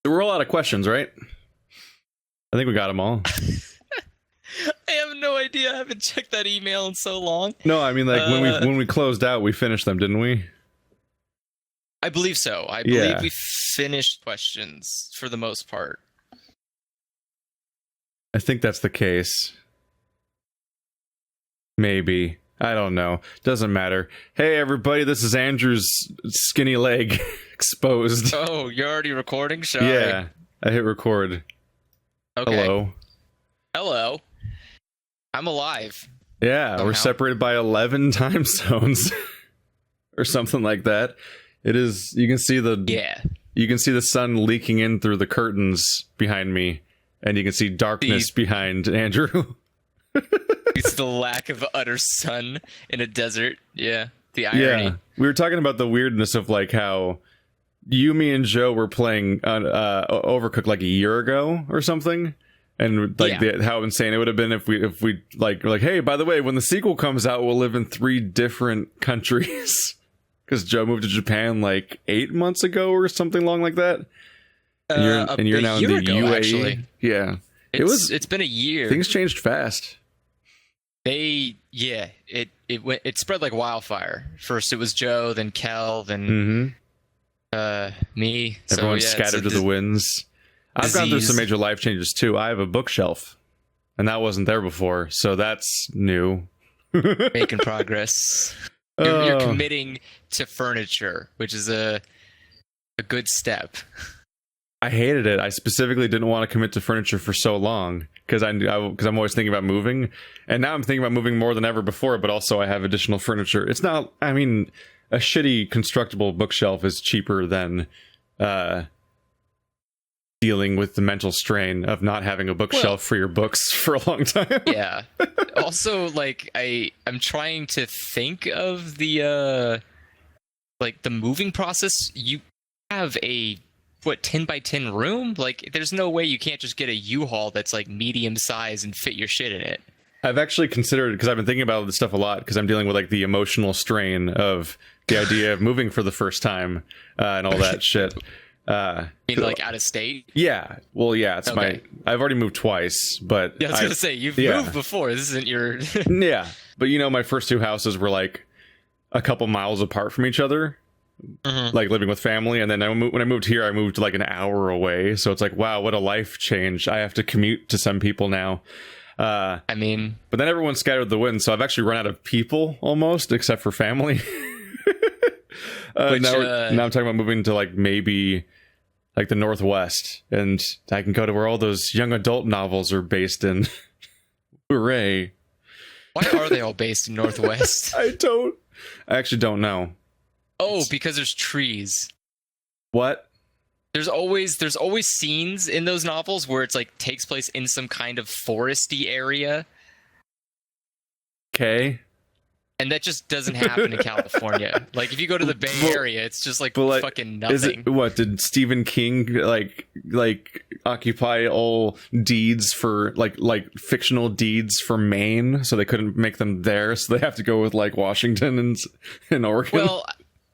There were a lot of questions, right? I think we got them all. I have no idea. I haven't checked that email in so long. No, I mean, like, when we closed out, we finished them, didn't we? I believe so. I believe we finished questions for the most part. I think that's the case. Maybe. I don't know. Doesn't matter. Hey, everybody, this is Andrew's skinny leg exposed. Oh, you're already recording? Sorry. Yeah, I hit record. Okay. Hello. I'm alive. Yeah, somehow. We're separated by 11 time zones. Or something like that. It is, you can see the sun leaking in through the curtains behind me, and you can see darkness behind Andrew. It's the lack of utter sun in a desert. Yeah, the irony. Yeah, we were talking about the weirdness of like how you, me, and Joe were playing Overcooked like a year ago or something, and like how insane it would have been if we like hey, by the way, when the sequel comes out, we'll live in 3 different countries because Joe moved to Japan like 8 months ago or something long like that, and you're now in the UAE. Actually. Yeah, it's been a year. Things changed fast. It spread like wildfire. First it was Joe, then Kel, then me. Everyone scattered to the winds. I've gone through some major life changes too. I have a bookshelf, and that wasn't there before, so that's new. Making progress. You're committing to furniture, which is a good step. I hated it. I specifically didn't want to commit to furniture for so long because I'm always thinking about moving, and now I'm thinking about moving more than ever before. But also, I have additional furniture. It's not. I mean, a shitty constructible bookshelf is cheaper than dealing with the mental strain of not having a bookshelf for your books for a long time. Yeah. Also, like I'm trying to think of the the moving process. You have a 10 by 10 room? Like, there's no way you can't just get a U-Haul that's like medium size and fit your shit in it. I've actually considered, because I've been thinking about this stuff a lot, because I'm dealing with like the emotional strain of the idea of moving for the first time and all that shit. You mean like out of state? Yeah. Well, yeah, it's I've already moved twice, but I was gonna say, you've moved before. This isn't your Yeah. But my first 2 houses were like a couple miles apart from each other. Like living with family, and then when I moved here, I moved like an hour away. So it's like, wow, what a life change. I have to commute to some people now. I mean, but then everyone scattered the wind, so I've actually run out of people almost, except for family. Now I'm talking about moving to like maybe like the Northwest, and I can go to where all those young adult novels are based in. Hooray! Why are they all based in Northwest? I actually don't know. Oh, because there's trees. What? There's always scenes in those novels where it's like takes place in some kind of foresty area. Okay. And that just doesn't happen in California. Like if you go to the Bay Area, it's just like fucking nothing. Did Stephen King like occupy all deeds for like fictional deeds for Maine, so they couldn't make them there, so they have to go with like Washington and Oregon? Well,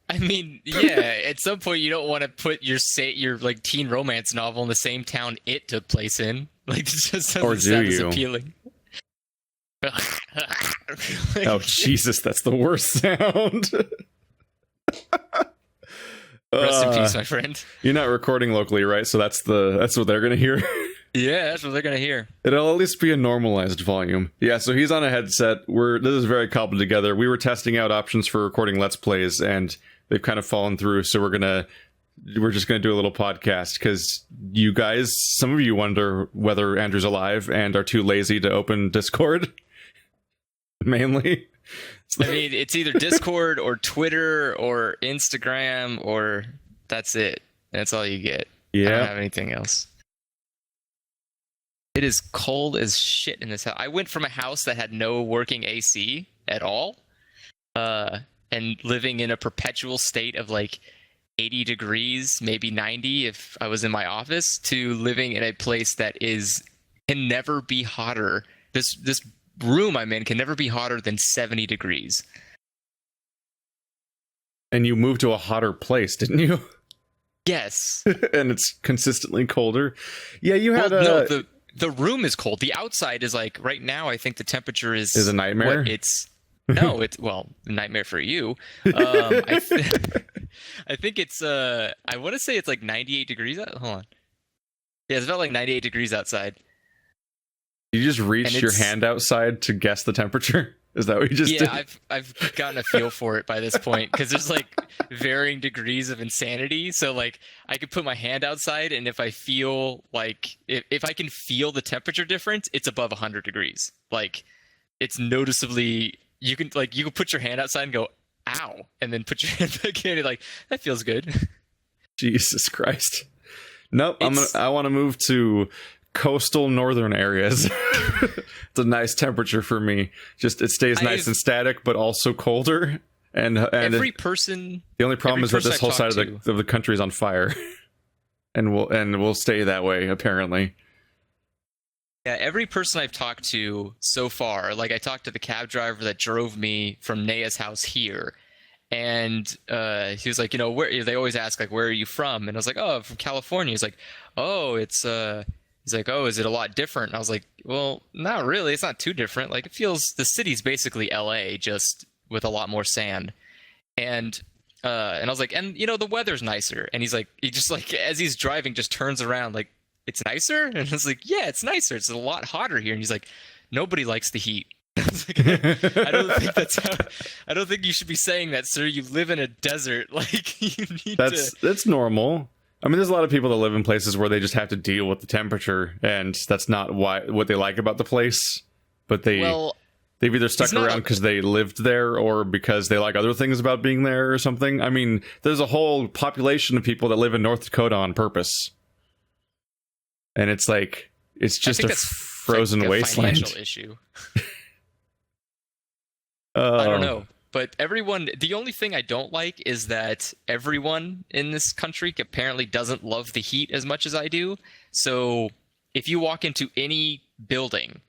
I mean, yeah, at some point you don't want to put your like teen romance novel in the same town it took place in. Like it just doesn't sound as appealing. Oh Jesus, that's the worst sound. Rest in peace, my friend. You're not recording locally, right? So that's what they're gonna hear. Yeah, that's what they're gonna hear. It'll at least be a normalized volume. Yeah, so he's on a headset. This is very cobbled together. We were testing out options for recording Let's Plays, and they've kind of fallen through. So we're just gonna do a little podcast because you guys, some of you wonder whether Andrew's alive and are too lazy to open Discord. Mainly. I mean, it's either Discord or Twitter or Instagram, or that's it. That's all you get. Yeah. I don't have anything else. It is cold as shit in this house. I went from a house that had no working AC at all, and living in a perpetual state of like 80 degrees, maybe 90 if I was in my office, to living in a place that can never be hotter. This room I'm in can never be hotter than 70 degrees. And you moved to a hotter place, didn't you? Yes. And it's consistently colder. Yeah, you had no, the room is cold. The outside is like right now. I think the temperature is a nightmare. It's a nightmare for you. I think it's I want to say it's like 98 degrees. Hold on. Yeah, it's about like 98 degrees outside. You just reached your hand outside to guess the temperature? Is that what you just did? Yeah, I've gotten a feel for it by this point because there's like varying degrees of insanity. So like I could put my hand outside, and if I feel like if I can feel the temperature difference, it's above 100 degrees. Like it's noticeably. You can put your hand outside and go, "Ow," and then put your hand back in. And like that feels good. Jesus Christ! Nope. I want to move to coastal northern areas. It's a nice temperature for me. Just it stays nice and static, but also colder. And every person. The only problem is that this whole side of the country is on fire, and we'll stay that way apparently. Yeah, every person I've talked to so far, like I talked to the cab driver that drove me from Naya's house here, and he was like, where they always ask like, where are you from? And I was like, oh, I'm from California. He's like, oh, it's He's like, oh, is it a lot different? And I was like, well, not really. It's not too different. Like, it feels, the city's basically LA, just with a lot more sand. And I was like, and, the weather's nicer. And he's like, he just like, as he's driving, just turns around like, it's nicer? And I was like, yeah, it's nicer. It's a lot hotter here. And he's like, nobody likes the heat. I was like, I don't think you should be saying that, sir. You live in a desert. Like, you need That's normal. I mean, there's a lot of people that live in places where they just have to deal with the temperature, and that's not what they like about the place. But they've either stuck around because they lived there or because they like other things about being there or something. I mean, there's a whole population of people that live in North Dakota on purpose. And it's like, it's just a frozen wasteland. Financial issue. I don't know. But the only thing I don't like is that everyone in this country apparently doesn't love the heat as much as I do. So if you walk into any building,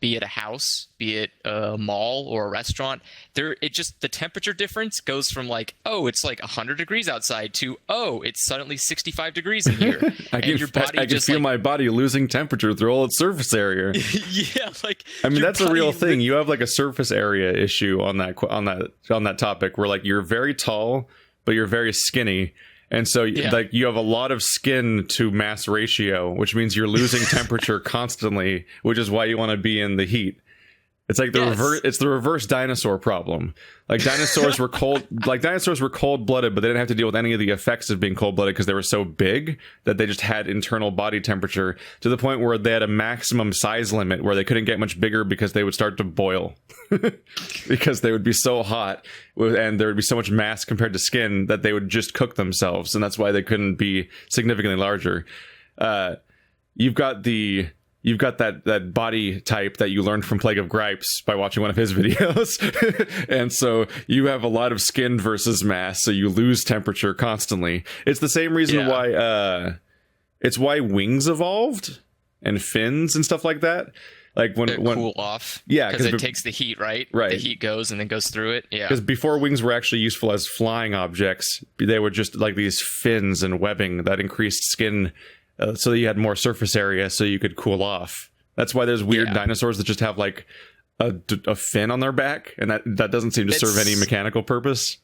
be it a house, be it a mall or a restaurant, the temperature difference goes from like, oh, it's like 100 degrees outside to, oh, it's suddenly 65 degrees in here. I can feel my body losing temperature through all its surface area. Yeah, like I mean that's a real thing. You have like a surface area issue on that topic where like you're very tall but you're very skinny. And so like you have a lot of skin to mass ratio, which means you're losing temperature constantly, which is why you want to be in the heat. It's like it's the reverse dinosaur problem. Like dinosaurs were cold-blooded, but they didn't have to deal with any of the effects of being cold-blooded because they were so big that they just had internal body temperature to the point where they had a maximum size limit where they couldn't get much bigger because they would start to boil because they would be so hot and there would be so much mass compared to skin that they would just cook themselves, and that's why they couldn't be significantly larger. You've got that body type that you learned from Plague of Gripes by watching one of his videos. And so you have a lot of skin versus mass, so you lose temperature constantly. It's the same reason why wings evolved and fins and stuff like that. Like when cool off. Yeah, because it takes the heat, right? Right. The heat goes and then goes through it. Yeah. Because before wings were actually useful as flying objects, they were just like these fins and webbing that increased skin. So that you had more surface area so you could cool off. That's why there's weird dinosaurs that just have like a fin on their back, and that doesn't seem to serve any mechanical purpose.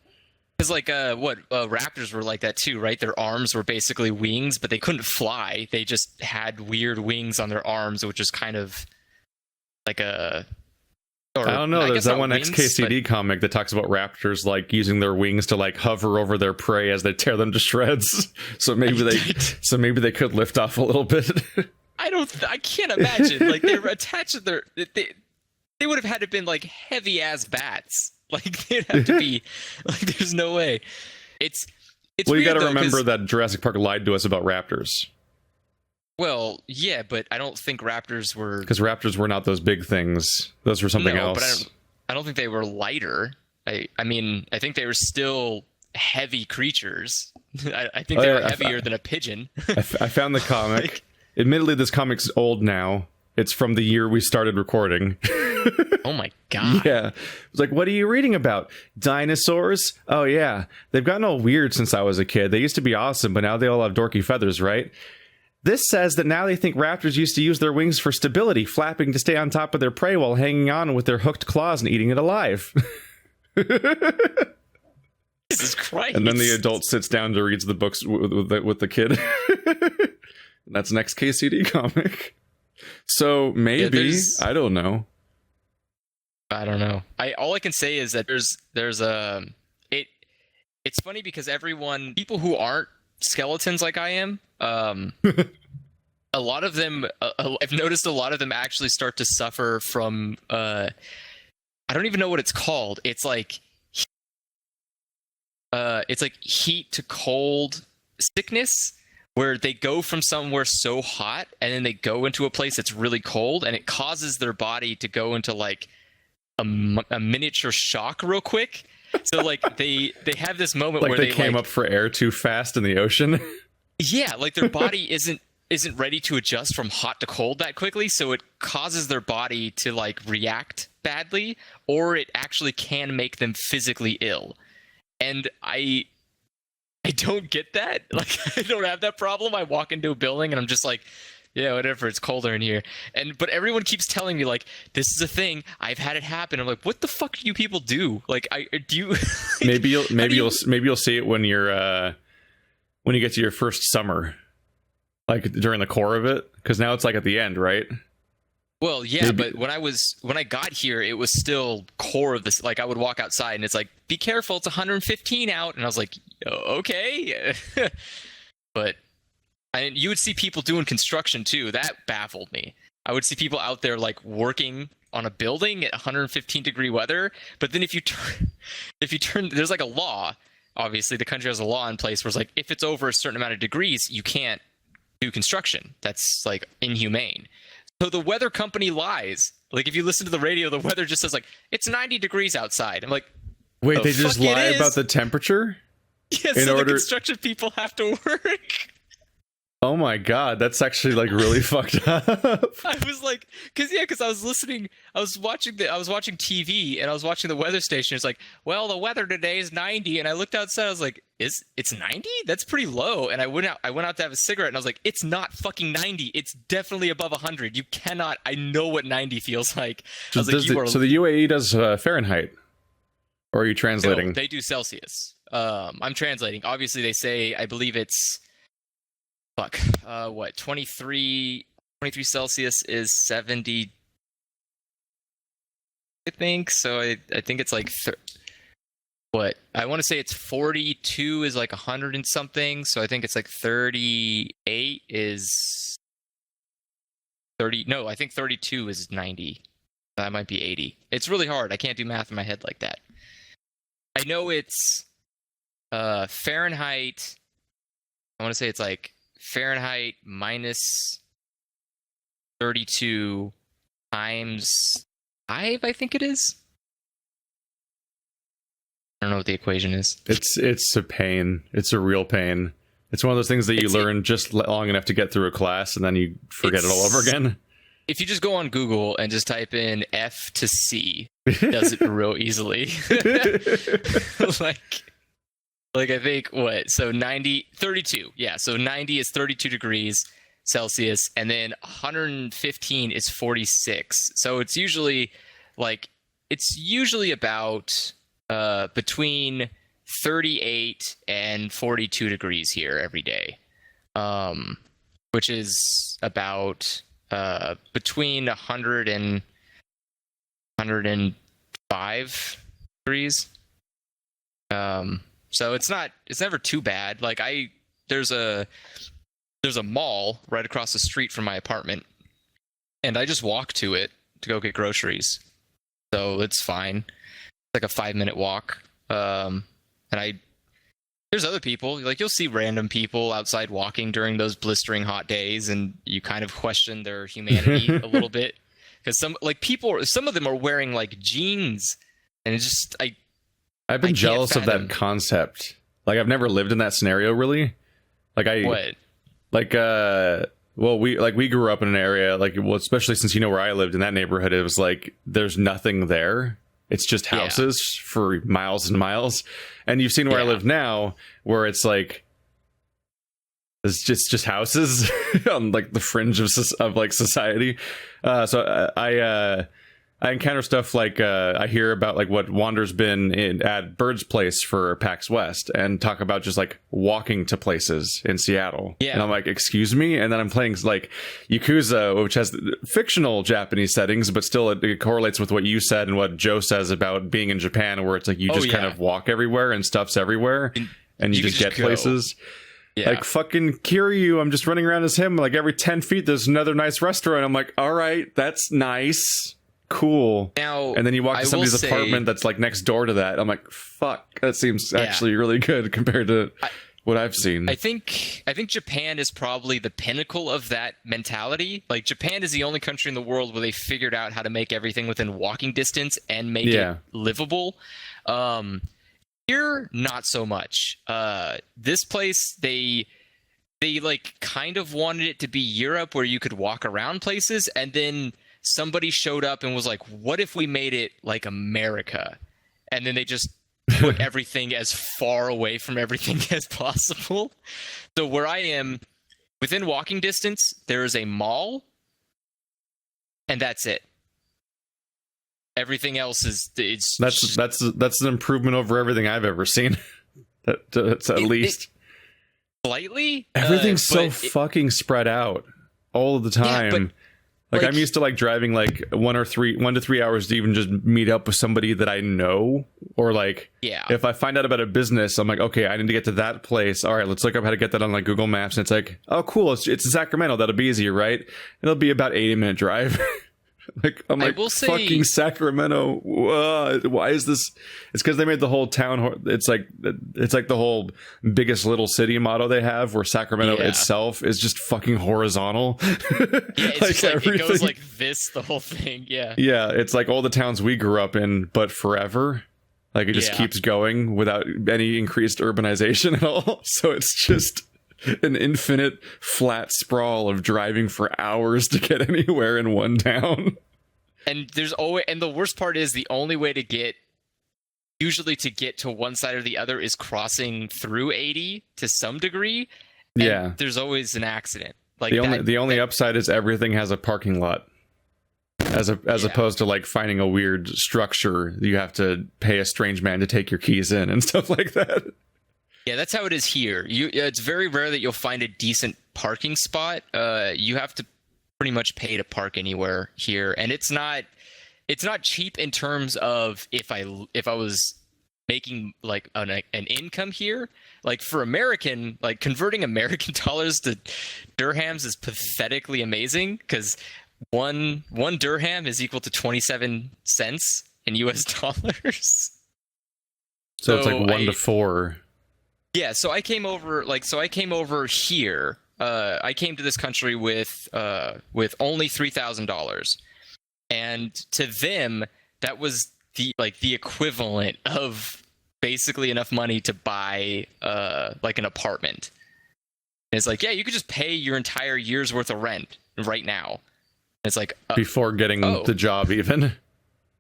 Because like raptors were like that too, right? Their arms were basically wings, but they couldn't fly. They just had weird wings on their arms, which is kind of like a... I don't know. There's that one XKCD comic that talks about raptors like using their wings to like hover over their prey as they tear them to shreds. So maybe they could lift off a little bit. I can't imagine. Like they were attached to their. They would have had to been like heavy ass bats. Like they'd have to be. Like there's no way. It's. Well, you got to remember that Jurassic Park lied to us about raptors. Well, yeah, but I don't think raptors were... Because raptors were not those big things. Those were something else. But I don't think they were lighter. I mean, I think they were still heavy creatures. I think they were heavier than a pigeon. I found the comic. Admittedly, this comic's old now. It's from the year we started recording. Oh my god. Yeah. It's like, what are you reading about? Dinosaurs? Oh yeah. They've gotten all weird since I was a kid. They used to be awesome, but now they all have dorky feathers, right? This says that now they think raptors used to use their wings for stability, flapping to stay on top of their prey while hanging on with their hooked claws and eating it alive. Jesus Christ. And then the adult sits down to read the books with the kid. And that's next KCD comic. So maybe, I don't know. I don't know. All I can say is that there's a it's funny because people who aren't skeletons like I am, a lot of them, I've noticed a lot of them actually start to suffer from I don't even know what it's called. It's like heat to cold sickness, where they go from somewhere so hot and then they go into a place that's really cold, and it causes their body to go into like a miniature shock real quick. So like they have this moment like where they came up for air too fast in the ocean. Yeah, like their body isn't ready to adjust from hot to cold that quickly, so it causes their body to like react badly, or it actually can make them physically ill. And I don't get that. Like, I don't have that problem. I walk into a building and I'm just like, yeah, whatever, it's colder in here. But everyone keeps telling me like, this is a thing. I've had it happen. I'm like, what the fuck do you people do? Like, do you? maybe you'll see it when you get to your first summer, like during the core of it, because now it's like at the end, right? Well, yeah, but when I got here, it was still core of this. Like, I would walk outside and it's like, be careful, it's 115 out, and I was like, okay. But you would see people doing construction too. That baffled me. I would see people out there like working on a building at 115 degree weather. But then if you turn, there's like a law. Obviously, the country has a law in place where it's like, if it's over a certain amount of degrees, you can't do construction. That's like inhumane. So the weather company lies. Like, if you listen to the radio, the weather just says like, it's 90 degrees outside. I'm like, wait, they just lie about the temperature? Yeah, so the construction people have to work. Oh my god, that's actually like really fucked up. I was like, because I was listening, I was watching TV and I was watching the weather station. It's like, well, the weather today is 90, and I looked outside. I was like, it's 90? That's pretty low. And I went out to have a cigarette, and I was like, it's not fucking 90. It's definitely above 100. You cannot. I know what 90 feels like. So the UAE does Fahrenheit, or are you translating? No, they do Celsius. I'm translating. Obviously, they say, I believe it's. 23 Celsius is 70, I think. So I think it's like I want to say it's 42 is like 100 and something. So I think it's like 38 is 30. No, I think 32 is 90. That might be 80. It's really hard. I can't do math in my head like that. I know it's Fahrenheit. I want to say it's like Fahrenheit minus 32 times 5, I think it is. I don't know what the equation is. It's a pain. It's a real pain. It's one of those things that you learn just long enough to get through a class, and then you forget it all over again. If you just go on Google and just type in F to C, it does it real easily. Like I think, so 32. Yeah, so 90 is 32 degrees Celsius, and then 115 is 46. So it's usually about between 38 and 42 degrees here every day, which is about between 100 and 105 degrees. So it's never too bad. Like there's a mall right across the street from my apartment, and I just walk to it to go get groceries. So it's fine. It's like a 5-minute walk. And there's other people, like you'll see random people outside walking during those blistering hot days, and you kind of question their humanity a little bit, because some of them are wearing like jeans, and it's just I've been jealous of that concept. Like, I've never lived in that scenario, really. Like, Well, we grew up in an area especially since where I lived in that neighborhood, it was like there's nothing there. It's just houses for miles and miles. And you've seen where I live now, where it's like it's just houses on like the fringe of like society. So I encounter stuff like I hear about like what Wander's been at Bird's Place for PAX West and talk about just like walking to places in Seattle. Yeah. And I'm like, excuse me? And then I'm playing like Yakuza, which has fictional Japanese settings, but still it correlates with what you said and what Joe says about being in Japan, where it's like you just kind of walk everywhere and stuff's everywhere and you just get places. Yeah. Like fucking Kiryu, I'm just running around as him. Like every 10 feet, there's another nice restaurant. I'm like, all right, that's nice. Cool. Now, and then you walk to somebody's apartment that's like next door to that. I'm like, fuck, that seems actually really good compared to what I've seen. I think Japan is probably the pinnacle of that mentality. Like Japan is the only country in the world where they figured out how to make everything within walking distance and make it livable. Here, not so much. This place, they like kind of wanted it to be Europe where you could walk around places, and then somebody showed up and was like, what if we made it like America? And then they just put everything as far away from everything as possible. So where I am, within walking distance, there is a mall, and that's it. Everything else that's an improvement over everything I've ever seen. That's at least slightly. Everything's so fucking spread out all of the time. Like I'm used to like driving like 1 to 3 hours to even just meet up with somebody that I know, or like if I find out about a business, I'm like, okay, I need to get to that place. All right, let's look up how to get that on like Google Maps. And it's like, oh, cool, it's in Sacramento. That'll be easier, right? It'll be about 80-minute drive. Like I'm like, fucking Sacramento. Why is this? It's because they made the whole town. It's like the whole biggest little city motto they have, where Sacramento itself is just fucking horizontal. It's like, just like it goes like this, the whole thing. Yeah. It's like all the towns we grew up in, but forever. Like it just keeps going without any increased urbanization at all. So it's just an infinite flat sprawl of driving for hours to get anywhere in one town. And the worst part is the only way to get to one side or the other is crossing through 80 to some degree. And there's always an accident. Like the only upside is everything has a parking lot. As opposed to like finding a weird structure, you have to pay a strange man to take your keys in and stuff like that. Yeah, that's how it is here. It's very rare that you'll find a decent parking spot. You have to pretty much pay to park anywhere here, and it's not cheap in terms of if I was making like an income here. Like for American, like converting American dollars to dirhams is pathetically amazing, because one dirham is equal to 27 cents in US dollars. So it's like 1 to 4. Yeah, so I came over here. I came to this country with only $3,000, and to them that was the equivalent of basically enough money to buy like an apartment. And it's like, yeah, you could just pay your entire year's worth of rent right now. And it's like before getting the job even.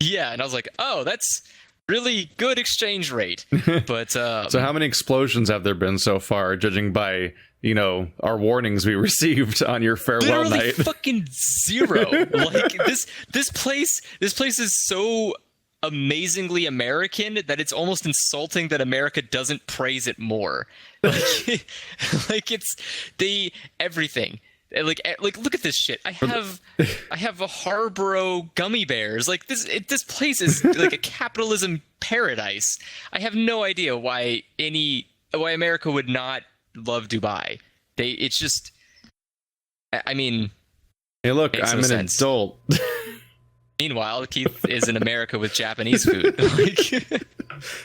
Yeah, and I was like, oh, that's really good exchange rate. But so how many explosions have there been so far, judging by our warnings we received on your farewell night? Fucking zero. Like this place is so amazingly American that it's almost insulting that America doesn't praise it more. Like, like it's everything. Like look at this shit. I have a Harborough gummy bears. Like this place is like a capitalism paradise. I have no idea why America would not love Dubai. It's just, I mean, hey, look, I'm an adult. Meanwhile, Keith is in America with Japanese food.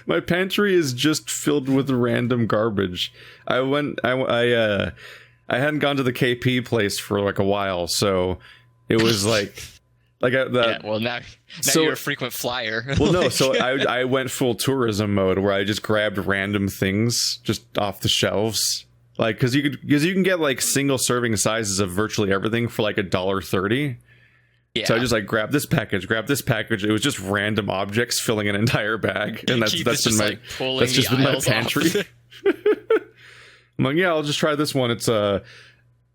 My pantry is just filled with random garbage. I hadn't gone to the KP place for like a while, so it was like well, now you're a frequent flyer. Well, no, so I went full tourism mode where I just grabbed random things just off the shelves. Like, because you can get like single serving sizes of virtually everything for like $1.30. Yeah. So I just like grab this package. It was just random objects filling an entire bag, and that's been my pantry. I'm like, yeah, I'll just try this one. It's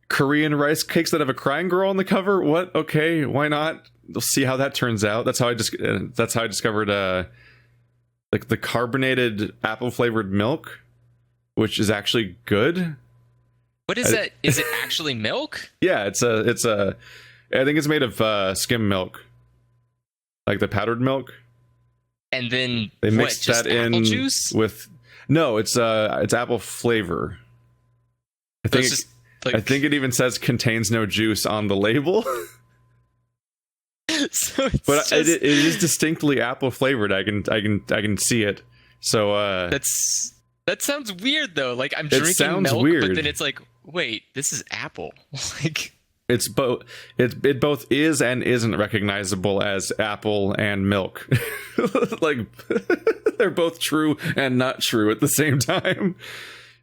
Korean rice cakes that have a crying girl on the cover. What? Okay, why not? We'll see how that turns out. That's how I discovered like the carbonated apple flavored milk, which is actually good. What is that? Is it actually milk? Yeah, it's a. I think it's made of skim milk, like the powdered milk. And then they mix that in juice with. No, it's apple flavor. I think I think it even says contains no juice on the label. So but it is distinctly apple flavored. I can see it. So that sounds weird though. Like I'm drinking milk, weird. But then it's like, wait, this is apple. Like it's both. It both is and isn't recognizable as apple and milk. Like they're both true and not true at the same time.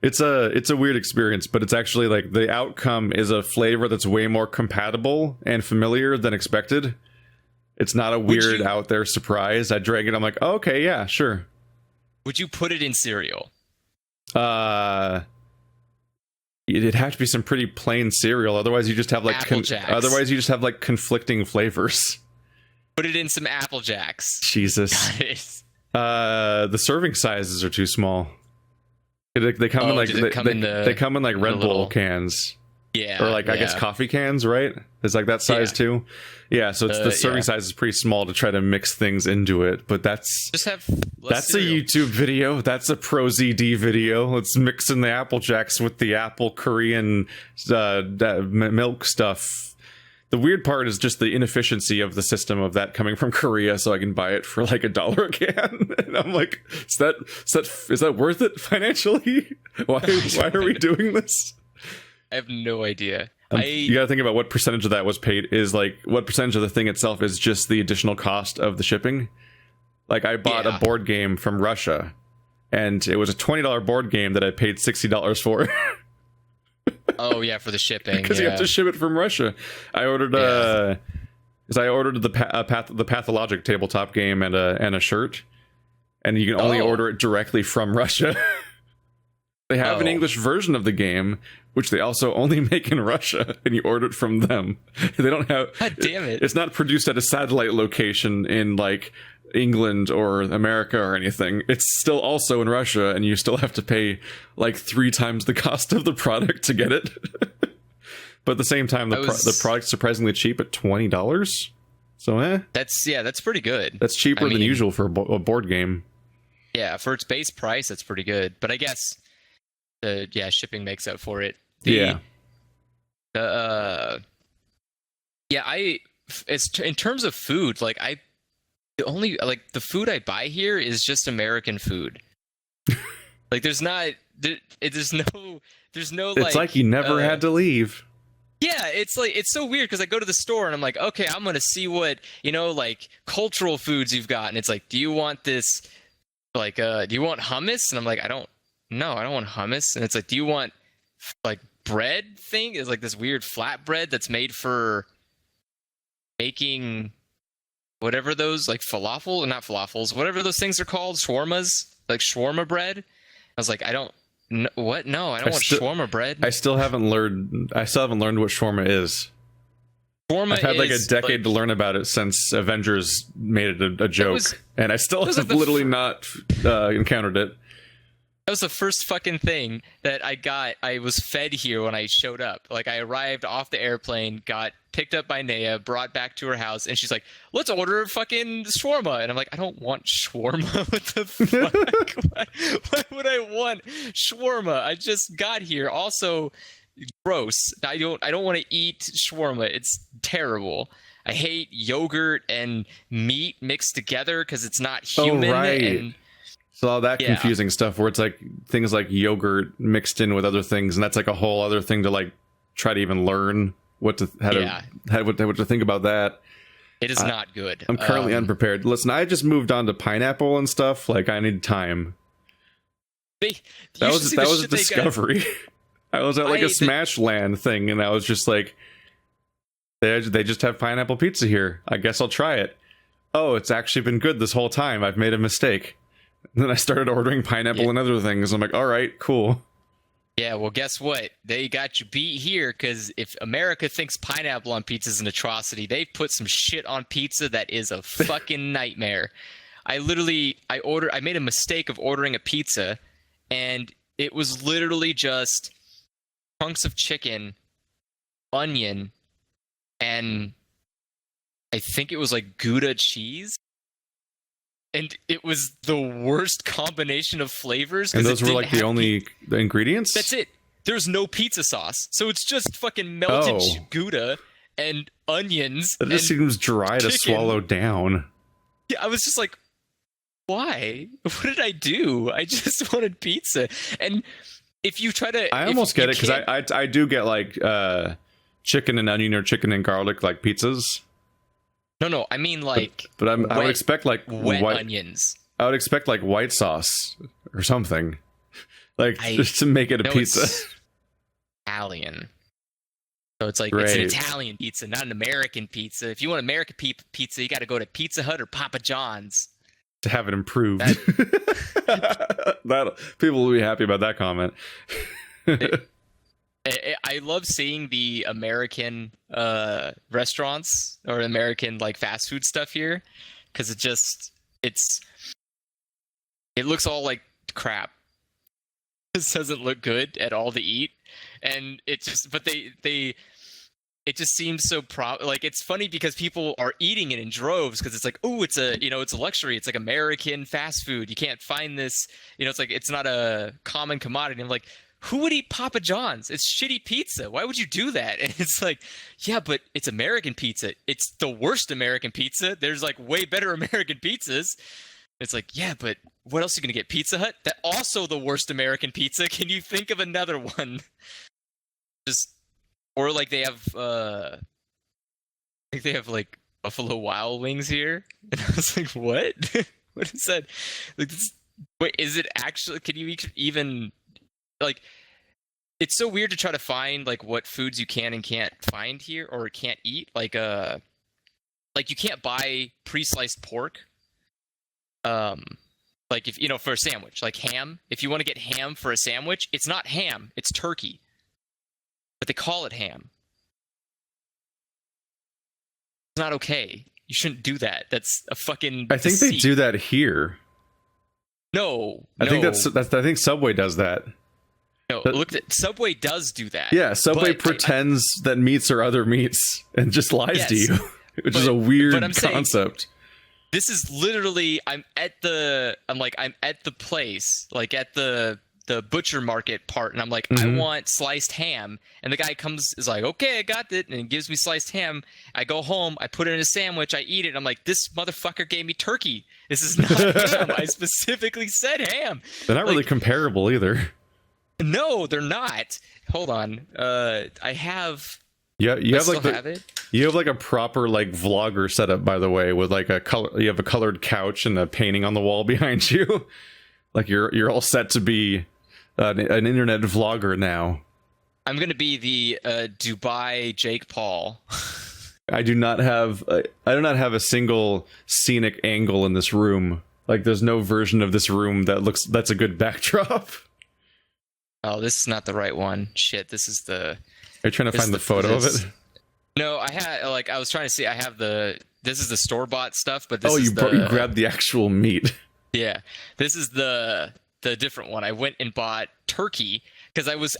It's a weird experience, but it's actually like the outcome is a flavor that's way more compatible and familiar than expected. It's not a weird out there surprise. I drank it. I'm like, oh, okay, yeah, sure. Would you put it in cereal? It'd have to be some pretty plain cereal. Otherwise, you just have like conflicting flavors. Put it in some Apple Jacks. Jesus. The serving sizes are too small. They come in like they come in like Red Bull cans. Yeah. Or like I guess coffee cans, right? It's like that size too. Yeah, so it's the serving size is pretty small to try to mix things into it, but that's cereal. A YouTube video. That's a Pro ZD video. Let's mix in the Apple Jacks with the Apple Korean milk stuff. The weird part is just the inefficiency of the system of that coming from Korea, so I can buy it for like $1 a can. And I'm like, is that worth it financially? Why are we doing this? I have no idea. You got to think about what percentage of that was paid. Is like what percentage of the thing itself is just the additional cost of the shipping. Like I bought a board game from Russia, and it was a $20 board game that I paid $60 for. Oh yeah, for the shipping because you have to ship it from Russia. I ordered the Pathologic tabletop game and a shirt, and you can only order it directly from Russia. They have an English version of the game, which they also only make in Russia, and you order it from them. They don't have. God damn it! It's not produced at a satellite location in like England or America or anything. It's still also in Russia, and you still have to pay like 3 times the cost of the product to get it. But at the same time, the product's surprisingly cheap at $20. So that's pretty good. That's cheaper than usual for a board game. Yeah, for its base price, that's pretty good. But I guess shipping makes up for it. In terms of food, like the food I buy here is just American food. Like there's no it's like you never had to leave. Yeah, it's like it's so weird because I go to the store and I'm like, okay, I'm gonna see what like cultural foods you've got, and it's like, do you want this? Like, do you want hummus? And I'm like, I don't want hummus. And it's like, do you want like bread thing? It's like this weird flat bread that's made for making whatever those like not falafels, whatever those things are called, shawarmas, like shawarma bread. I was like, I don't want shawarma bread. I still haven't learned what shawarma is. Shawarma I've had like a decade to learn about it since Avengers made it a joke, and I still have literally not encountered it. That was the first fucking thing that I was fed here when I showed up. Like I arrived off the airplane, got picked up by Naya, brought back to her house, and she's like, let's order fucking shawarma. And I'm like, I don't want shawarma. What the fuck? Why would I want shawarma? I just got here. Also, gross. I don't want to eat shawarma. It's terrible. I hate yogurt and meat mixed together because it's not human. Oh, right. So all that confusing stuff where it's like things like yogurt mixed in with other things, and that's like a whole other thing to like try to even learn what to think about that. It is not good. I'm currently unprepared. Listen, I just moved on to pineapple and stuff. Like I need time. That was a discovery. I was at like a Smash Land thing, and I was just like, they just have pineapple pizza here. I guess I'll try it. Oh, it's actually been good this whole time. I've made a mistake. And then I started ordering pineapple and other things. I'm like, all right, cool. Yeah, well, guess what? They got you beat here, because if America thinks pineapple on pizza is an atrocity, they put some shit on pizza that is a fucking nightmare. I made a mistake of ordering a pizza, and it was literally just chunks of chicken, onion, and I think it was like Gouda cheese. And it was the worst combination of flavors. And those were like the only ingredients? That's it. There's no pizza sauce. So it's just fucking melted Gouda and onions. That just seems dry to swallow down. Yeah, I was just like, why? What did I do? I just wanted pizza. And if you try to... I almost get it, because I do get like chicken and onion or chicken and garlic like pizzas. No, I mean like... But I would expect like... wet onions. I would expect like white sauce or something. Like, just to make it a pizza. It's Italian. So it's like, It's an Italian pizza, not an American pizza. If you want American pizza, you got to go to Pizza Hut or Papa John's. To have it improved. People will be happy about that comment. I love seeing the American restaurants or American like fast food stuff here, because it looks all like crap. This doesn't look good at all to eat, and it just it just seems so like it's funny because people are eating it in droves, because it's like, oh, it's a luxury. It's like American fast food. You can't find this. It's like it's not a common commodity. I'm like, who would eat Papa John's? It's shitty pizza. Why would you do that? And it's like, yeah, but it's American pizza. It's the worst American pizza. There's like way better American pizzas. It's like, yeah, but what else are you going to get? Pizza Hut? That also the worst American pizza. Can you think of another one? Or like they have like Buffalo Wild Wings here. And I was like, what? What is that? Like, wait, is it actually, can you even... Like, it's so weird to try to find like what foods you can and can't find here or can't eat. Like you can't buy pre-sliced pork. Like if for a sandwich, like ham. If you want to get ham for a sandwich, it's not ham, it's turkey. But they call it ham. It's not okay. You shouldn't do that. That's a fucking I think deceit. they do that here. No. I think that's I think Subway does that. No, Subway does do that. Yeah, Subway pretends that meats are other meats and just lies to you, which is a weird concept. This is literally, I'm at the place, like at the butcher market part, and I'm like, I want sliced ham, and the guy is like, okay, I got it, and he gives me sliced ham. I go home, I put it in a sandwich, I eat it. I'm like, this motherfucker gave me turkey. This is not ham. I specifically said ham. They're not really comparable either. No, they're not. Hold on. I have. Yeah, you have like have it? You have like a proper like vlogger setup, by the way, with like a color. You have a colored couch and a painting on the wall behind you. Like you're all set to be an internet vlogger now. I'm gonna be the Dubai Jake Paul. I do not have a single scenic angle in this room. Like there's no version of this room that's a good backdrop. Oh, this is not the right one. Shit, this is the... Are you trying to find the photo of it? No, I was trying to see, I have this is the store-bought stuff, but this you grabbed the actual meat. Yeah, this is the different one. I went and bought turkey, because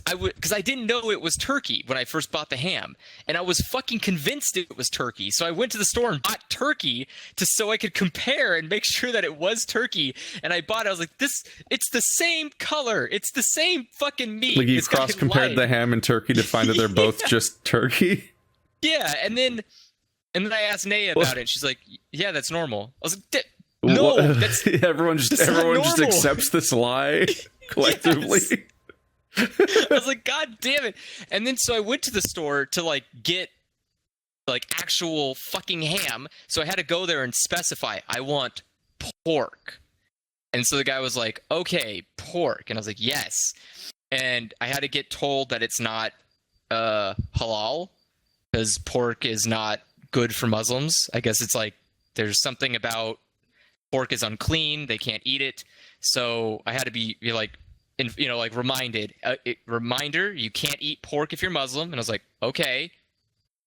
I didn't know it was turkey when I first bought the ham, and I was fucking convinced it was turkey. So I went to the store and bought turkey so I could compare and make sure that it was turkey. And I bought it. I was like, it's the same color. It's the same fucking meat. Like you cross-compared the ham and turkey to find that they're both just turkey? Yeah, and then I asked Naya about it. And she's like, yeah, that's normal. I was like, no, that's everyone just accepts this lie collectively. Yes. I was like, God damn it. And then so I went to the store to like get like actual fucking ham. So I had to go there and specify, I want pork. And so the guy was like, okay, pork. And I was like, yes. and I had to get told that it's not halal because pork is not good for Muslims. I guess it's like there's something about pork is unclean; they can't eat it. So I had to be like, reminded. Reminder: you can't eat pork if you're Muslim. And I was like, okay,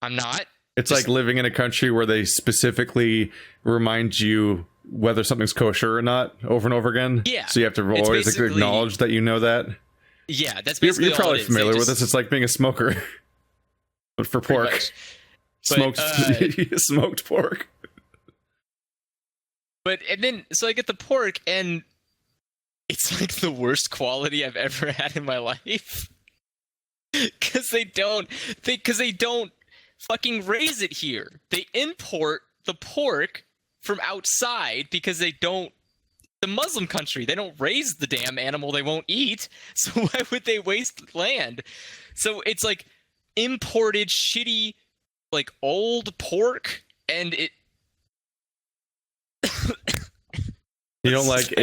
I'm not. It's like living in a country where they specifically remind you whether something's kosher or not over and over again. Yeah. So you have to always acknowledge that you know that. Yeah, that's basically You're probably familiar with this. It's like being a smoker, but for pork. Smoked pork. So I get the pork, and it's like the worst quality I've ever had in my life. Because they don't fucking raise it here. They import the pork from outside because they don't. The Muslim country, they don't raise the damn animal they won't eat. So why would they waste land? So it's like imported shitty, like old pork, and it. You don't like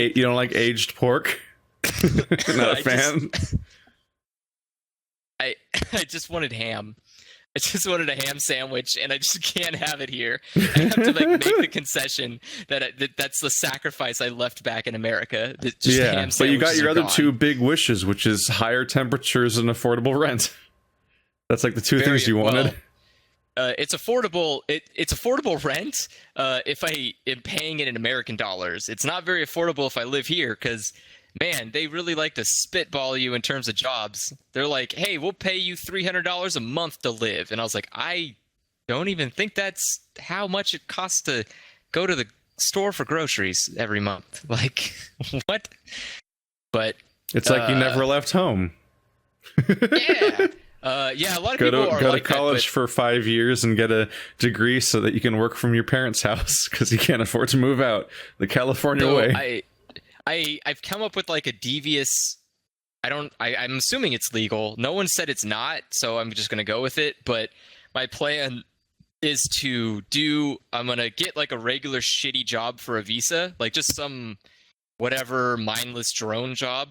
aged pork? Not a fan. I just wanted ham. I just wanted a ham sandwich, and I just can't have it here. I have to make the concession that's the sacrifice I left back in America. Ham but you got your other two big wishes, which is higher temperatures and affordable rent. That's like the two things you wanted. It's affordable. It's affordable rent if I am paying it in American dollars. It's not very affordable if I live here because, man, they really like to spitball you in terms of jobs. They're like, hey, we'll pay you $300 a month to live. And I was like, I don't even think that's how much it costs to go to the store for groceries every month. Like, what? But it's like you never left home. Yeah. A lot of people are go like to college that, for 5 years and get a degree so that you can work from your parents' house because you can't afford to move out the California way. I've come up with like a devious. I'm assuming it's legal. No one said it's not, so I'm just gonna go with it. But my plan is I'm gonna get like a regular shitty job for a visa, like just some whatever mindless drone job.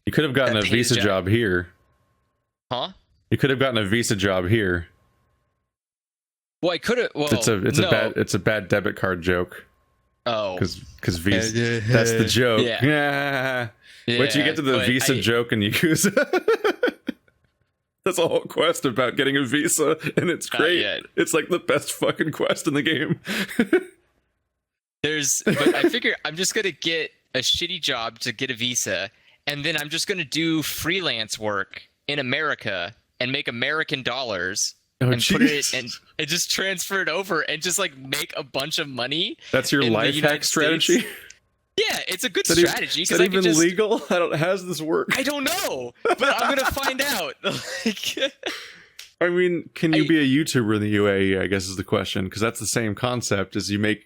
You could have gotten a visa job here. Huh? You could have gotten a visa job here. Well, I could have. Well, it's a bad debit card joke. Oh, because visa. That's the joke. Yeah. Wait till you get to the visa joke and you use. That's a whole quest about getting a visa, and it's great. It's like the best fucking quest in the game. But I figure I'm just gonna get a shitty job to get a visa, and then I'm just gonna do freelance work in America and make American dollars and put it and just transfer it over and just like make a bunch of money. That's your life hack strategy? Yeah, it's a good strategy. Is that even legal? How does this work? I don't know, but I'm going to find out. I mean, can you be a YouTuber in the UAE, I guess is the question, because that's the same concept as you get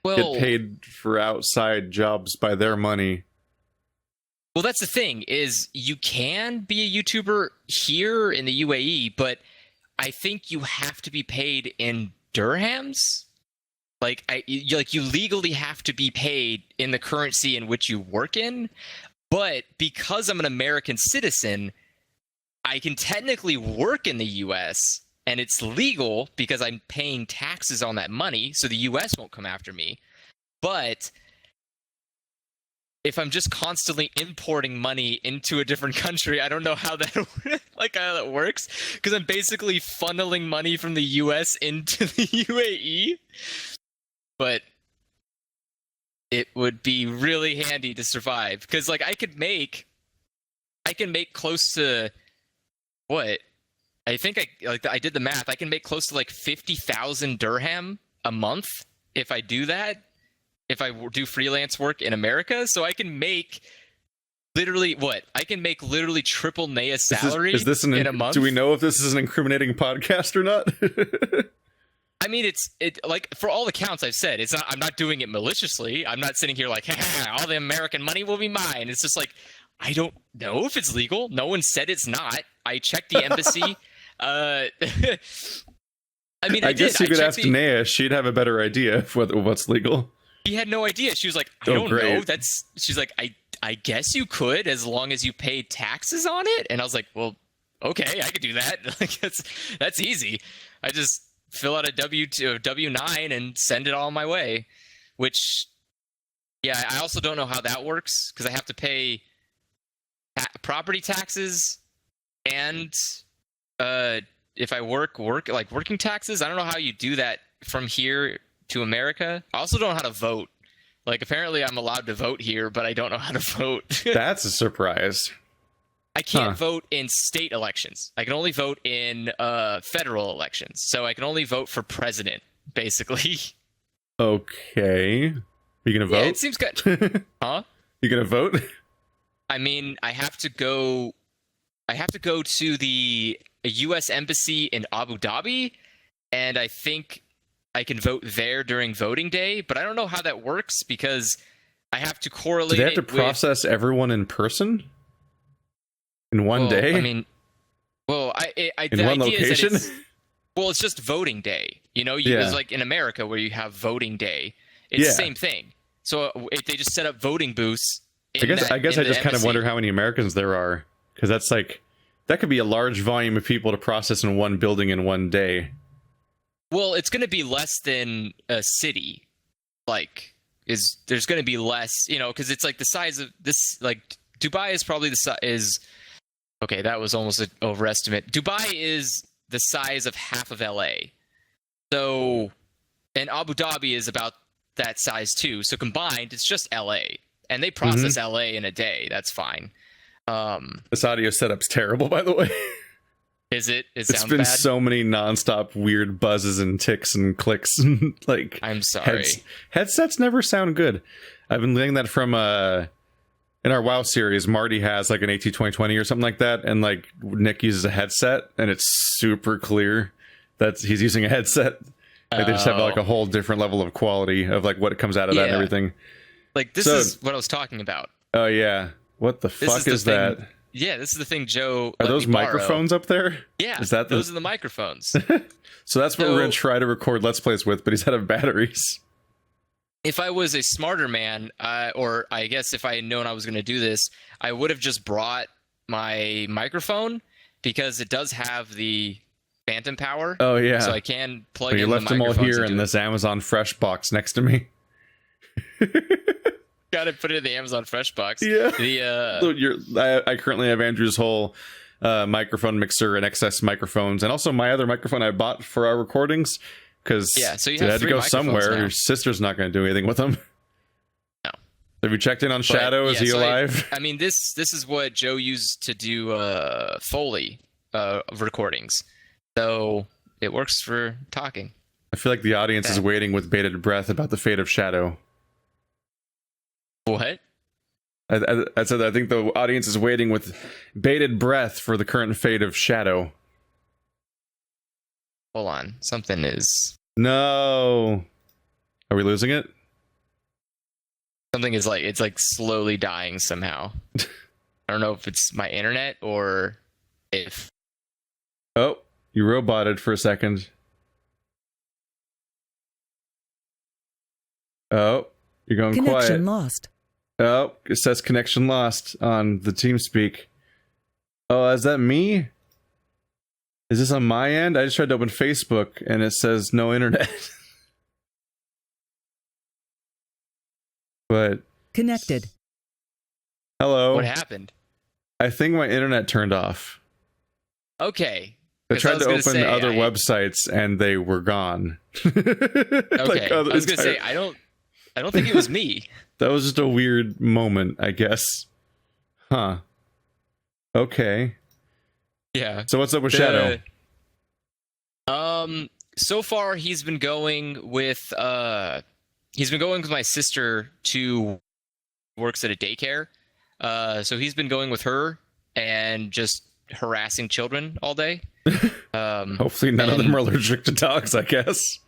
paid for outside jobs by their money. Well, that's the thing, is you can be a YouTuber here in the UAE, but I think you have to be paid in dirhams. You legally have to be paid in the currency in which you work in. But because I'm an American citizen, I can technically work in the US, and it's legal because I'm paying taxes on that money, so the US won't come after me. But if I'm just constantly importing money into a different country, I don't know how that works, because I'm basically funneling money from the US into the UAE. But it would be really handy to survive, because like I can make close to what? I think I did the math. I can make close to like 50,000 dirham a month if I do that. If I do freelance work in America, so I can make literally triple Naya's salary in a month. Do we know if this is an incriminating podcast or not? I mean, it's like for all accounts I've said, it's not. I'm not doing it maliciously. I'm not sitting here like, all the American money will be mine. It's just like, I don't know if it's legal. No one said it's not. I checked the embassy. I mean, I guess you could ask Naya. She'd have a better idea of what's legal. He had no idea. She was like, I don't know. She's like, I guess you could as long as you pay taxes on it. And I was like, well, okay, I could do that. Like that's easy. I just fill out a W-9 and send it all my way. Which, yeah, I also don't know how that works because I have to pay property taxes and if I work like working taxes. I don't know how you do that from here to America. I also don't know how to vote. Like, apparently I'm allowed to vote here, but I don't know how to vote. That's a surprise. I can't vote in state elections. I can only vote in federal elections. So I can only vote for president, basically. Okay. You gonna vote? Yeah, it seems good. Huh? You gonna vote? I mean, I have to go to the U.S. Embassy in Abu Dhabi, and I think I can vote there during voting day, but I don't know how that works because I have to correlate. Do they have to process everyone in person in one day? I mean, well, in one location. It's just voting day. You know, it's like in America where you have voting day. It's the same thing. So if they just set up voting booths. I guess I just kind of wonder how many Americans there are, because that's like that could be a large volume of people to process in one building in one day. Well, it's going to be less than a city. Like, there's going to be less, because it's like the size of this. Like, Dubai is probably the size. Okay, that was almost an overestimate. Dubai is the size of half of LA. So, and Abu Dhabi is about that size too. So combined, it's just LA, and they process LA in a day. That's fine. This audio setup's terrible, by the way. Is it? It's been bad? So many nonstop weird buzzes and ticks and clicks. And like, I'm sorry. Headsets never sound good. I've been getting that from in our WoW series. Marty has like an AT2020 or something like that, and like Nick uses a headset, and it's super clear that he's using a headset. Like, they just have like a whole different level of quality of like what comes out of that and everything. Like this is what I was talking about. Oh yeah, what the fuck is that? Yeah, this is the thing, Joe. Are those microphones up there? Yeah, is that those are the microphones. So that's what we're going to try to record Let's Plays with, but he's out of batteries. If I was a smarter man, or I guess if I had known I was going to do this, I would have just brought my microphone, because it does have the phantom power. Oh, yeah. So I can plug in the microphones. You left them all here in this Amazon Fresh box next to me. Got to put it in the Amazon Fresh box. Yeah. I currently have Andrew's whole microphone mixer and XS microphones, and also my other microphone I bought for our recordings, because so you had to go somewhere. Now. Your sister's not going to do anything with them. No. Have you checked in on Shadow? Is he alive? I mean, this is what Joe used to do Foley recordings, so it works for talking. I feel like the audience is waiting with bated breath about the fate of Shadow. What? I said I think the audience is waiting with bated breath for the current fate of Shadow. Hold on. Something is... No. Are we losing it? Something is like... It's like slowly dying somehow. I don't know if it's my internet or if... Oh, you roboted for a second. Oh, you're going quiet. Connection lost. Oh, it says connection lost on the TeamSpeak. Oh, is that me? Is this on my end? I just tried to open Facebook and it says no internet. But connected. Hello. What happened? I think my internet turned off. Okay. I tried to open other websites and they were gone. Okay. Like I was going to say, I don't think it was me. That was just a weird moment, I guess. Huh. Okay. Yeah. So what's up with Shadow? So far he's been going with my sister to works at a daycare. So he's been going with her and just harassing children all day. Hopefully none of them are allergic to dogs, I guess.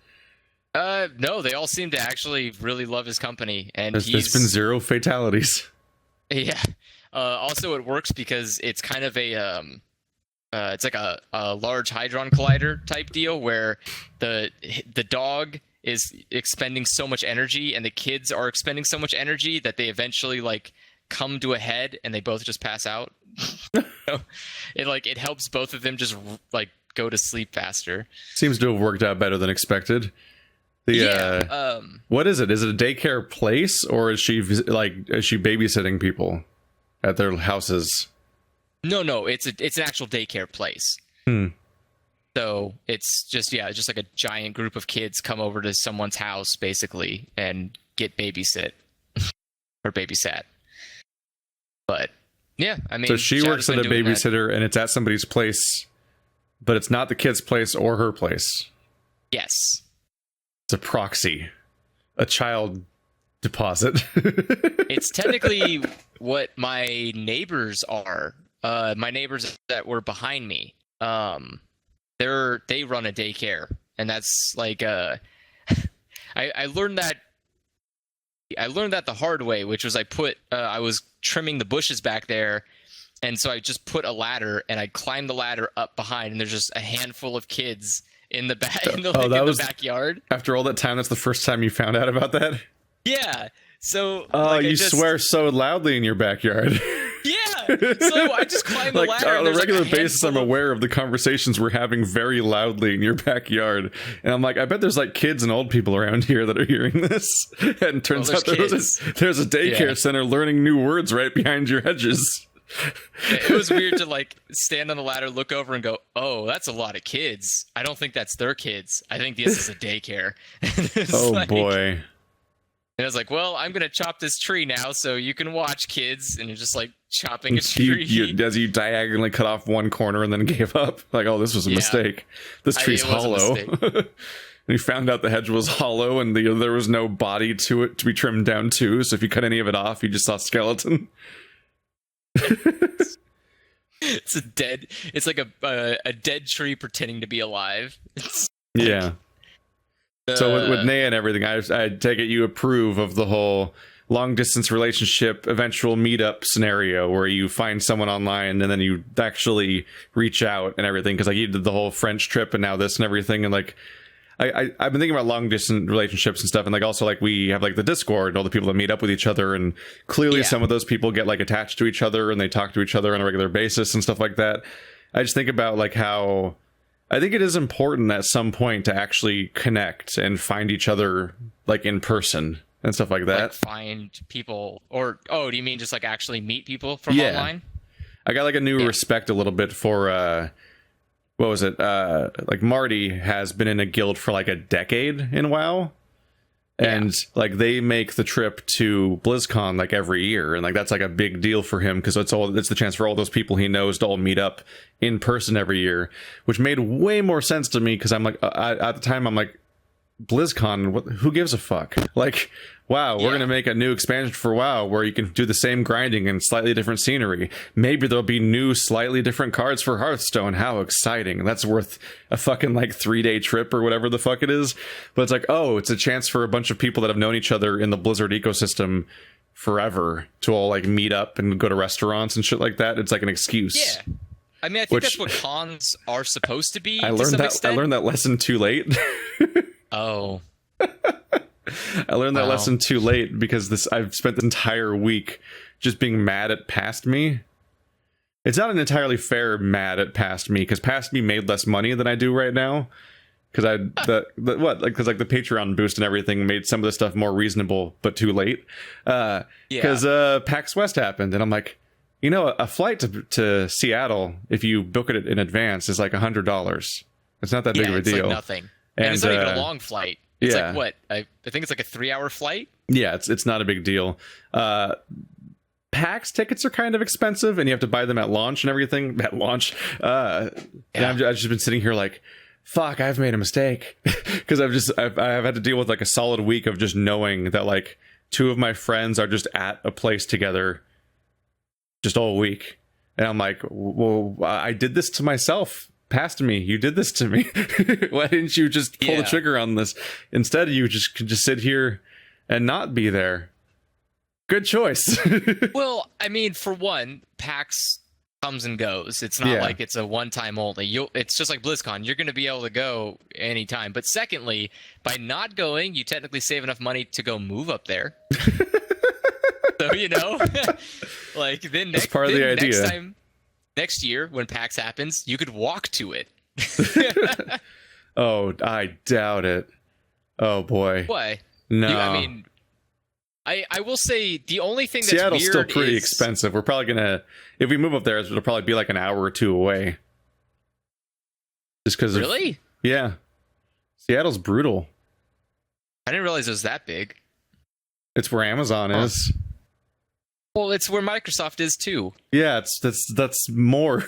No, they all seem to actually really love his company, and there's been 0 fatalities. Yeah. Also, it works because it's kind of it's like a large hadron collider type deal where the dog is expending so much energy, and the kids are expending so much energy that they eventually like come to a head and they both just pass out. It helps both of them just like go to sleep faster. Seems to have worked out better than expected. What is it? Is it a daycare place, or is she babysitting people at their houses? No, it's an actual daycare place. So it's just like a giant group of kids come over to someone's house basically and get babysat. But yeah, I mean, so she works at a babysitter and it's at somebody's place, but it's not the kid's place or her place. Yes. It's a proxy, a child deposit. It's technically what my neighbors are. My neighbors that were behind me. They run a daycare, and that's like I learned that the hard way, which was I was trimming the bushes back there, and so I just put a ladder and I climbed the ladder up behind, and there's just a handful of kids in the backyard. After all that time, that's the first time you found out about that? Yeah. So you swear so loudly in your backyard. Yeah. So I just climbed the ladder. On a regular basis, I'm aware of the conversations we're having very loudly in your backyard. And I'm like, I bet there's like kids and old people around here that are hearing this. And it turns out there's a daycare center learning new words right behind your hedges. It was weird to like stand on the ladder, look over and go, oh, that's a lot of kids. I don't think that's their kids. I think this is a daycare. Boy. And I was like, well, I'm going to chop this tree now so you can watch, kids. And you're just like chopping a tree. As you diagonally cut off one corner and then gave up. Like, oh, this was a mistake. This tree's hollow. And you found out the hedge was hollow and there was no body to it to be trimmed down to. So if you cut any of it off, you just saw skeleton. It's like a dead tree pretending to be alive. Yeah. So with Naya and everything, I take it you approve of the whole long distance relationship eventual meetup scenario where you find someone online and then you actually reach out and everything, because like you did the whole French trip and now this and everything, and like I've been thinking about long distance relationships and stuff, and like also like we have like the Discord and all the people that meet up with each other, and clearly some of those people get like attached to each other and they talk to each other on a regular basis and stuff like that. I just think about like how I think it is important at some point to actually connect and find each other like in person and stuff like that. Like find people, or do you mean just like actually meet people from online? I got like a new respect a little bit for what was it? Like Marty has been in a guild for like a decade in WoW. And like they make the trip to Blizzcon like every year, and like that's like a big deal for him because it's the chance for all those people he knows to all meet up in person every year, which made way more sense to me because I'm like at the time I'm like, BlizzCon, who gives a fuck? Like, wow, we're gonna make a new expansion for WoW where you can do the same grinding and slightly different scenery. Maybe there'll be new, slightly different cards for Hearthstone. How exciting! That's worth a fucking like 3-day trip or whatever the fuck it is. But it's like, oh, it's a chance for a bunch of people that have known each other in the Blizzard ecosystem forever to all like meet up and go to restaurants and shit like that. It's like an excuse. Yeah. I mean, I think that's what cons are supposed to be. I learned that lesson too late. Oh. I learned that lesson too late because I've spent the entire week just being mad at Past Me. It's not an entirely fair mad at Past Me because Past Me made less money than I do right now. Because because like the Patreon boost and everything made some of the stuff more reasonable, but too late. Because PAX West happened, and I'm like, you know, a flight to Seattle, if you book it in advance, is like $100. It's not that big of a deal. Like nothing. And it's not even a long flight. It's like what? I think it's like a 3-hour flight. Yeah, it's not a big deal. PAX tickets are kind of expensive, and you have to buy them at launch and everything. At launch, and I've just been sitting here like, fuck, I've made a mistake because I've had to deal with like a solid week of just knowing that like 2 of my friends are just at a place together, just all week, and I'm like, well, I did this to myself. Past Me, you did this to me. Why didn't you just pull the trigger on this? Instead, you could just sit here and not be there. Good choice. Well, I mean, for one, PAX comes and goes. It's not like it's a one-time only. It's just like BlizzCon. You're going to be able to go anytime. But secondly, by not going, you technically save enough money to go move up there. So, you know, like then next, part of the idea. Next year when PAX happens, you could walk to it. Oh, I doubt it. Oh boy. Why? No. I mean, I will say the only thing that's Seattle's weird still pretty is, expensive. We're probably gonna, if we move up there, it'll probably be like an hour or two away. Just because. Really? Yeah. Seattle's brutal. I didn't realize it was that big. It's where Amazon is. Well, it's where Microsoft is too. Yeah, that's more.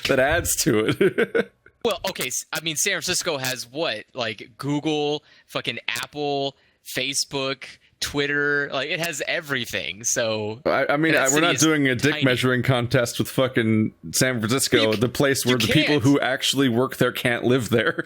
That adds to it. Well, okay, I mean, San Francisco has what? Like Google, fucking Apple, Facebook, Twitter. Like, it has everything. So I mean, we're not doing a dick measuring contest with fucking San Francisco, the place where the people who actually work there can't live there.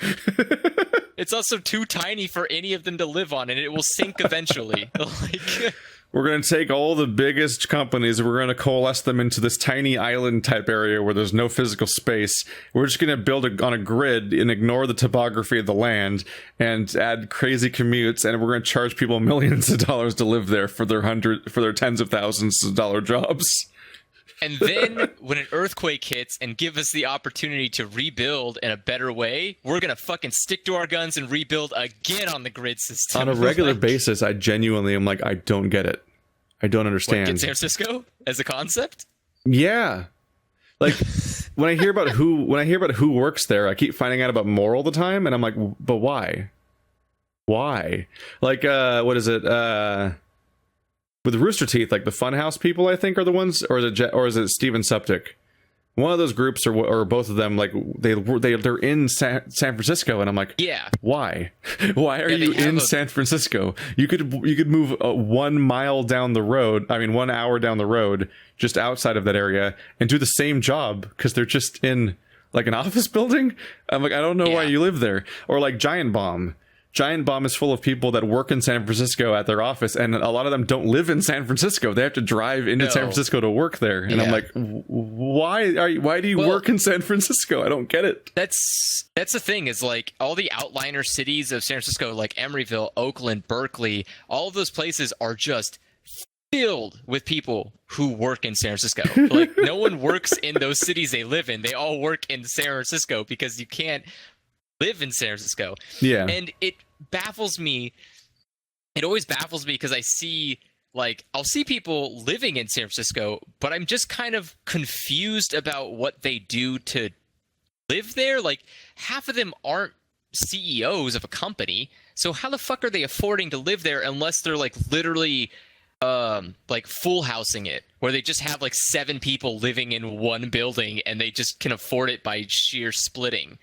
It's also too tiny for any of them to live on, and it will sink eventually. Like, we're going to take all the biggest companies, we're going to coalesce them into this tiny island type area where there's no physical space. We're just going to build it on a grid and ignore the topography of the land and add crazy commutes, and we're going to charge people millions of dollars to live there for their tens of thousands of dollar jobs. And then when an earthquake hits and give us the opportunity to rebuild in a better way, we're going to fucking stick to our guns and rebuild again on the grid system. On a regular basis, I genuinely am like, I don't get it. I don't understand. What, get San Francisco as a concept? Yeah. Like when I hear about who works there, I keep finding out about more all the time, and I'm like, but why? Why? Like what is it? With Rooster Teeth, like the Funhouse people, I think are the ones, or is it Steven Septic? One of those groups, or both of them, like they're in San Francisco, and I'm like, yeah, why? Why are you in San Francisco? You could move 1 mile down the road. I mean, 1 hour down the road, just outside of that area, and do the same job because they're just in like an office building. I'm like, I don't know why you live there. Or like Giant Bomb. Giant Bomb is full of people that work in San Francisco at their office, and a lot of them don't live in San Francisco. They have to drive into San Francisco to work there. And I'm like, why do you work in San Francisco? I don't get it. That's the thing, is like all the outliner cities of San Francisco, like Emeryville, Oakland, Berkeley, all of those places are just filled with people who work in San Francisco. Like, no one works in those cities they live in. They all work in San Francisco because you can't live in San Francisco. Yeah. And it baffles me. It always baffles me because I see, like, I'll see people living in San Francisco, but I'm just kind of confused about what they do to live there. Like, half of them aren't CEOs of a company. So how the fuck are they affording to live there unless they're like literally like full housing it, where they just have like 7 people living in one building and they just can afford it by sheer splitting.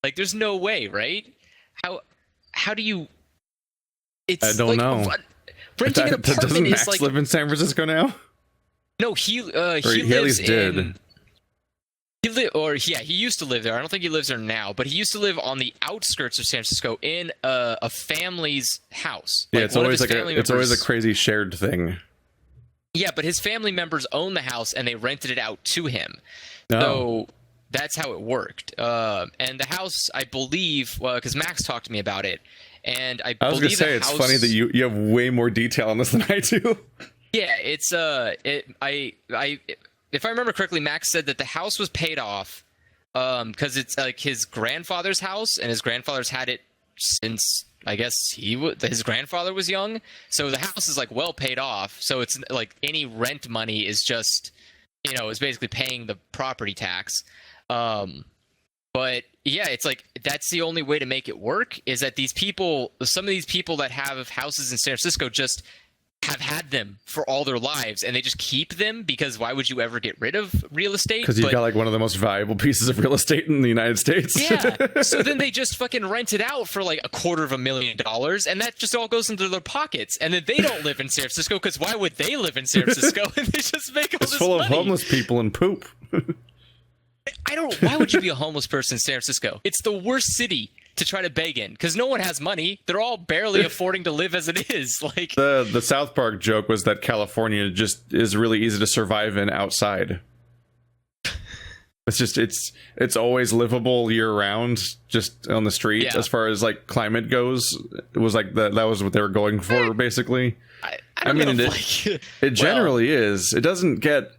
Like, there's no way, right? How do you? It's I don't know. Renting an apartment doesn't is Max like, live in San Francisco now? No, he lives did. He used to live there. I don't think he lives there now, but he used to live on the outskirts of San Francisco in a family's house. Yeah, like, it's always a crazy shared thing. Yeah, but his family members own the house and they rented it out to him. Oh. So that's how it worked. And the house, I believe, because Max talked to me about it, and I was going to say, it's funny that you have way more detail on this than I do. Yeah, it's if I remember correctly, Max said that the house was paid off because it's like his grandfather's house, and his grandfather's had it since, I guess, his grandfather was young. So the house is like well paid off. So it's like any rent money is just, is basically paying the property tax. But yeah, it's like that's the only way to make it work, is that some of these people that have houses in San Francisco just have had them for all their lives, and they just keep them because why would you ever get rid of real estate? Because you've got like one of the most valuable pieces of real estate in the United States. Yeah. So then they just fucking rent it out for like $250,000, and that just all goes into their pockets. And then they don't live in San Francisco because why would they live in San Francisco? And they just make all this money. It's full of homeless people and poop. Why would you be a homeless person in San Francisco? It's the worst city to try to beg in because no one has money. They're all barely affording to live as it is. Like, the South Park joke was that California just is really easy to survive in outside. it's always livable year round, just on the street. Yeah. As far as like climate goes, it was like that was what they were going for, basically. I mean, it generally is. It doesn't get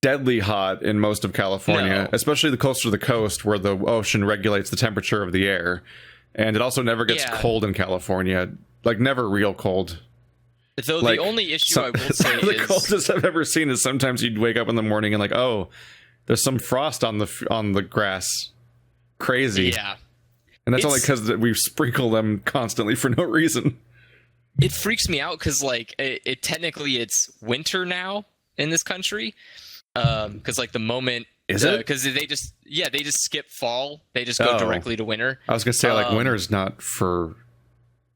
deadly hot in most of California, especially the closer to the coast where the ocean regulates the temperature of the air. And it also never gets cold in California, like never real cold. Though like, the only issue I will say is... the coldest I've ever seen is sometimes you'd wake up in the morning and like, oh, there's some frost on the grass. Crazy. Yeah. And that's only because we sprinkle them constantly for no reason. It freaks me out because like it technically it's winter now in this country, because like the moment is it because they just skip fall, they just go directly to winter. I was gonna say like winter's not for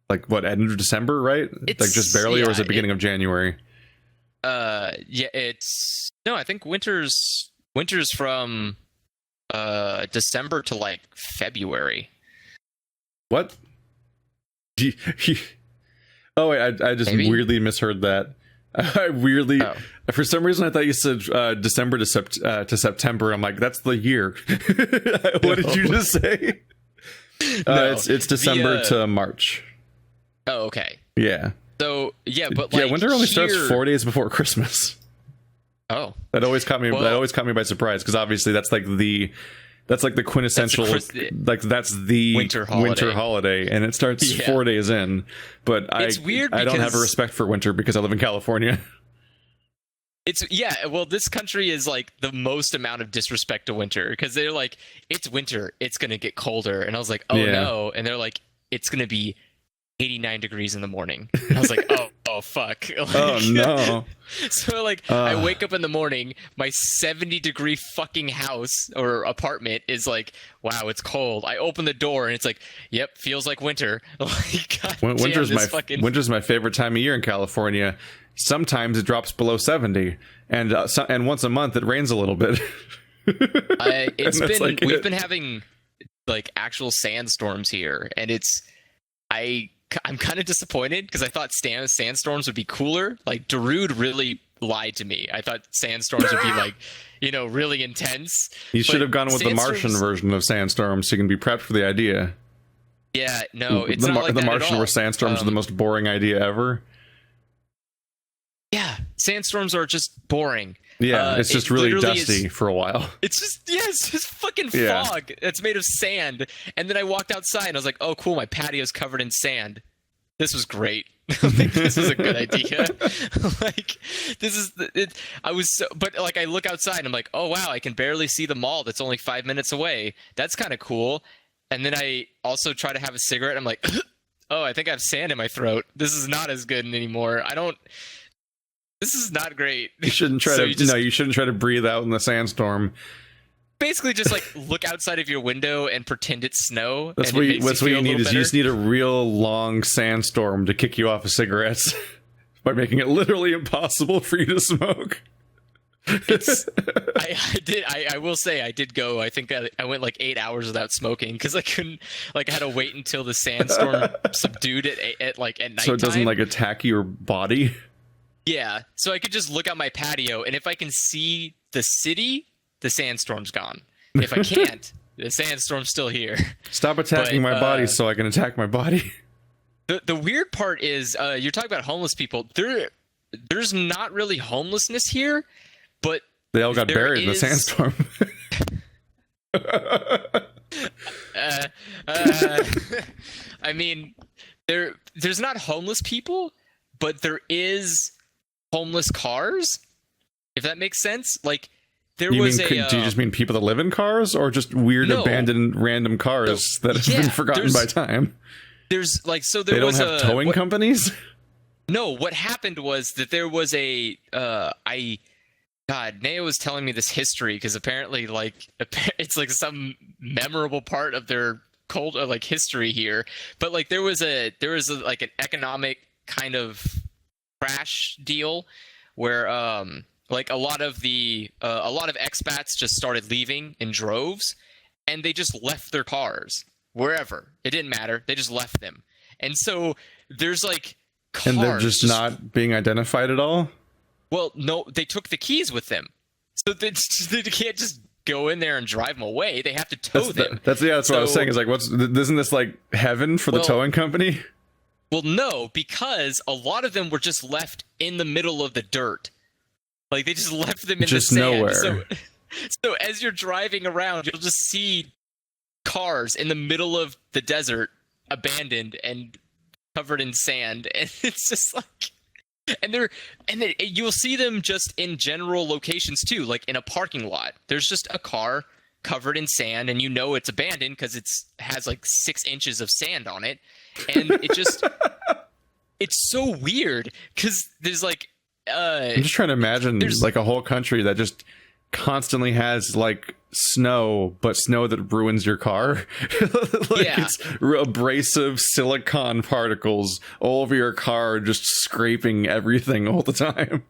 like what, end of December, right? Like just barely, or is it beginning of January? It's no, I think winter's from December to like February. What? Oh wait, I just weirdly misheard that. I weirdly, for some reason, I thought you said December to September. I'm like, that's the year. What did you just say? No, it's December to March. Oh, okay. Yeah. So yeah, but like winter only starts 4 days before Christmas. Oh, that always caught me. That always caught me by surprise because obviously that's like the quintessential, that's the winter holiday, and it starts 4 days in. But it's weird. I don't have a respect for winter because I live in California. Well, this country is like the most amount of disrespect to winter because they're like, it's winter, it's gonna get colder, and I was like, oh no, and they're like, it's gonna be 89 degrees in the morning. And I was like, oh fuck. Like, oh no. So like I wake up in the morning, my 70-degree fucking house or apartment is like, wow, it's cold. I open the door and it's like, yep, feels like winter. Like, winter's my favorite time of year in California. Sometimes it drops below 70, and once a month it rains a little bit. We've been having like actual sandstorms here, and I'm kind of disappointed because I thought sandstorms would be cooler. Like, Darude really lied to me. I thought sandstorms would be like, really intense. You should have gone with the Martian version of sandstorms so you can be prepped for the idea. Yeah, no, it's not like the that Martian at all. Where sandstorms are the most boring idea ever. Yeah, sandstorms are just boring. Yeah, it's just really dusty for a while. It's just fucking fog that's made of sand. And then I walked outside and I was like, oh, cool, my patio's covered in sand. This was great. This is a good idea. Like, but like I look outside and I'm like, oh wow, I can barely see the mall that's only 5 minutes away. That's kind of cool. And then I also try to have a cigarette. I'm like, oh, I think I have sand in my throat. This is not as good anymore. This is not great. You shouldn't try you shouldn't try to breathe out in the sandstorm. Basically, just like look outside of your window and pretend it's snow. That's what you need. You just need a real long sandstorm to kick you off of cigarettes by making it literally impossible for you to smoke. I will say I did go. I think I went like 8 hours without smoking because I couldn't. Like, I had to wait until the sandstorm subdued at night. So it doesn't like attack your body. Yeah, so I could just look out my patio, and if I can see the city, the sandstorm's gone. If I can't, the sandstorm's still here. Stop attacking my body so I can attack my body. The weird part is, you're talking about homeless people. There's not really homelessness here, but they all got buried in the sandstorm. I mean, there's not homeless people, but there is homeless cars, if that makes sense. Like, do you just mean people that live in cars, or just weird abandoned random cars that have been forgotten by time? They don't have towing companies? No, what happened was that there was Naya was telling me this history because apparently it's like some memorable part of their history here. But like there was an economic kind of crash deal where like a lot of expats just started leaving in droves, and they just left their cars wherever. It didn't matter. They just left them. And so there's like cars. And they're just not being identified at all? Well, no, they took the keys with them. So they can't just go in there and drive them away. They have to tow them. That's what I was saying. Is like, isn't this like heaven for the towing company? Well, no, because a lot of them were just left in the middle of the dirt. Like, they just left them in just the sand. Nowhere. So as you're driving around, you'll just see cars in the middle of the desert, abandoned and covered in sand, and it's just like, you'll see them just in general locations too, like in a parking lot. There's just a car covered in sand, and you know it's abandoned because has like 6 inches of sand on it, and it just it's so weird because there's like I'm just trying to imagine like a whole country that just constantly has like snow, but snow that ruins your car. It's abrasive silicon particles all over your car, just scraping everything all the time.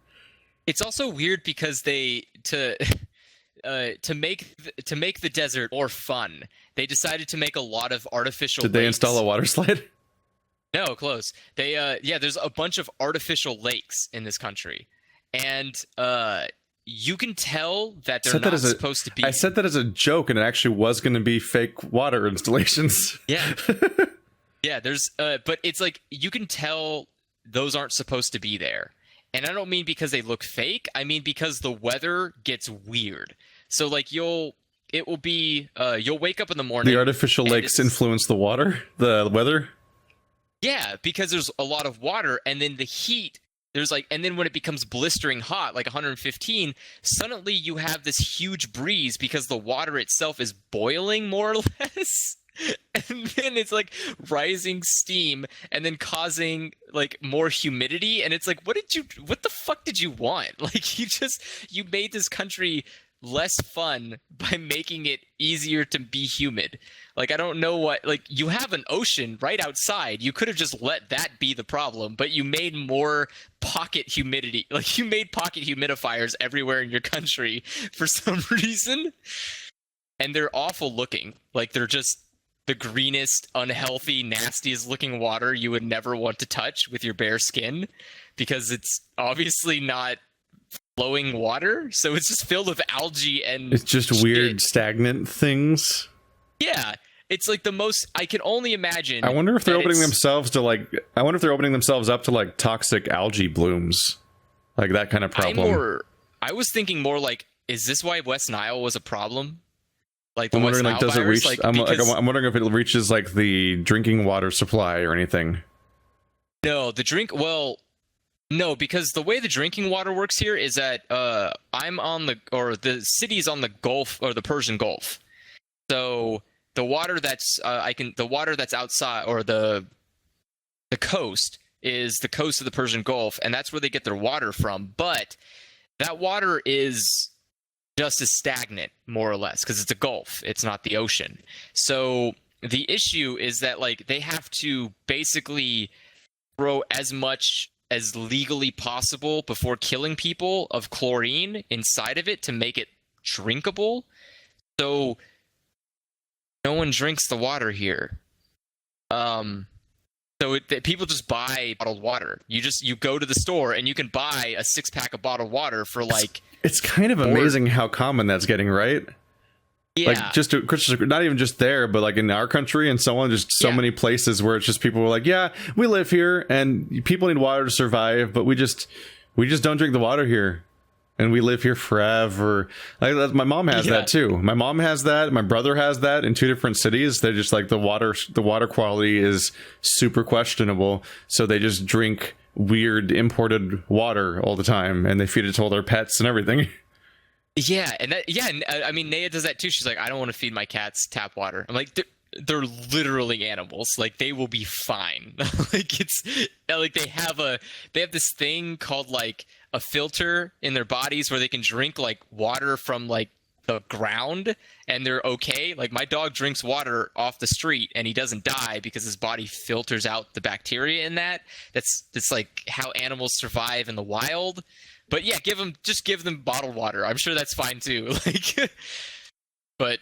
It's also weird because to make the desert more fun, they decided to make a lot of artificial Did they install a water slide? No, close. There's a bunch of artificial lakes in this country, and you can tell that they're not supposed to be. I said that as a joke, and it actually was going to be fake water installations. Yeah. Yeah, but it's like, you can tell those aren't supposed to be there. And I don't mean because they look fake. I mean because the weather gets weird. So like you'll wake up in the morning. The artificial lakes influence the weather? Yeah, because there's a lot of water, and then the heat, and then when it becomes blistering hot, like 115, suddenly you have this huge breeze because the water itself is boiling more or less. And then it's like rising steam and then causing like more humidity. And it's like, what the fuck did you want? Like you made this country less fun by making it easier to be humid. Like, I don't know like you have an ocean right outside. You could have just let that be the problem, but you made more pocket humidity. Like, you made pocket humidifiers everywhere in your country for some reason. And they're awful looking. Like, they're just the greenest, unhealthy, nastiest looking water you would never want to touch with your bare skin, because it's obviously not flowing water, so it's just filled with algae and it's just shit. Weird stagnant things. Yeah, it's like the most. I can only imagine. I wonder if they're opening themselves up to like toxic algae blooms, like that kind of problem. I was thinking more like, is this why West Nile was a problem? Like, I'm wondering, like, does it reach? I'm wondering if it reaches like the drinking water supply or anything. No, no, because the way the drinking water works here is that the city's on the Gulf, or the Persian Gulf. So the water that's outside, or the coast, is the coast of the Persian Gulf, and that's where they get their water from. But that water is just as stagnant, more or less, because it's a gulf. It's not the ocean. So the issue is that, like, they have to basically throw as much as legally possible before killing people of chlorine inside of it to make it drinkable. So no one drinks the water here. People just buy bottled water. You go to the store and you can buy a 6-pack of bottled water for like. It's kind of amazing how common that's getting, right? Yeah. Like, just not even just there, but like in our country and so on, just so many places where it's just people were like, yeah, we live here and people need water to survive, but we just don't drink the water here. And we live here forever. Like, my mom has that too. My mom has that. My brother has that in 2 different cities. They're just like, the water quality is super questionable. So they just drink weird imported water all the time, and they feed it to all their pets and everything. Yeah, I mean, Naya does that too. She's like, I don't want to feed my cats tap water. I'm like, they're literally animals. Like, they will be fine. Like, it's like they have this thing called like a filter in their bodies where they can drink like water from like the ground and they're okay. Like, my dog drinks water off the street and he doesn't die because his body filters out the bacteria in that. That's like how animals survive in the wild. But yeah, give them bottled water. I'm sure that's fine too. Like, but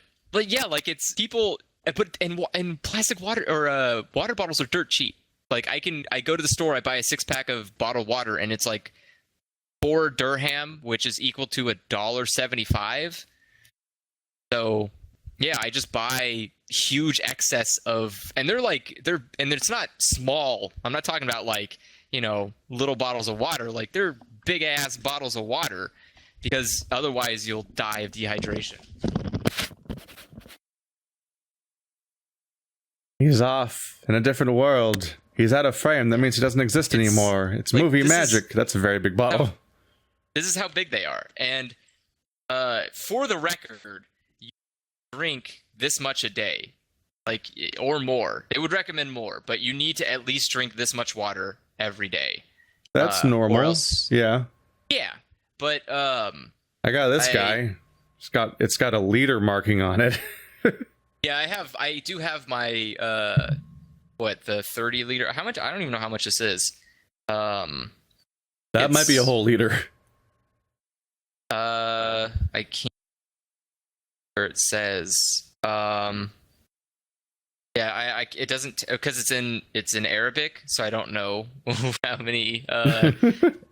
yeah, like, it's people. But and plastic water or water bottles are dirt cheap. Like, I go to the store, I buy a 6-pack of bottled water, and it's like 4 dirham, which is equal to $1.75. So yeah, I just buy huge excess of, and and it's not small. I'm not talking about like, little bottles of water. Like they're big ass bottles of water, because otherwise you'll die of dehydration. He's off in a different world. He's out of frame. That means he doesn't exist anymore. It's like, movie magic. That's a very big bottle. This is how big they are. And for the record, you drink this much a day, like, or more. It would recommend more, but you need to at least drink this much water every day. That's normal. Else, yeah, but I got this guy. It's got a liter marking on it. Yeah, I do have my the 30 liter. How much? I don't even know how much this is. That might be a whole liter. I can't. Where it says, it doesn't, because it's in Arabic, so I don't know how many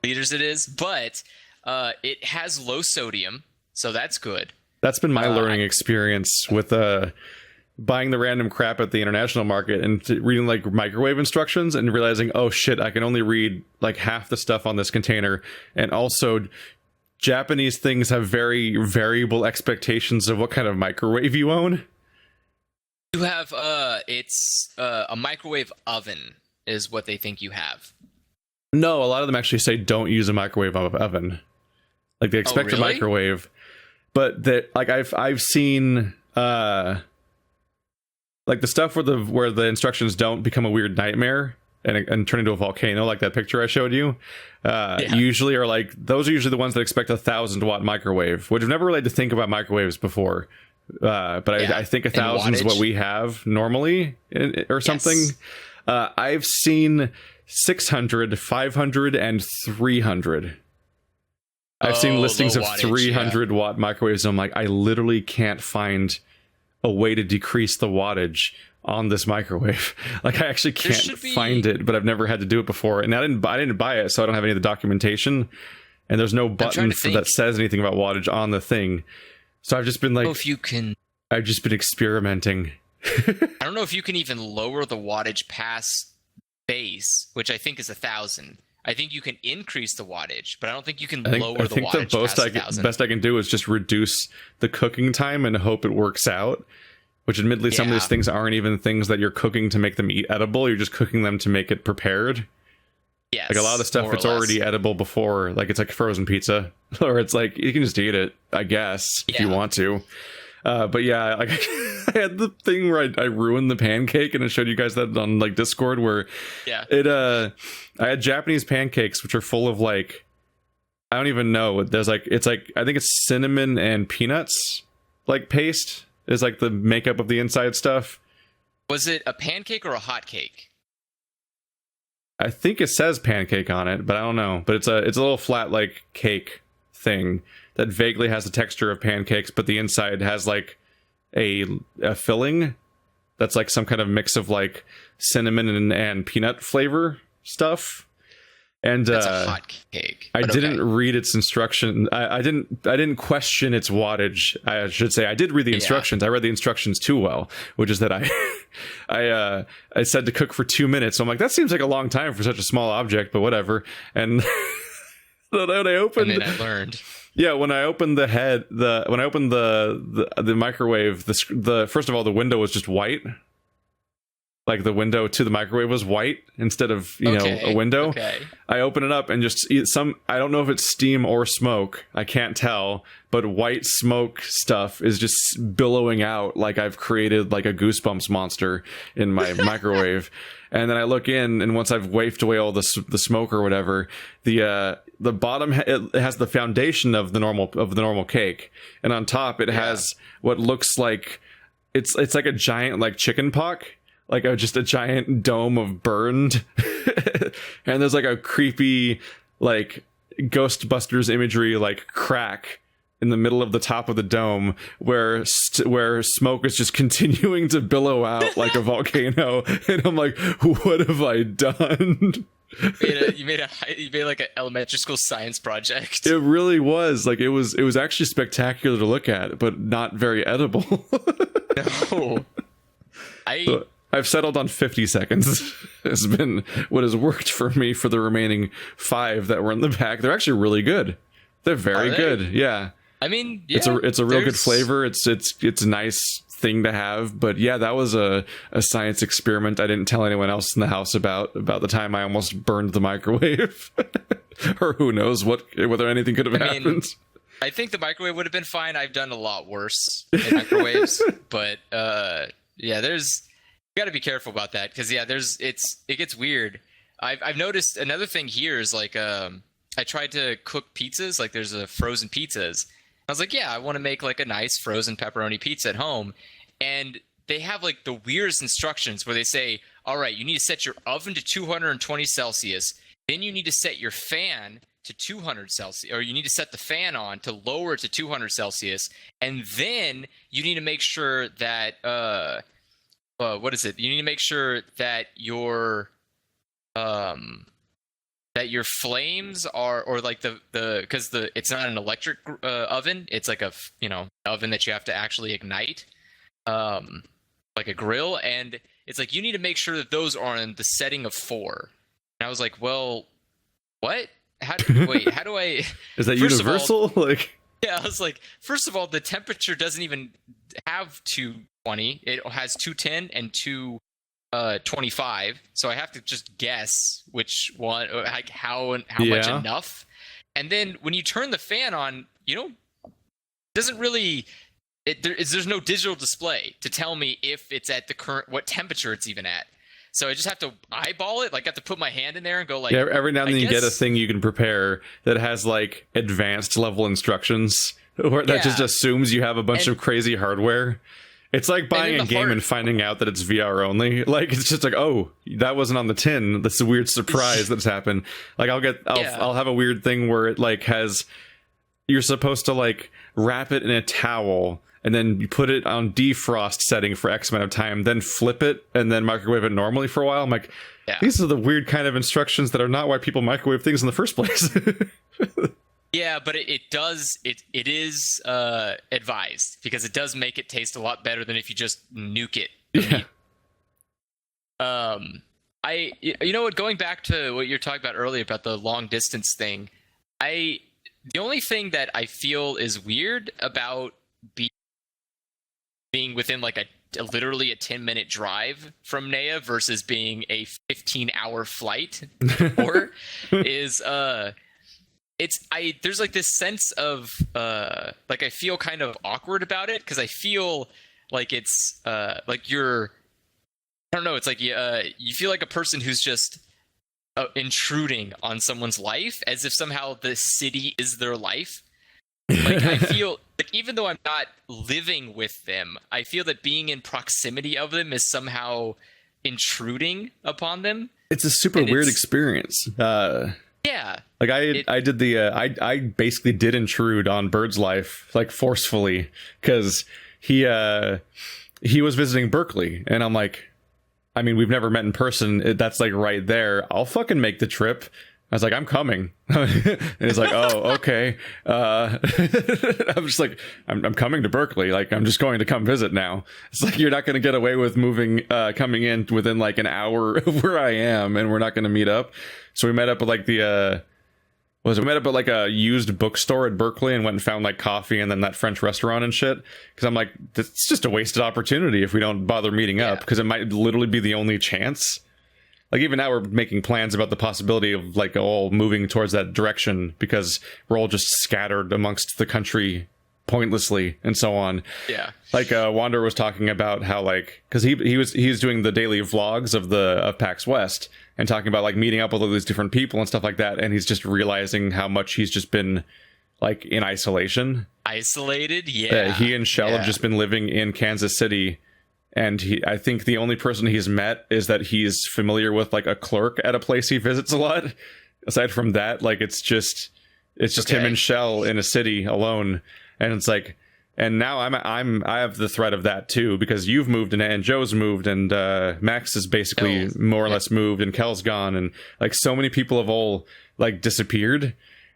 liters it is, but it has low sodium, so that's good. That's been my learning experience with buying the random crap at the international market and reading like microwave instructions and realizing, oh shit, I can only read like half the stuff on this container. And also, Japanese things have very variable expectations of what kind of microwave you own. You have it's a microwave oven is what they think you have. No, a lot of them actually say don't use a microwave oven. Like they expect a microwave, but that, like, I've seen like the stuff where the instructions don't become a weird nightmare and turn into a volcano, like that picture I showed you. Usually are like, those are usually the ones that expect 1,000-watt microwave, which I've never really had to think about microwaves before. But I think 1,000 is what we have normally or something. Yes. I've seen 600, 500, and 300. I've seen listings of 300-watt microwaves. And I'm like, I literally can't find a way to decrease the wattage on this microwave. Like, I actually can't find it, but I've never had to do it before. And I didn't buy it, so I don't have any of the documentation. And there's no button that says anything about wattage on the thing. So I've just been like, I've just been experimenting. I don't know if you can even lower the wattage past base, which I think is 1,000. I think you can increase the wattage, but I don't think you can lower the wattage past 1,000. The best I can do is just reduce the cooking time and hope it works out. Which, admittedly, some of these things aren't even things that you're cooking to make them edible. You're just cooking them to make it prepared. Yes, like a lot of the stuff, it's already edible before. Like, it's like frozen pizza, or it's like you can just eat it, I guess, if you want to. But yeah, like I had the thing where I ruined the pancake, and I showed you guys that on like Discord, where I had Japanese pancakes, which are full of like, I don't even know. There's like, it's like, I think it's cinnamon and peanuts, like paste is like the makeup of the inside stuff. Was it a pancake or a hot cake? I think it says pancake on it, but I don't know. But it's a little flat like cake thing that vaguely has the texture of pancakes, but the inside has like a filling that's like some kind of mix of like cinnamon and peanut flavor stuff. And that's a hot cake. I didn't read its instruction. I didn't question its wattage. I should say I did read the instructions. I read the instructions too well, which is that I said to cook for 2 minutes. So I'm like, that seems like a long time for such a small object, but whatever. And then I opened. And then I learned. Yeah, when I opened the microwave, the first of all, the window was just white. Like the window to the microwave was white instead of, a window. Okay. I open it up and just I don't know if it's steam or smoke. I can't tell, but white smoke stuff is just billowing out like I've created like a Goosebumps monster in my microwave. And then I look in, and once I've wafted away all the smoke or whatever, the bottom it has the foundation of the normal cake, and on top it has what looks like it's like a giant like chicken pox. Like just a giant dome of burned, and there's like a creepy like Ghostbusters imagery like crack in the middle of the top of the dome where smoke is just continuing to billow out like a volcano, and I'm like, what have I done? You made like an elementary school science project. It really was. Like, it was actually spectacular to look at, but not very edible. No. So I've settled on 50 seconds. Has been what has worked for me for the remaining 5 that were in the pack. They're actually really good. They're very good. Yeah. I mean, yeah, it's a real good flavor. It's a nice thing to have. But yeah, that was a science experiment I didn't tell anyone else in the house about the time I almost burned the microwave. Or who knows whether anything could have happened. I think the microwave would have been fine. I've done a lot worse in microwaves. But yeah, you got to be careful about that, because it gets weird. I've noticed another thing here is like I tried to cook pizzas. Like, there's a frozen pizzas. I was like, yeah, I want to make like a nice frozen pepperoni pizza at home. And they have like the weirdest instructions where they say, all right, you need to set your oven to 220 Celsius. Then you need to set your fan to 200 Celsius, or you need to set the fan on to lower it to 200 Celsius. And then you need to make sure that, what is it? You need to make sure that your flames are, or like because it's not an electric oven, it's like a oven that you have to actually ignite, like a grill, and it's like you need to make sure that those are in the setting of 4. And I was like, well, what? How do I? Is that universal? Yeah, I was like, first of all, the temperature doesn't even have 220; it has 210 and 225, so I have to just guess which one, like how much enough. And then when you turn the fan on, doesn't really. There's no digital display to tell me if it's at the current what temperature it's even at. So I just have to eyeball it. Like, I have to put my hand in there and go like. Yeah, every now and then you get a thing you can prepare that has like advanced level instructions, or that just assumes you have a bunch of crazy hardware. It's like buying a game and finding out that it's VR only. Like, it's just like, oh, that wasn't on the tin. That's a weird surprise that's happened. Like, I'll have a weird thing where it like you're supposed to like wrap it in a towel and then you put it on defrost setting for X amount of time, then flip it and then microwave it normally for a while. I'm like, these are the weird kind of instructions that are not why people microwave things in the first place. Yeah, but it is advised, because it does make it taste a lot better than if you just nuke it. Yeah. Going back to what you're talking about earlier about the long distance thing, the only thing that I feel is weird about being within like literally a 10-minute drive from Nea versus being a 15-hour flight is there's like this sense of like I feel kind of awkward about it, because I feel like it's like I don't know, it's like you feel like a person who's just intruding on someone's life, as if somehow the city is their life. Like, I feel like even though I'm not living with them, I feel that being in proximity of them is somehow intruding upon them. It's a super weird experience. Yeah. Like I basically did intrude on Bird's life, like, forcefully, because he was visiting Berkeley, and I'm like, I mean, we've never met in person. That's like right there. I'll fucking make the trip. I was like, I'm coming. And he's like, oh, okay. I'm just like, I'm coming to Berkeley. Like, I'm just going to come visit now. It's like, you're not going to get away with coming in within like an hour of where I am, and we're not going to meet up. So we met up at like we met up at like a used bookstore at Berkeley and went and found like coffee and then that French restaurant and shit. Because I'm like, it's just a wasted opportunity if we don't bother meeting up, because it might literally be the only chance. Like, even now we're making plans about the possibility of like all moving towards that direction, because we're all just scattered amongst the country pointlessly and so on. Yeah. Like Wander was talking about how, like, because he was doing the daily vlogs of PAX West and talking about like meeting up with all these different people and stuff like that, and he's just realizing how much he's just been like in isolation. Isolated, yeah. He and Shell have just been living in Kansas City. And I think the only person he's met is that he's familiar with like a clerk at a place he visits a lot. Aside from that, like, it's just him and Shell in a city alone. And it's like, And now I have the threat of that too, because you've moved and Joe's moved and Max is basically more or less moved and Kel's gone, and like so many people have all like disappeared,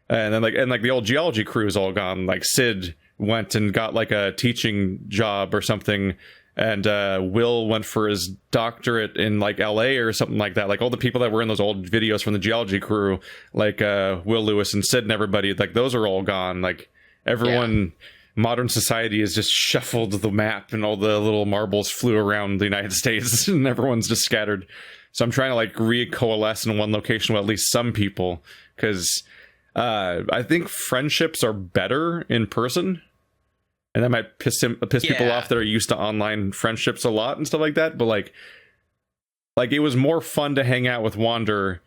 and then like the old geology crew is all gone. Like Sid went and got like a teaching job or something, and Will went for his doctorate in like LA or something like that. Like all the people that were in those old videos from the geology crew, like Will Lewis and Sid and everybody, like those are all gone. Like everyone. Yeah. Modern society has just shuffled the map, and all the little marbles flew around the United States, and everyone's just scattered. So I'm trying to like recoalesce in one location with at least some people, because I think friendships are better in person, and that might piss people off that are used to online friendships a lot and stuff like that. But like it was more fun to hang out with Wander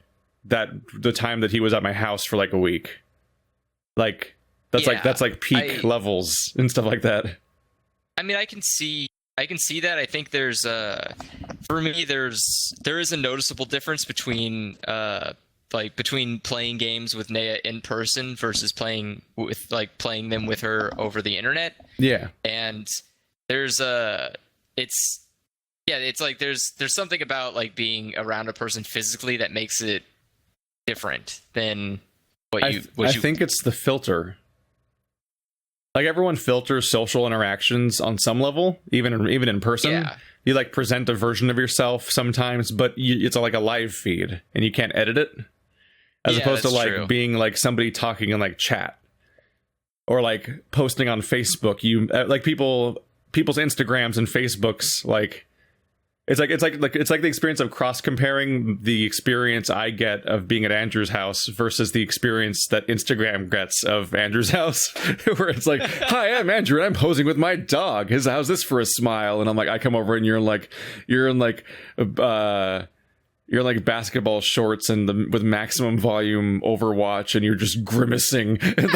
the time that he was at my house for like a week, like. That's like peak levels and stuff like that. I mean, I can see that. I think there's for me there is a noticeable difference between playing games with Naya in person versus playing them with her over the internet. Yeah. And there's like there's something about like being around a person physically that makes it different than I think it's the filter. Like everyone filters social interactions on some level, even in person. Yeah. You like present a version of yourself sometimes, but it's like a live feed and you can't edit it, as opposed to like being like somebody talking in like chat or like posting on Facebook. You like people's Instagrams and Facebooks. Like it's like the experience of cross comparing the experience I get of being at Andrew's house versus the experience that Instagram gets of Andrew's house, where it's like, hi, I'm Andrew and I'm posing with my dog. How's this for a smile? And I'm like, I come over and you're in like basketball shorts and with maximum volume Overwatch, and you're just grimacing and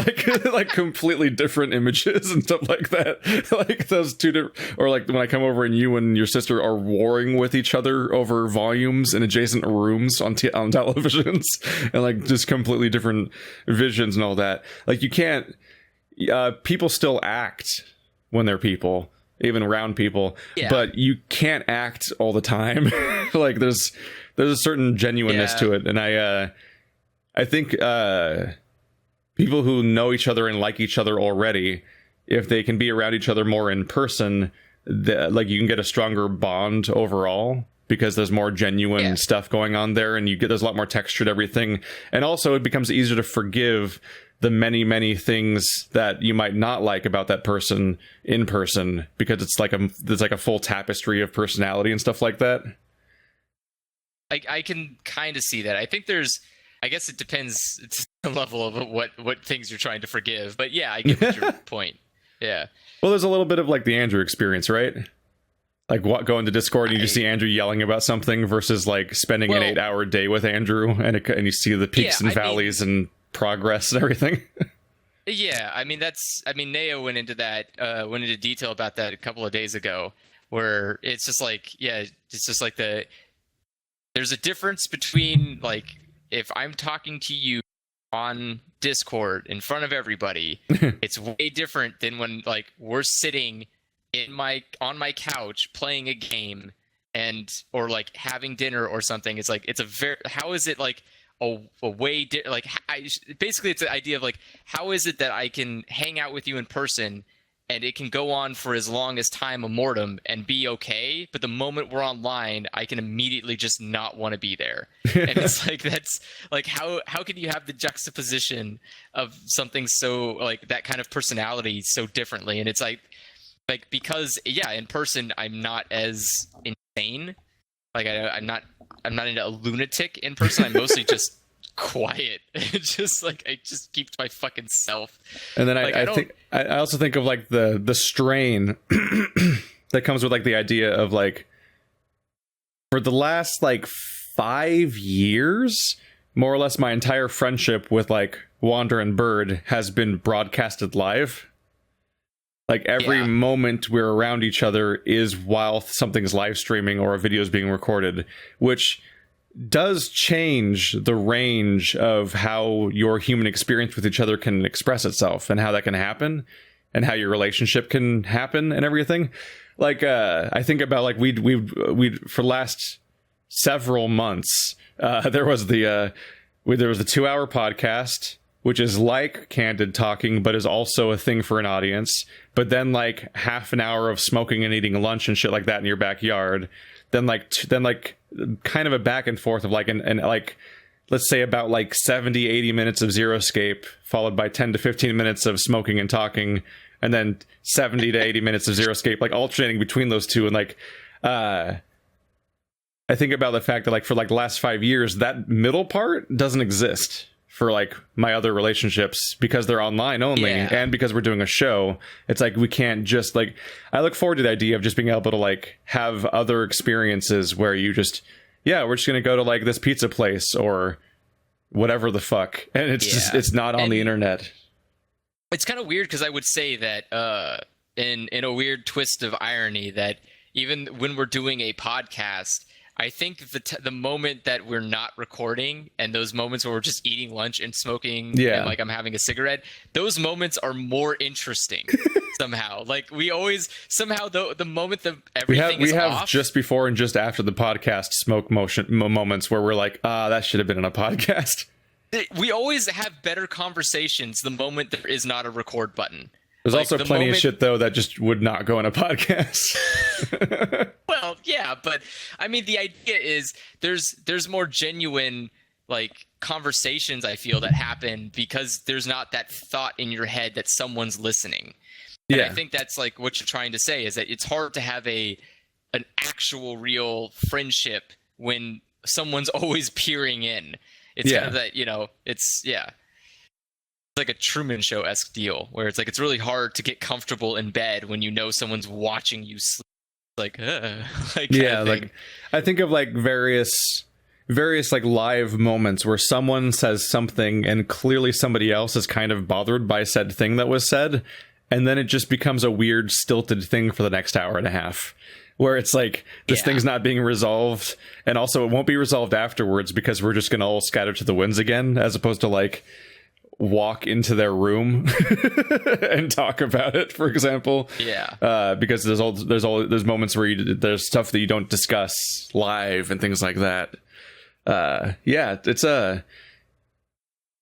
like completely different images and stuff like that. Like those two different, or like when I come over and you and your sister are warring with each other over volumes in adjacent rooms on televisions, and like just completely different visions and all that. Like you can't. People still act when they're people, even around people, but you can't act all the time. Like there's a certain genuineness to it, and I think people who know each other and like each other already, if they can be around each other more in person, like you can get a stronger bond overall, because there's more genuine stuff going on there, and there's a lot more texture to everything, and also it becomes easier to forgive the many things that you might not like about that person in person, because it's like a full tapestry of personality and stuff like that. I can kind of see that. I think I guess it depends. It's the level of what things you're trying to forgive. But yeah, I get your point. Yeah. Well, there's a little bit of like the Andrew experience, right? Like going to Discord and you just see Andrew yelling about something versus like spending an 8-hour day with Andrew, and you see the peaks and valleys and progress and everything. Yeah, Naya went into detail about that a couple of days ago, where it's just like, there's a difference between like if I'm talking to you on Discord in front of everybody, it's way different than when like we're sitting on my couch playing a game or like having dinner or something. It's like how is it like a way basically it's the idea of like, how is it that I can hang out with you in person and it can go on for as long as time immortum and be okay, but the moment we're online, I can immediately just not want to be there. And it's like, that's like, how can you have the juxtaposition of something so like that kind of personality so differently? And it's like because in person I'm not as insane. Like I'm not into a lunatic in person. I'm mostly just quiet. Just like I just keep to my fucking self. And then I also think of like the strain that comes with like the idea of like, for the last like 5 years, more or less my entire friendship with like Wander and Bird has been broadcasted live. Like every moment we're around each other is while something's live streaming or a video is being recorded, which does change the range of how your human experience with each other can express itself and how that can happen. and how your relationship can happen and everything. Like I think about like we for the last several months there was the 2-hour podcast, which is like candid talking, but is also a thing for an audience. But then like half an hour of smoking and eating lunch and shit like that in your backyard. Then like kind of a back and forth of like and like let's say about like 70-80 minutes of Zero Escape, followed by 10 to 15 minutes of smoking and talking, and then 70 to 80 minutes of Zero Escape, like alternating between those two. And like I think about the fact that like for like the last 5 years, that middle part doesn't exist for like my other relationships because they're online only, and because we're doing a show. It's like we can't just like, I look forward to the idea of just being able to like have other experiences where you just, we're just gonna go to like this pizza place or whatever the fuck, and it's just, it's not on the internet. It's kind of weird because I would say that in a weird twist of irony, that even when we're doing a podcast, I think the moment that we're not recording and those moments where we're just eating lunch and smoking and like I'm having a cigarette, those moments are more interesting somehow. Like we always somehow the moment that everything is off. We have just before and just after the podcast smoke moments where we're like, that should have been in a podcast. We always have better conversations the moment there is not a record button. There's like also plenty of shit, though, that just would not go in a podcast. Well, yeah, but I mean, the idea is there's more genuine like conversations, I feel, that happen because there's not that thought in your head that someone's listening. And I think that's like what you're trying to say, is that it's hard to have an actual real friendship when someone's always peering in. It's kind of that, it's like a Truman Show-esque deal where it's like it's really hard to get comfortable in bed when you know someone's watching you sleep. Like like I think of like various like live moments where someone says something and clearly somebody else is kind of bothered by said thing that was said, and then it just becomes a weird stilted thing for the next hour and a half, where it's like this thing's not being resolved, and also it won't be resolved afterwards because we're just gonna all scatter to the winds again, as opposed to like walk into their room and talk about it, for example. Because there's moments where there's stuff that you don't discuss live and things like that. It's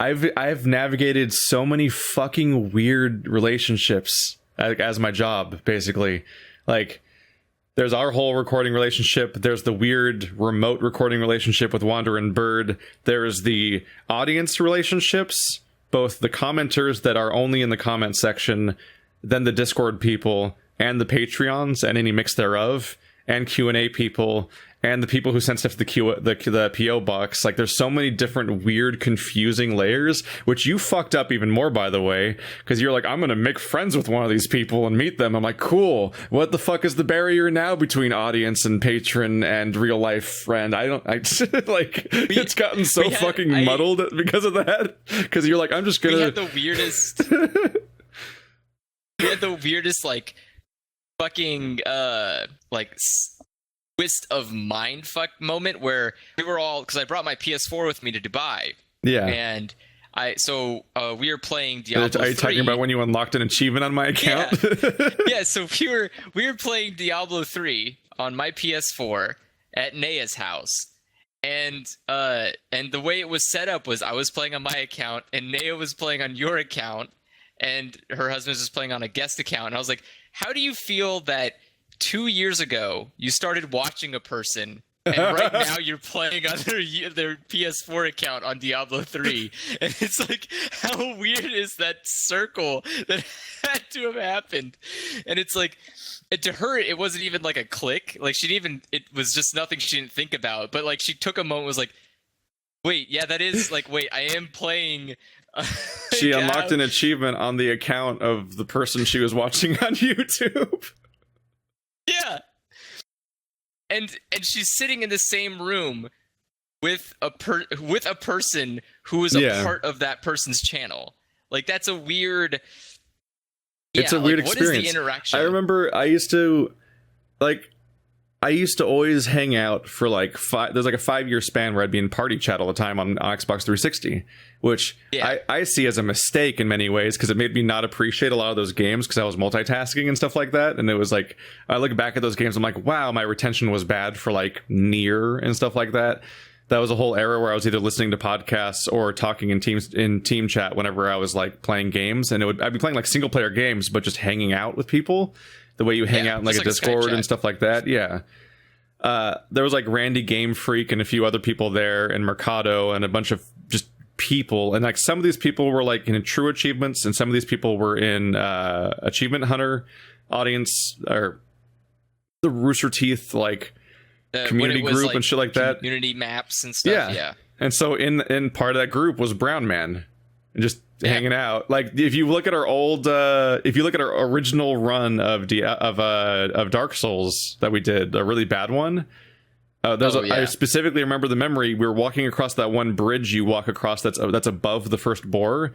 I've navigated so many fucking weird relationships as my job, basically. Like there's our whole recording relationship. There's the weird remote recording relationship with Wander and Bird. There's the audience relationships, both the commenters that are only in the comment section, then the Discord people, and the Patreons and any mix thereof, and Q&A people, and the people who send stuff to the PO box. Like there's so many different weird, confusing layers, which you fucked up even more, by the way, because you're like, I'm gonna make friends with one of these people and meet them. I'm like, cool. What the fuck is the barrier now between audience and patron and real life friend? It's gotten so fucking muddled because of that. Because you're like, I'm just gonna. We had the weirdest like fucking twist of mindfuck moment where we were all, because I brought my PS4 with me to Dubai. And we were playing Diablo 3. Are you talking about when you unlocked an achievement on my account? So we were playing Diablo 3 on my PS4 at Naya's house. And the way it was set up was I was playing on my account and Naya was playing on your account and her husband was just playing on a guest account. And I was like, how do you feel that 2 years ago you started watching a person and right now you're playing on their PS4 account on Diablo 3? And it's like, how weird is that circle that had to have happened? And it's like, to her, it wasn't even like a click. Like it was just nothing she didn't think about. But like she took a moment, was like, wait, I am playing. She unlocked an achievement on the account of the person she was watching on YouTube. Yeah. And she's sitting in the same room with a person who is a part of that person's channel. Like that's a weird. It's a weird experience. What is the interaction? I remember I used to like I used to always hang out for like there's like a 5-year span where I'd be in party chat all the time on Xbox 360, which I see as a mistake in many ways, because it made me not appreciate a lot of those games because I was multitasking and stuff like that. And it was like, I look back at those games, I'm like, wow, my retention was bad for like Nier and stuff like that. That was a whole era where I was either listening to podcasts or talking in team chat whenever I was like playing games. And I'd be playing like single player games, but just hanging out with people. The way you hang out in like a Discord and stuff like that. Yeah. There was like Randy Game Freak and a few other people there, and Mercado and a bunch of just people. And like some of these people were like in True Achievements, and some of these people were in Achievement Hunter audience, or the Rooster Teeth like community group like, and shit like that. Community maps and stuff. Yeah. And so in part of that group was Brown Man. And just hanging out. Like if you look at our original run of Dark Souls that we did, a really bad one. I specifically remember the memory. We were walking across that one bridge you walk across that's above the first boar.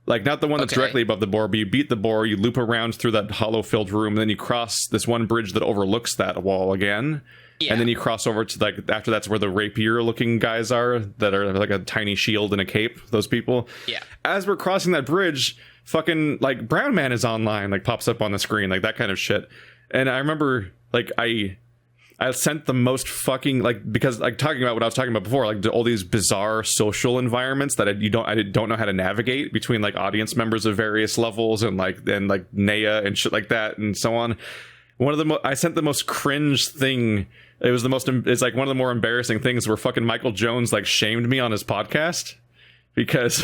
Like not the one that's directly above the boar, but you beat the boar, you loop around through that hollow-filled room, and then you cross this one bridge that overlooks that wall again. Yeah. And then you cross over to like after that's where the rapier looking guys are that are like a tiny shield and a cape, those people. Yeah. As we're crossing that bridge, fucking like Brown Man is online, like pops up on the screen, like that kind of shit. And I remember like I sent the most fucking like, because like talking about what I was talking about before, like all these bizarre social environments that I don't know how to navigate between like audience members of various levels and like Naya and shit like that and so on. I sent the most cringe thing. It's like one of the more embarrassing things where fucking Michael Jones like shamed me on his podcast, because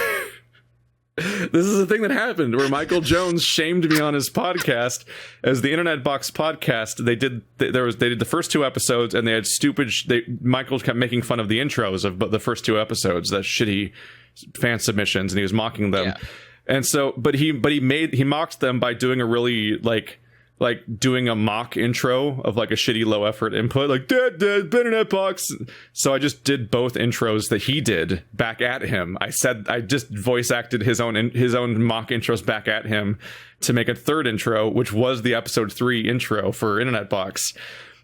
this is the thing that happened where Michael Jones shamed me on his podcast as the Internet Box podcast. They did the first 2 episodes, and they had Michael kept making fun of the intros of the first 2 episodes, that shitty fan submissions, and he was mocking them. Yeah. And so, but he mocked them by doing a really like doing a mock intro of like a shitty low effort input, like Internet Box. So I just did both intros that he did back at him. I just voice acted his own mock intros back at him to make a third intro, which was the episode 3 intro for Internet Box.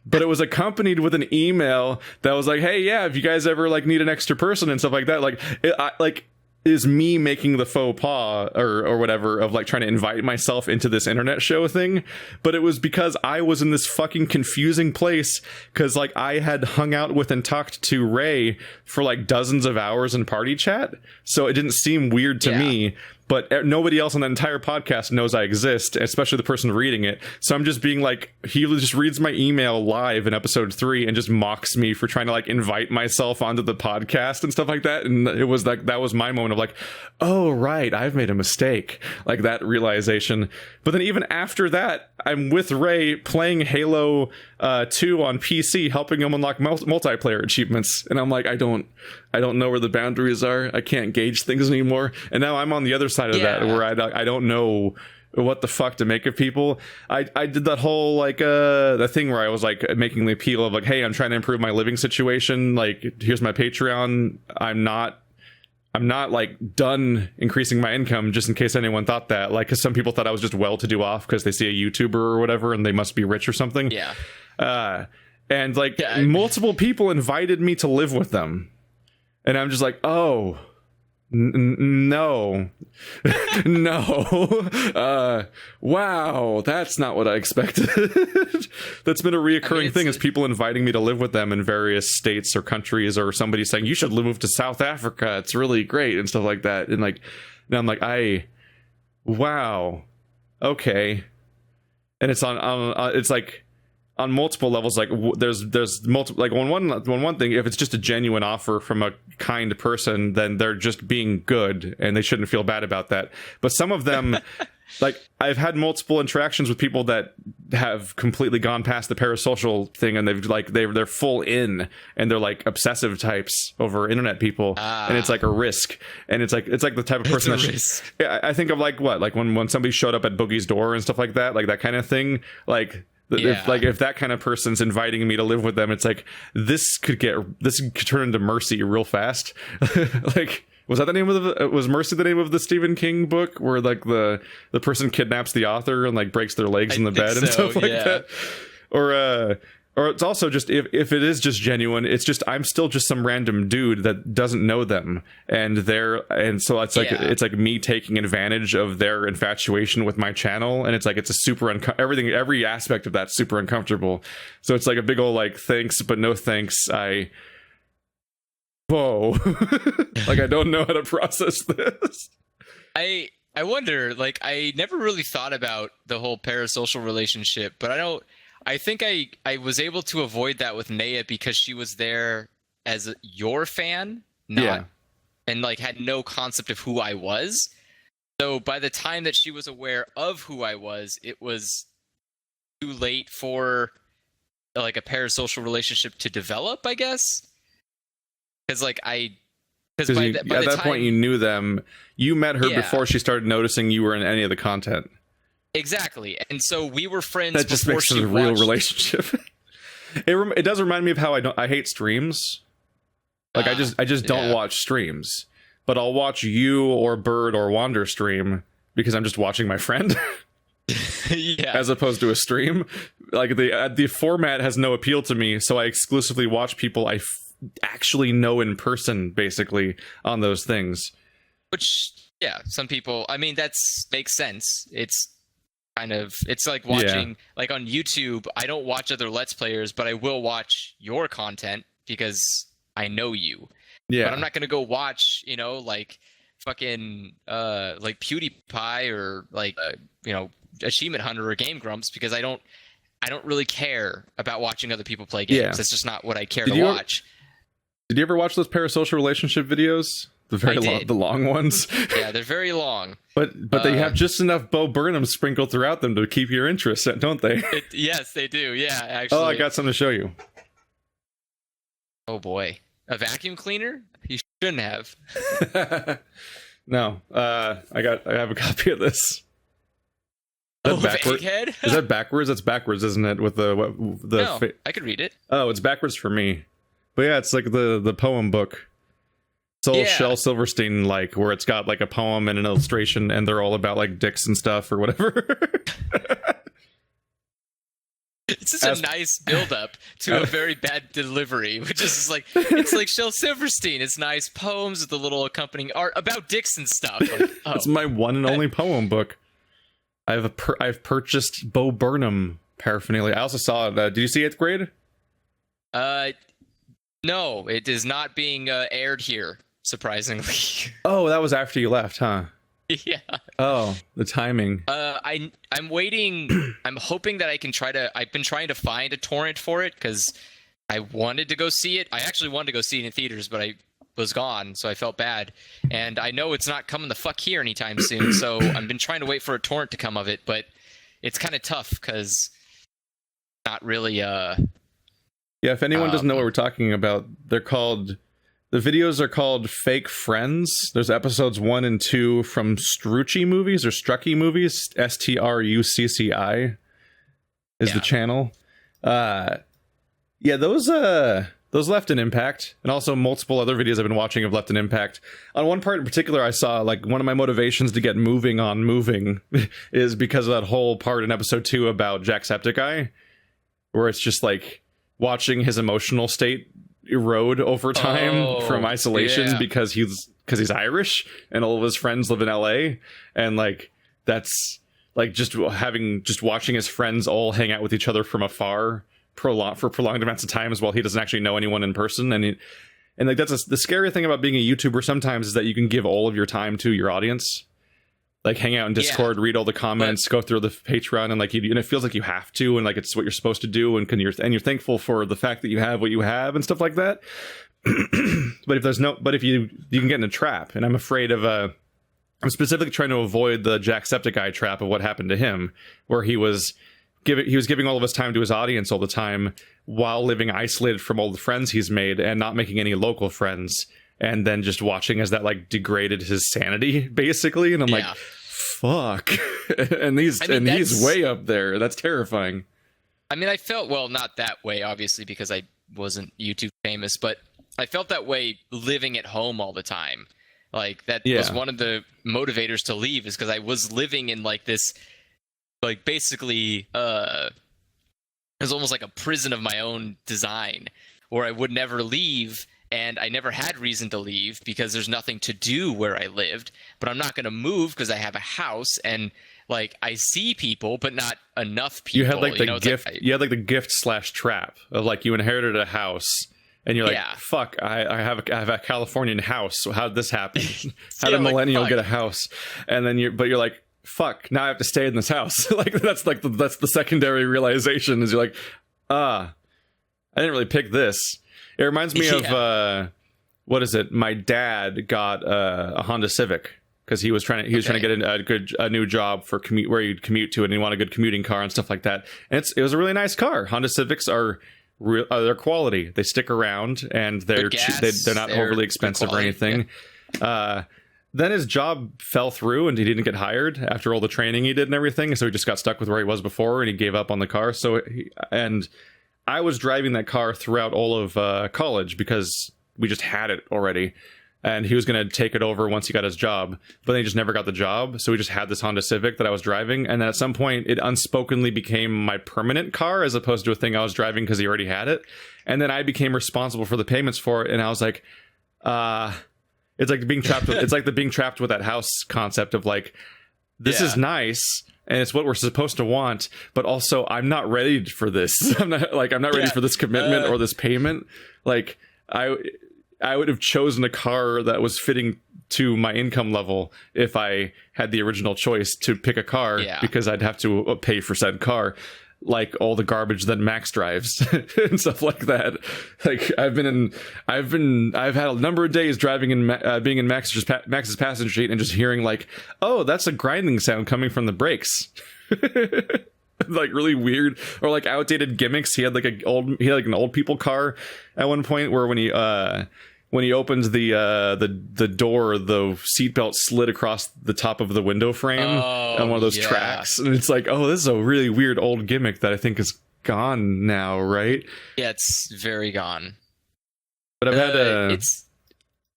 But it was accompanied with an email that was like, hey, yeah, if you guys ever like need an extra person and stuff like that, is me making the faux pas or whatever of like trying to invite myself into this internet show thing. But it was because I was in this fucking confusing place, because like I had hung out with and talked to Ray for like dozens of hours in party chat, so it didn't seem weird to me. But nobody else on that entire podcast knows I exist, especially the person reading it. So I'm just being like, he just reads my email live in episode 3 and just mocks me for trying to like invite myself onto the podcast and stuff like that. And it was like, that was my moment of like, oh, right, I've made a mistake. Like that realization. But then even after that, I'm with Ray playing Halo 2 on PC, helping him unlock multiplayer achievements. And I'm like, I don't know where the boundaries are. I can't gauge things anymore. And now I'm on the other side of that, where I don't know what the fuck to make of people. I did that whole like the thing where I was like making the appeal of like, hey, I'm trying to improve my living situation. Like, here's my Patreon. I'm not like done increasing my income, just in case anyone thought that, like, because some people thought I was just well-to-do off because they see a YouTuber or whatever and they must be rich or something. And like multiple people invited me to live with them, and I'm just like, oh, no. No. Wow, that's not what I expected. That's been a reoccurring thing, is people inviting me to live with them in various states or countries, or somebody saying you should move to South Africa, it's really great and stuff like that. And like, now I'm like, wow, okay. And it's it's like on multiple levels. Like there's multiple, like one thing, if it's just a genuine offer from a kind person, then they're just being good and they shouldn't feel bad about that. But some of them, like, I've had multiple interactions with people that have completely gone past the parasocial thing, and they're full in, and they're like obsessive types over internet people, and it's like a risk. And it's like the type of person I think of like when somebody showed up at Boogie's door and stuff like that kind of thing. Like, if that kind of person's inviting me to live with them, it's like, this could turn into Mercy real fast. Like, was that the name of was Mercy the name of the Stephen King book, where like the person kidnaps the author and like breaks their legs in the bed and stuff like that? Or Or it's also just if it is just genuine, it's just I'm still just some random dude that doesn't know them, and so it's like it's like me taking advantage of their infatuation with my channel, and it's like it's a super every aspect of that's super uncomfortable. So it's like a big old like thanks but no thanks. Whoa, like I don't know how to process this. I wonder, like, I never really thought about the whole parasocial relationship, but I think I was able to avoid that with Naya because she was there as your fan, and like had no concept of who I was. So by the time that she was aware of who I was, it was too late for like a parasocial relationship to develop, I guess. Because like at that point you knew them. You met her before she started noticing you were in any of the content. Exactly, and so we were friends. That just makes it a real relationship. It does remind me of how I hate streams. Like I just don't watch streams, but I'll watch you or Bird or Wander stream because I'm just watching my friend. As opposed to a stream. Like the format has no appeal to me, so I exclusively watch people I actually know in person, basically, on those things. Which some people. I mean, makes sense. It's like watching, like on YouTube, I don't watch other Let's Players, but I will watch your content because I know you. Yeah. But I'm not going to go watch, like fucking, like PewDiePie or like, Achievement Hunter or Game Grumps because I don't really care about watching other people play games. That's just not what I care to watch. Did you ever watch those parasocial relationship videos? The long ones. Yeah, they're very long. But they have just enough Bo Burnham sprinkled throughout them to keep your interest, don't they? Yes, they do. Yeah, actually. Oh, I got something to show you. Oh boy, a vacuum cleaner? You shouldn't have. No, I have a copy of this. Is that backwards? Is that backwards? That's backwards, isn't it? With the no, I could read it. Oh, it's backwards for me. But yeah, it's like the poem book. It's all Shel Silverstein, like, where it's got like a poem and an illustration, and they're all about like dicks and stuff or whatever. It's such a nice build-up to a very bad delivery, which is like, it's like Shel Silverstein. It's nice poems with a little accompanying art about dicks and stuff. Like, It's my one and only poem book. I've purchased Bo Burnham paraphernalia. I also saw it. Did you see 8th grade? No, it is not being aired here. Surprisingly. Oh, that was after you left, huh? Yeah. Oh, the timing. I'm waiting. I'm hoping that I can I've been trying to find a torrent for it because I wanted to go see it. I actually wanted to go see it in theaters, but I was gone, so I felt bad. And I know it's not coming the fuck here anytime soon, so I've been trying to wait for a torrent to come of it, but it's kind of tough because not really. Yeah, if anyone doesn't know what we're talking about, the videos are called Fake Friends. There's episodes 1 and 2 from Strucci movies or Strucky movies. STRUCCI is the channel. Those left an impact, and also multiple other videos I've been watching have left an impact. On one part in particular, I saw like one of my motivations to get moving on moving is because of that whole part in episode 2 about Jacksepticeye, where it's just like watching his emotional state erode over time from isolation because he's Irish and all of his friends live in LA, and like that's like just watching his friends all hang out with each other from afar for prolonged amounts of time as well. He doesn't actually know anyone in person, and like that's the scary thing about being a YouTuber sometimes is that you can give all of your time to your audience, like hang out in Discord, read all the comments, go through the Patreon, and like and it feels like you have to, and like it's what you're supposed to do, and you're thankful for the fact that you have what you have and stuff like that. But if you can get in a trap, and I'm afraid of I'm specifically trying to avoid the Jacksepticeye trap of what happened to him, where he was giving all of his time to his audience all the time while living isolated from all the friends he's made and not making any local friends, and then just watching as that like degraded his sanity basically, and I'm like, fuck. and he's way up there. That's terrifying. I mean, I felt, well, not that way obviously because I wasn't YouTube famous, but I felt that way living at home all the time. Like that was one of the motivators to leave, is because I was living in like this, like basically was almost like a prison of my own design, where I would never leave, and I never had reason to leave because there's nothing to do where I lived. But I'm not going to move because I have a house, and like I see people, but not enough people. You had like the gift. You had like the gift/trap of like you inherited a house, and you're like, fuck, I have a Californian house. So how did this happen? How did Millennial get a house? And then you're like, fuck, now I have to stay in this house. That's the secondary realization is you're like, I didn't really pick this. It reminds me of what is it? My dad got a Honda Civic because he was trying to get a new job for where he'd commute to, and he wanted a good commuting car and stuff like that. And it was a really nice car. Honda Civics are their quality. They stick around, and they're not overly expensive or anything. Yeah. Then his job fell through, and he didn't get hired after all the training he did and everything. So he just got stuck with where he was before, and he gave up on the car. And I was driving that car throughout all of college because we just had it already. And he was going to take it over once he got his job, but then he just never got the job. So we just had this Honda Civic that I was driving. And then at some point, it unspokenly became my permanent car as opposed to a thing I was driving because he already had it. And then I became responsible for the payments for it. And I was like, it's like being trapped. It's like the being trapped with that house concept of like, this is nice. And it's what we're supposed to want, but also I'm not ready for this. I'm not ready for this commitment or this payment. Like I would have chosen a car that was fitting to my income level if I had the original choice to pick a car, because I'd have to pay for said car, like all the garbage that Max drives and stuff like that. Like I've had a number of days driving in being in Max's passenger seat and just hearing like, oh, that's a grinding sound coming from the brakes. Like really weird or like outdated gimmicks. He had like an old people car at one point where when he opened the door, the seatbelt slid across the top of the window frame on one of those tracks, and it's like, oh, this is a really weird old gimmick that I think is gone now, right? Yeah, it's very gone. But I've had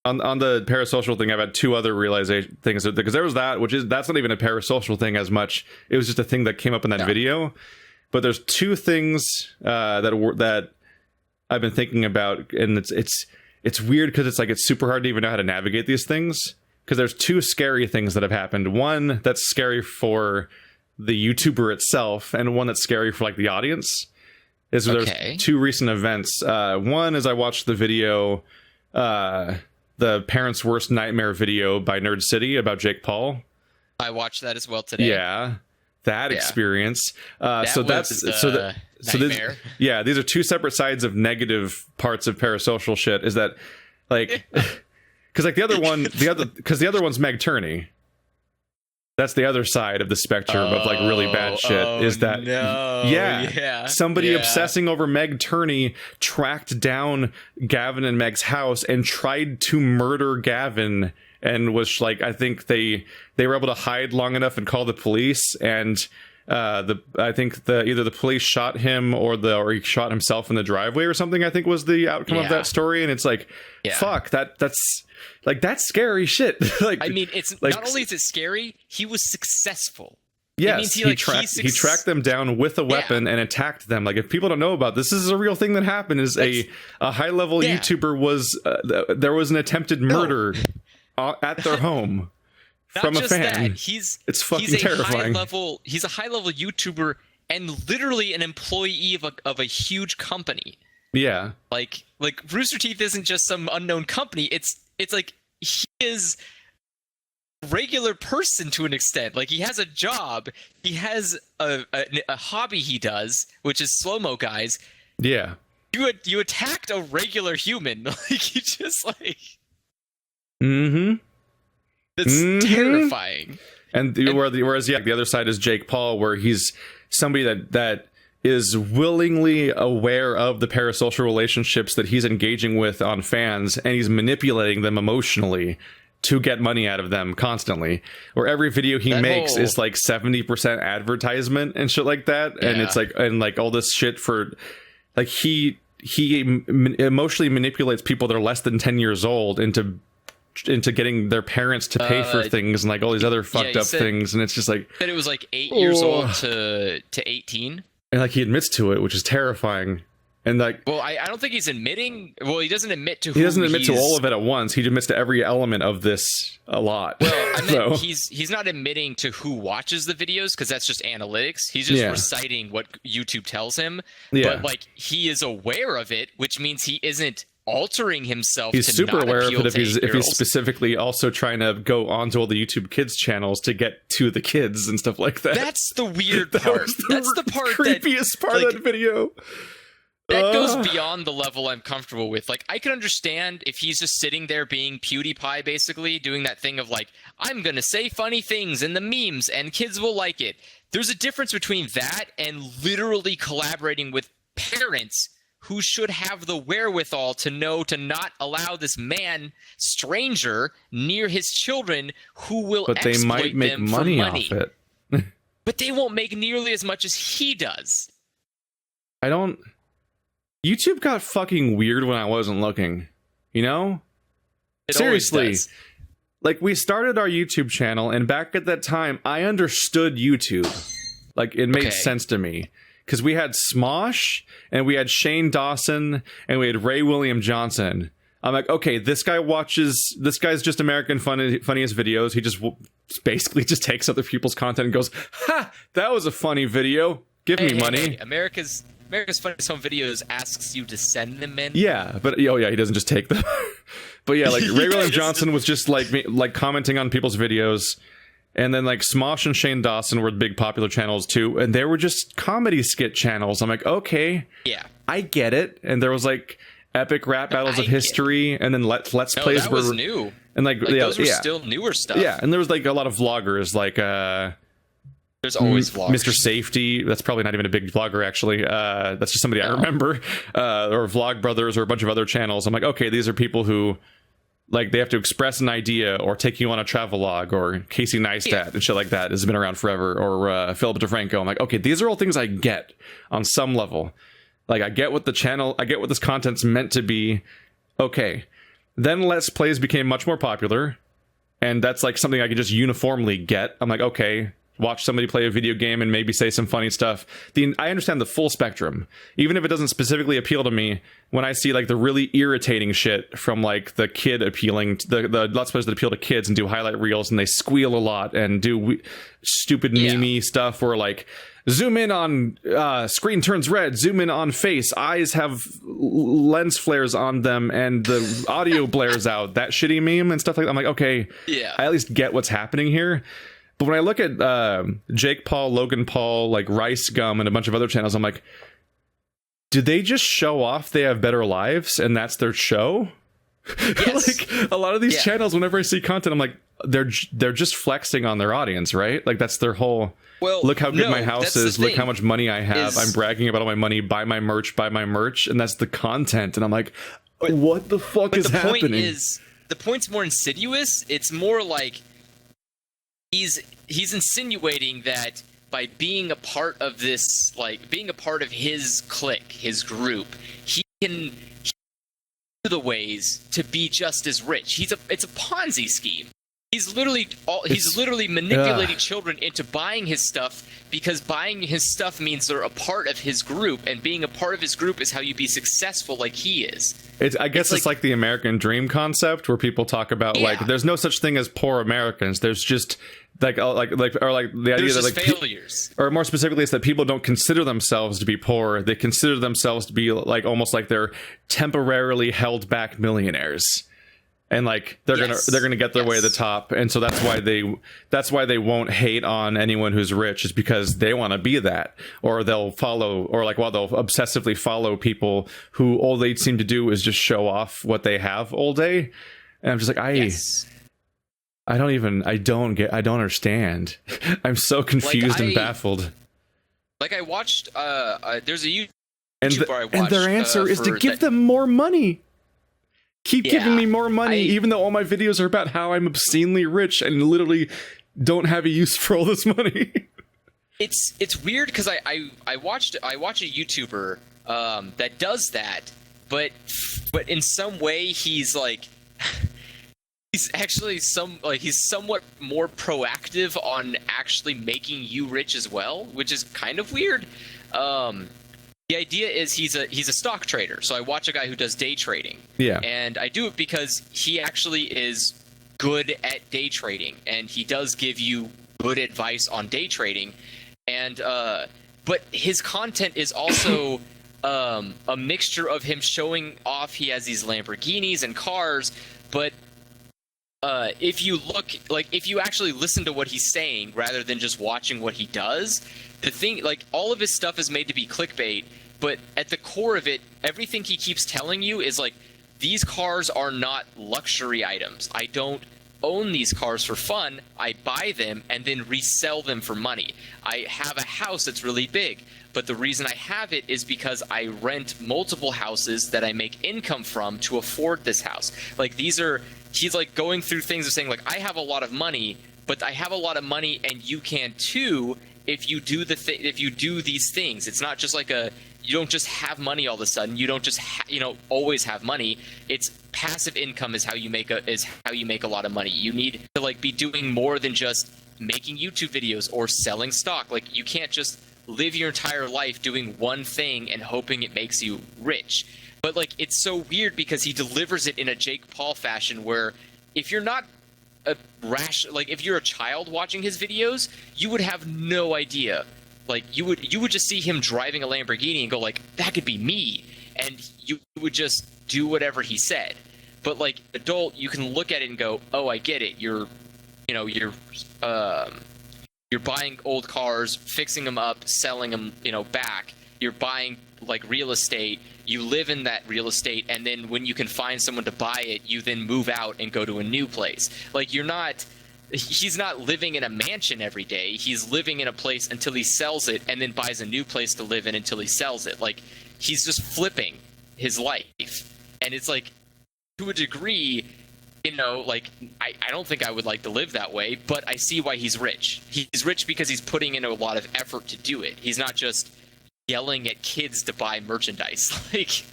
on the parasocial thing, I've had two other realization things, because there was that's not even a parasocial thing as much. It was just a thing that came up in that video. But there's two things that I've been thinking about, and it's weird because it's super hard to even know how to navigate these things, because there's two scary things that have happened. One that's scary for the YouTuber itself, and one that's scary for like the audience. There's two recent events. One is I watched the video, the Parents' Worst Nightmare video by Nerd City about Jake Paul. I watched that as well today. Yeah, that experience. So nightmare. These are two separate sides of negative parts of parasocial shit. Is that like, because like the other one's Meg Turney. That's the other side of the spectrum of like really bad shit. Somebody obsessing over Meg Turney tracked down Gavin and Meg's house and tried to murder Gavin, and was like, I think they were able to hide long enough and call the police, and I think either the police shot him or he shot himself in the driveway or something, I think was the outcome of that story. And it's like, fuck, that's scary shit. Like, I mean, it's like, not only is it scary, he was successful. Yes, he tracked them down with a weapon and attacked them. Like, if people don't know about this is a real thing that happened. Is a high level YouTuber was there was an attempted murder at their home. From a fan. It's fucking terrifying. He's a high level YouTuber and literally an employee of a huge company. Yeah. Like Rooster Teeth isn't just some unknown company. It's like he is a regular person to an extent. Like, he has a job. He has a hobby he does, which is slow-mo guys. Yeah. You attacked a regular human. Like, you just like... Mm-hmm. It's terrifying. Whereas the other side is Jake Paul, where he's somebody that is willingly aware of the parasocial relationships that he's engaging with on fans, and he's manipulating them emotionally to get money out of them constantly. Where every video he makes is like 70% advertisement and shit like that, and it's like, and like all this shit for like he emotionally manipulates people that are less than 10 years old into getting their parents to pay for things and like all these other fucked up things, and it's just like, but it was like 8 years old to 18. And like he admits to it, which is terrifying. And like, well, I don't think he's admitting. Well, he doesn't admit to. He doesn't admit to all of it at once. He admits to every element of this a lot. Well, I mean, he's not admitting to who watches the videos because that's just analytics. He's just reciting what YouTube tells him. Yeah. But like he is aware of it, which means he isn't altering himself. He's super aware of it if he's specifically also trying to go onto all the YouTube Kids channels to get to the kids and stuff like that. That's the weird part. That's the part creepiest part of that video. That goes beyond the level I'm comfortable with. Like, I can understand if he's just sitting there being PewDiePie, basically, doing that thing of, like, I'm going to say funny things in the memes and kids will like it. There's a difference between that and literally collaborating with parents who should have the wherewithal to know to not allow this stranger, near his children who will exploit them for money. But they might make money off it. But they won't make nearly as much as he does. YouTube got fucking weird when I wasn't looking, you know? Seriously. Like, we started our YouTube channel, and back at that time, I understood YouTube. Like, it made sense to me. Because we had Smosh, and we had Shane Dawson, and we had Ray William Johnson. I'm like, okay, this guy's just American funniest videos. He just basically just takes other people's content and goes, ha, that was a funny video. Give me money. Hey, America's Funniest Home Videos asks you to send them in. Yeah, but he doesn't just take them. But yeah, like Ray William Johnson was just like commenting on people's videos, and then like Smosh and Shane Dawson were big popular channels too, and they were just comedy skit channels. I'm like, okay, yeah, I get it. And there was like epic rap battles of history, and then let's plays that was new, and like those were still newer stuff. Yeah, and there was like a lot of vloggers like there's always vloggers. Mr. Safety, that's probably not even a big vlogger, actually. That's just somebody I remember. Or Vlog Brothers or a bunch of other channels. I'm like, okay, these are people who, like, they have to express an idea or take you on a travelogue, or Casey Neistat and shit like that has been around forever, or Philip DeFranco. I'm like, okay, these are all things I get on some level. Like, I get what this content's meant to be. Okay. Then Let's Plays became much more popular, and that's, like, something I could just uniformly get. I'm like, okay, watch somebody play a video game and maybe say some funny stuff. I understand the full spectrum. Even if it doesn't specifically appeal to me, when I see like the really irritating shit from like the kid appealing to the Let's Plays that appeal to kids and do highlight reels and they squeal a lot and do stupid meme stuff, or like zoom in on screen turns red, zoom in on face, eyes have lens flares on them, and the audio blares out, that shitty meme and stuff like that. I'm like, okay, I at least get what's happening here. But when I look at Jake Paul, Logan Paul, like Rice Gum, and a bunch of other channels, I'm like, do they just show off they have better lives and that's their show? Yes. Like a lot of these channels, whenever I see content, I'm like, they're just flexing on their audience, right? Like that's their whole. Well, look how good my house is. Look how much money I have. I'm bragging about all my money. Buy my merch. And that's the content. And I'm like, what the fuck is happening? The point's more insidious. It's more like he's insinuating that by being a part of this, like being a part of his clique, his group, he can the ways to be just as rich. It's a Ponzi scheme. He's literally manipulating children into buying his stuff, because buying his stuff means they're a part of his group, and being a part of his group is how you be successful like he is. I guess it's like the American dream concept, where people talk about like there's no such thing as poor Americans. There's just the idea that like failures, or more specifically, it's that people don't consider themselves to be poor. They consider themselves to be like almost like they're temporarily held back millionaires. And like they're gonna get their way to the top, and so that's why they won't hate on anyone who's rich, is because they want to be that, or they'll follow, or like they'll obsessively follow people who all they seem to do is just show off what they have all day. And I'm just like, I don't understand. I'm so confused and baffled. Like I watched, there's a YouTuber I watched, and their answer is to give them more money. Keep giving me more money, even though all my videos are about how I'm obscenely rich and literally don't have a use for all this money. It's weird because I watch a YouTuber that does that, but in some way he's like he's actually he's somewhat more proactive on actually making you rich as well, which is kind of weird. The idea is he's a stock trader. So I watch a guy who does day trading. Yeah. And I do it because he actually is good at day trading, and he does give you good advice on day trading. And but his content is also a mixture of him showing off he has these Lamborghinis and cars, but if you actually listen to what he's saying rather than just watching what he does, the thing, like, all of his stuff is made to be clickbait, but at the core of it, everything he keeps telling you is like, these cars are not luxury items. I don't own these cars for fun. I buy them and then resell them for money. I have a house that's really big, but the reason I have it is because I rent multiple houses that I make income from to afford this house. Like, he's like going through things of saying, like, I have a lot of money, but I have a lot of money and you can too if you do if you do these things. It's not just like you don't just have money all of a sudden. You don't just always have money. It's passive income is how you make a lot of money. You need to, like, be doing more than just making YouTube videos or selling stock. Like, you can't just live your entire life doing one thing and hoping it makes you rich. But, like, it's so weird because he delivers it in a Jake Paul fashion where if you're not if you're a child watching his videos, you would have no idea. Like, you would just see him driving a Lamborghini and go, like, that could be me, and you would just do whatever he said. But, like, adult, you can look at it and go, oh, I get it. You're buying old cars, fixing them up, selling them, back. You're buying, like, real estate. You live in that real estate, and then when you can find someone to buy it, you then move out and go to a new place. Like, he's not living in a mansion every day. He's living in a place until he sells it and then buys a new place to live in until he sells it. Like, he's just flipping his life. And it's like, to a degree, like, I don't think I would like to live that way, but I see why he's rich. He's rich because he's putting in a lot of effort to do it. He's not just yelling at kids to buy merchandise. Like,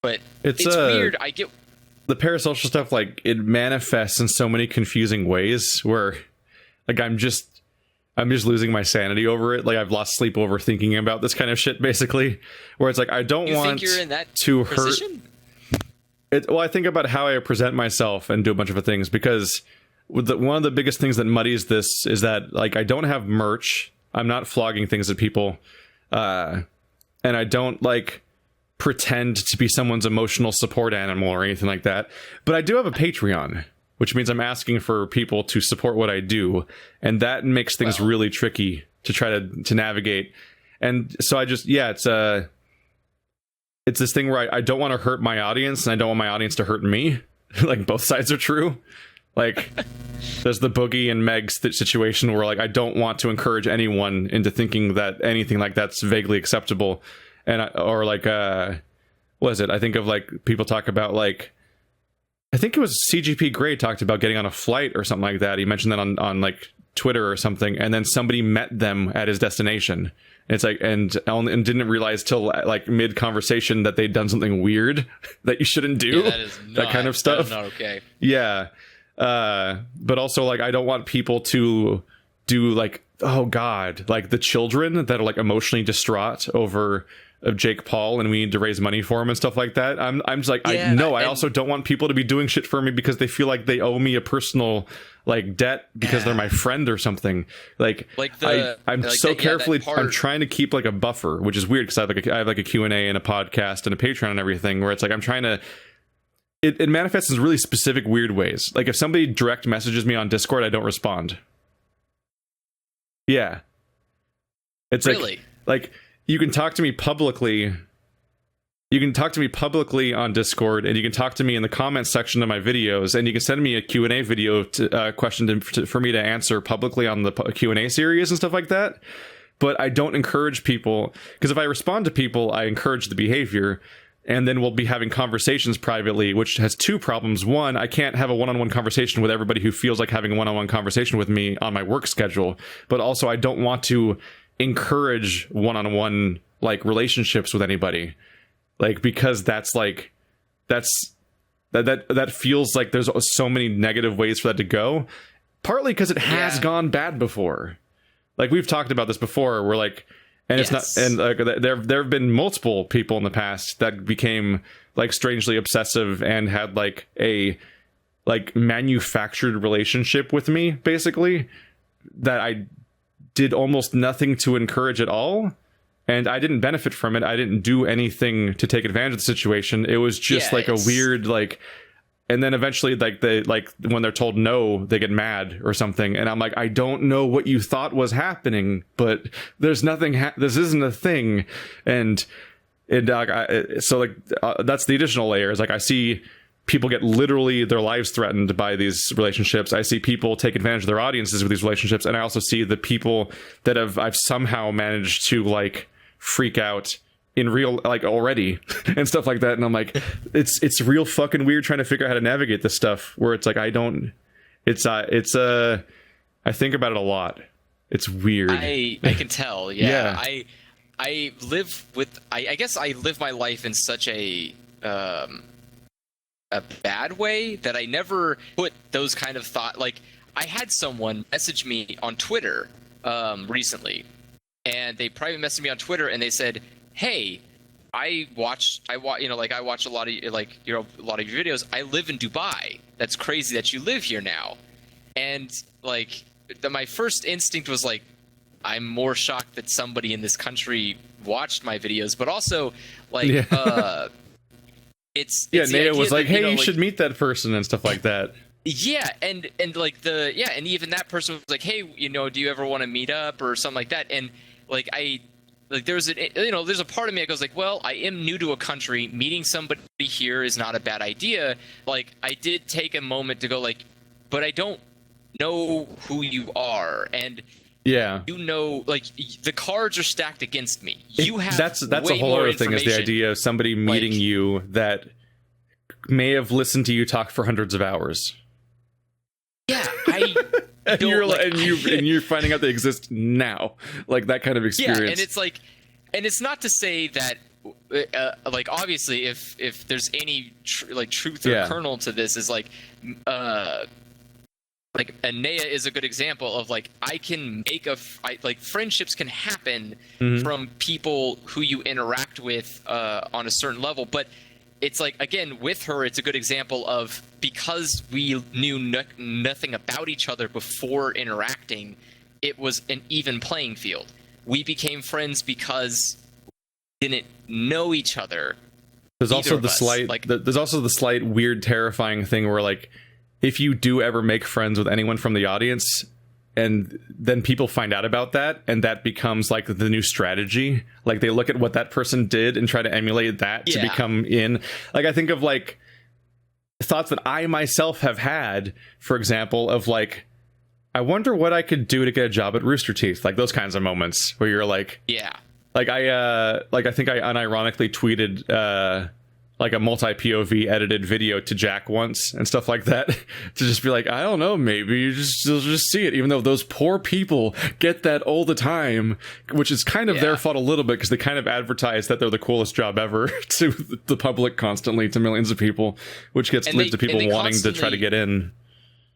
but it's weird. I get the parasocial stuff, like, it manifests in so many confusing ways where, like, I'm just losing my sanity over it. Like, I've lost sleep over thinking about this kind of shit, basically, where it's like, I don't want you're in that to position? hurt. Well, I think about how I present myself and do a bunch of things, because one of the biggest things that muddies this is that, like, I don't have merch. I'm not flogging things at people. And I don't, like, pretend to be someone's emotional support animal or anything like that. But I do have a Patreon, which means I'm asking for people to support what I do. And that makes things really tricky to try to navigate. And so I just, it's this thing where I don't want to hurt my audience, and I don't want my audience to hurt me. Like, both sides are true. Like, there's the Boogie and Meg situation where, like, I don't want to encourage anyone into thinking that anything like that's vaguely acceptable. And what is it? I think of, like, people talk about, like, I think it was CGP Grey talked about getting on a flight or something like that. He mentioned that on like Twitter or something, and then somebody met them at his destination. And it's like, and didn't realize till, like, mid conversation that they'd done something weird that you shouldn't do. Yeah, that is not, that kind of stuff. That is not okay. Yeah. But also, like, I don't want people to do, like, oh God, like, the children that are, like, emotionally distraught over Jake Paul and we need to raise money for him and stuff like that. I'm just like, I also don't want people to be doing shit for me because they feel like they owe me a personal, like, debt because they're my friend or something. I'm trying to keep, like, a buffer, which is weird because I have like a Q&A and a podcast and a Patreon and everything, where it's like I'm trying to. It manifests in really specific, weird ways. Like, if somebody direct messages me on Discord, I don't respond. Yeah. It's really? Like, you can talk to me publicly. You can talk to me publicly on Discord, and you can talk to me in the comments section of my videos, and you can send me a Q&A video question for me to answer publicly on the Q&A series and stuff like that. But I don't encourage people, because if I respond to people, I encourage the behavior. And then we'll be having conversations privately, which has two problems. One, I can't have a one-on-one conversation with everybody who feels like having a one-on-one conversation with me on my work schedule. But also, I don't want to encourage one-on-one, like, relationships with anybody. Like, because that feels like there's so many negative ways for that to go. Partly because it has gone bad before. Like, we've talked about this before, where, like, And it's not, and like there have been multiple people in the past that became like strangely obsessive and had like a like manufactured relationship with me, basically, that I did almost nothing to encourage at all. And I didn't benefit from it. I didn't do anything to take advantage of the situation. It was just like a weird, like, and then eventually, like, they, like, when they're told no, they get mad or something. And I'm like, I don't know what you thought was happening, but there's nothing, this isn't a thing. And so, like, that's the additional layer, is like, I see people get literally their lives threatened by these relationships. I see people take advantage of their audiences with these relationships. And I also see the people that I've somehow managed to, like, freak out in real, like, already and stuff like that. And I'm like, it's real fucking weird trying to figure out how to navigate this stuff, where it's like, I think about it a lot. It's weird. I can tell. Yeah. I live with, I guess I live my life in such a bad way that I never put those kind of thought, like, I had someone message me on Twitter recently, and they private messaged me on Twitter, and they said, hey, I watch a lot of a lot of your videos. I live in Dubai. That's crazy that you live here now. And like, my first instinct was like, I'm more shocked that somebody in this country watched my videos, but also like, it's Naya was like, hey, you should meet that person and stuff like that. Yeah, and like and even that person was like, hey, do you ever want to meet up or something like that? And like, there's a part of me that goes like, well, I am new to a country. Meeting somebody here is not a bad idea. Like, I did take a moment to go like, but I don't know who you are, and like, the cards are stacked against me. That's a whole other thing, is the idea of somebody meeting you that may have listened to you talk for hundreds of hours. Yeah, and you're finding out they exist now, like that kind of experience. Yeah, and it's like, and it's not to say that like, obviously if there's any truth or kernel to this, is like Anea is a good example of like, I can make friendships can happen from people who you interact with on a certain level. But it's like, again, with her, it's a good example of, because we knew nothing about each other before interacting, it was an even playing field. We became friends because we didn't know each other. There's also the slight weird, terrifying thing where, like, if you do ever make friends with anyone from the audience, and then people find out about that, and that becomes like the new strategy, like they look at what that person did and try to emulate that to become in. Like, I think of like thoughts that I myself have had, for example, of like, I wonder what I could do to get a job at Rooster Teeth, like those kinds of moments where you're like, like I think I unironically tweeted like a multi-POV edited video to Jack once and stuff like that, to just be like, I don't know, maybe you'll just see it, even though those poor people get that all the time, which is kind of their fault a little bit, because they kind of advertise that they're the coolest job ever to the public constantly, to millions of people, which leads to people wanting to try to get in.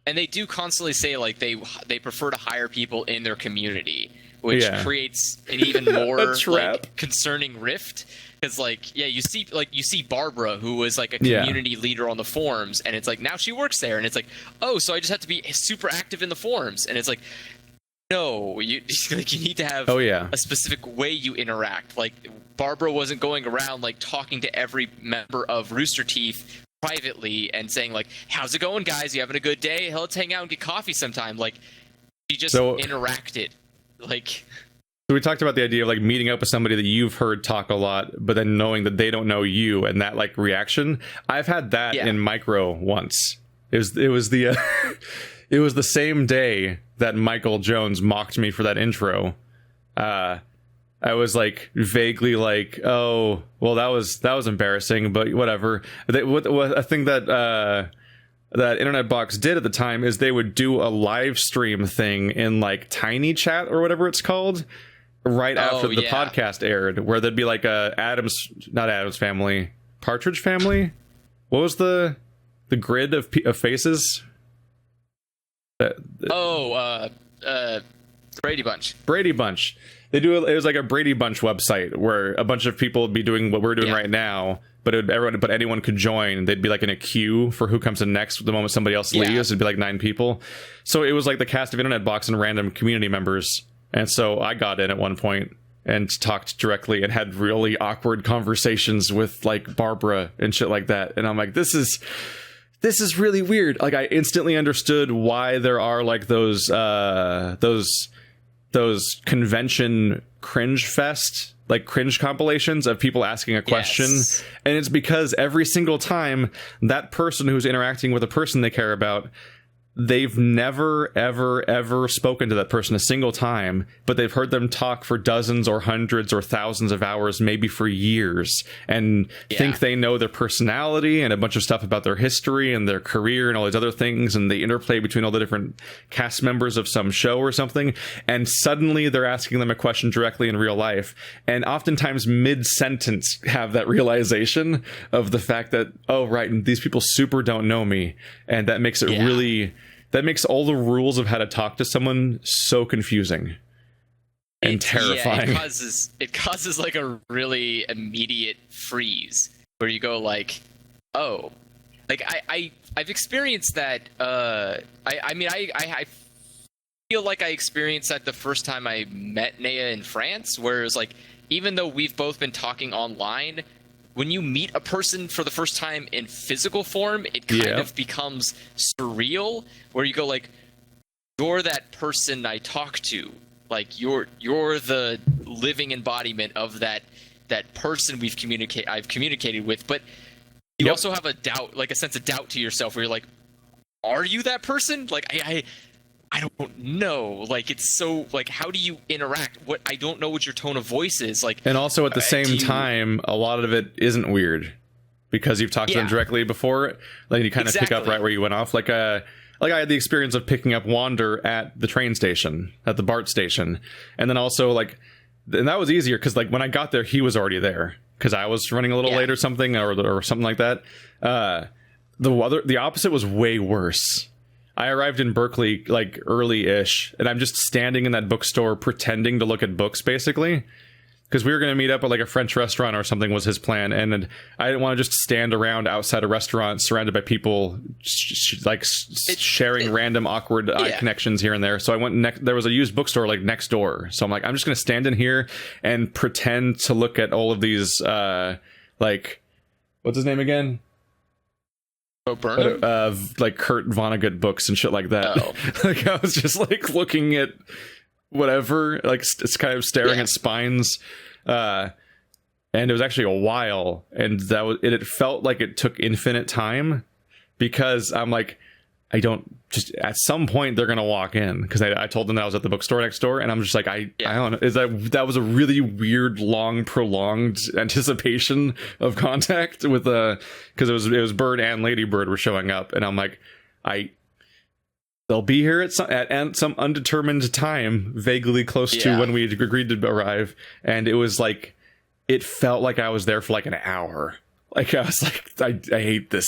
And they do constantly say like they prefer to hire people in their community, which creates an even more like concerning rift. Because like, you see Barbara, who was like a community leader on the forums, and it's like, now she works there, and it's like, oh, so I just have to be super active in the forums, and it's like, no, you need to have a specific way you interact. Like, Barbara wasn't going around like talking to every member of Rooster Teeth privately and saying like, how's it going, guys? You having a good day? Hell, let's hang out and get coffee sometime. Like, she just interacted. Like, so we talked about the idea of like meeting up with somebody that you've heard talk a lot, but then knowing that they don't know you, and that like reaction. I've had that in Micro once. It was the it was the same day that Michael Jones mocked me for that intro. I was like vaguely like, oh, well, that was embarrassing, but whatever. I think that that Internet Box did at the time is they would do a live stream thing in like Tiny Chat or whatever it's called, right after the podcast aired, where there'd be like a Partridge Family. What was the grid of faces? Brady Bunch. It was like a Brady Bunch website where a bunch of people would be doing what we're doing right now, but anyone could join. They'd be like in a queue for who comes in next the moment somebody else leaves. It'd be like 9 people. So it was like the cast of Internet Box and random community members. And so I got in at one point and talked directly and had really awkward conversations with like Barbara and shit like that. And I'm like, this is really weird. Like, I instantly understood why there are like those convention cringe fest, like cringe compilations of people asking a question. And it's because every single time that person who's interacting with a person they care about, they've never, ever spoken to that person a single time, but they've heard them talk for dozens or hundreds or thousands of hours, maybe for years, and think they know their personality and a bunch of stuff about their history and their career and all these other things, and the interplay between all the different cast members of some show or something. And suddenly they're asking them a question directly in real life. And oftentimes mid-sentence have that realization of the fact that, oh, right, these people super don't know me. And that makes it really... That makes all the rules of how to talk to someone so confusing and terrifying. Yeah, it causes like a really immediate freeze where you go like, oh, like I've experienced that. I feel like I experienced that the first time I met Nea in France, where it was like, even though we've both been talking online, when you meet a person for the first time in physical form, it kind of becomes surreal, where you go like, you're that person I talk to. Like, you're the living embodiment of that person I've communicated with. But you also have a doubt, like a sense of doubt to yourself, where you're like, are you that person? Like, I don't know. Like, it's so, like, how do you interact? I don't know what your tone of voice is. Like, and also at the same time, a lot of it isn't weird because you've talked to them directly before. Like, you kind of pick up right where you went off. Like I had the experience of picking up Wander at the train station, at the BART station. And then also, like, and that was easier because, like, when I got there, he was already there because I was running a little late or something, or something like that. The opposite was way worse. I arrived in Berkeley like early-ish, and I'm just standing in that bookstore pretending to look at books, basically, because we were going to meet up at like a French restaurant or something was his plan, and I didn't want to just stand around outside a restaurant surrounded by people sharing random awkward eye connections here and there. So I went there was a used bookstore like next door, so I'm like, I'm just going to stand in here and pretend to look at all of these like, what's his name again? Like Kurt Vonnegut books and shit like that. Like, I was just like looking at whatever, like it's kind of staring at spines, and it was actually a while, and it felt like it took infinite time because I'm like, I don't, just at some point they're gonna walk in, because I told them that I was at the bookstore next door, and I'm just like, I don't know, that was a really weird, long, prolonged anticipation of contact with because it was Bird and Lady Bird were showing up, and I'm like, they'll be here at some undetermined time, vaguely close to when we agreed to arrive, and it was like, it felt like I was there for like an hour. Like, I was like, I hate this.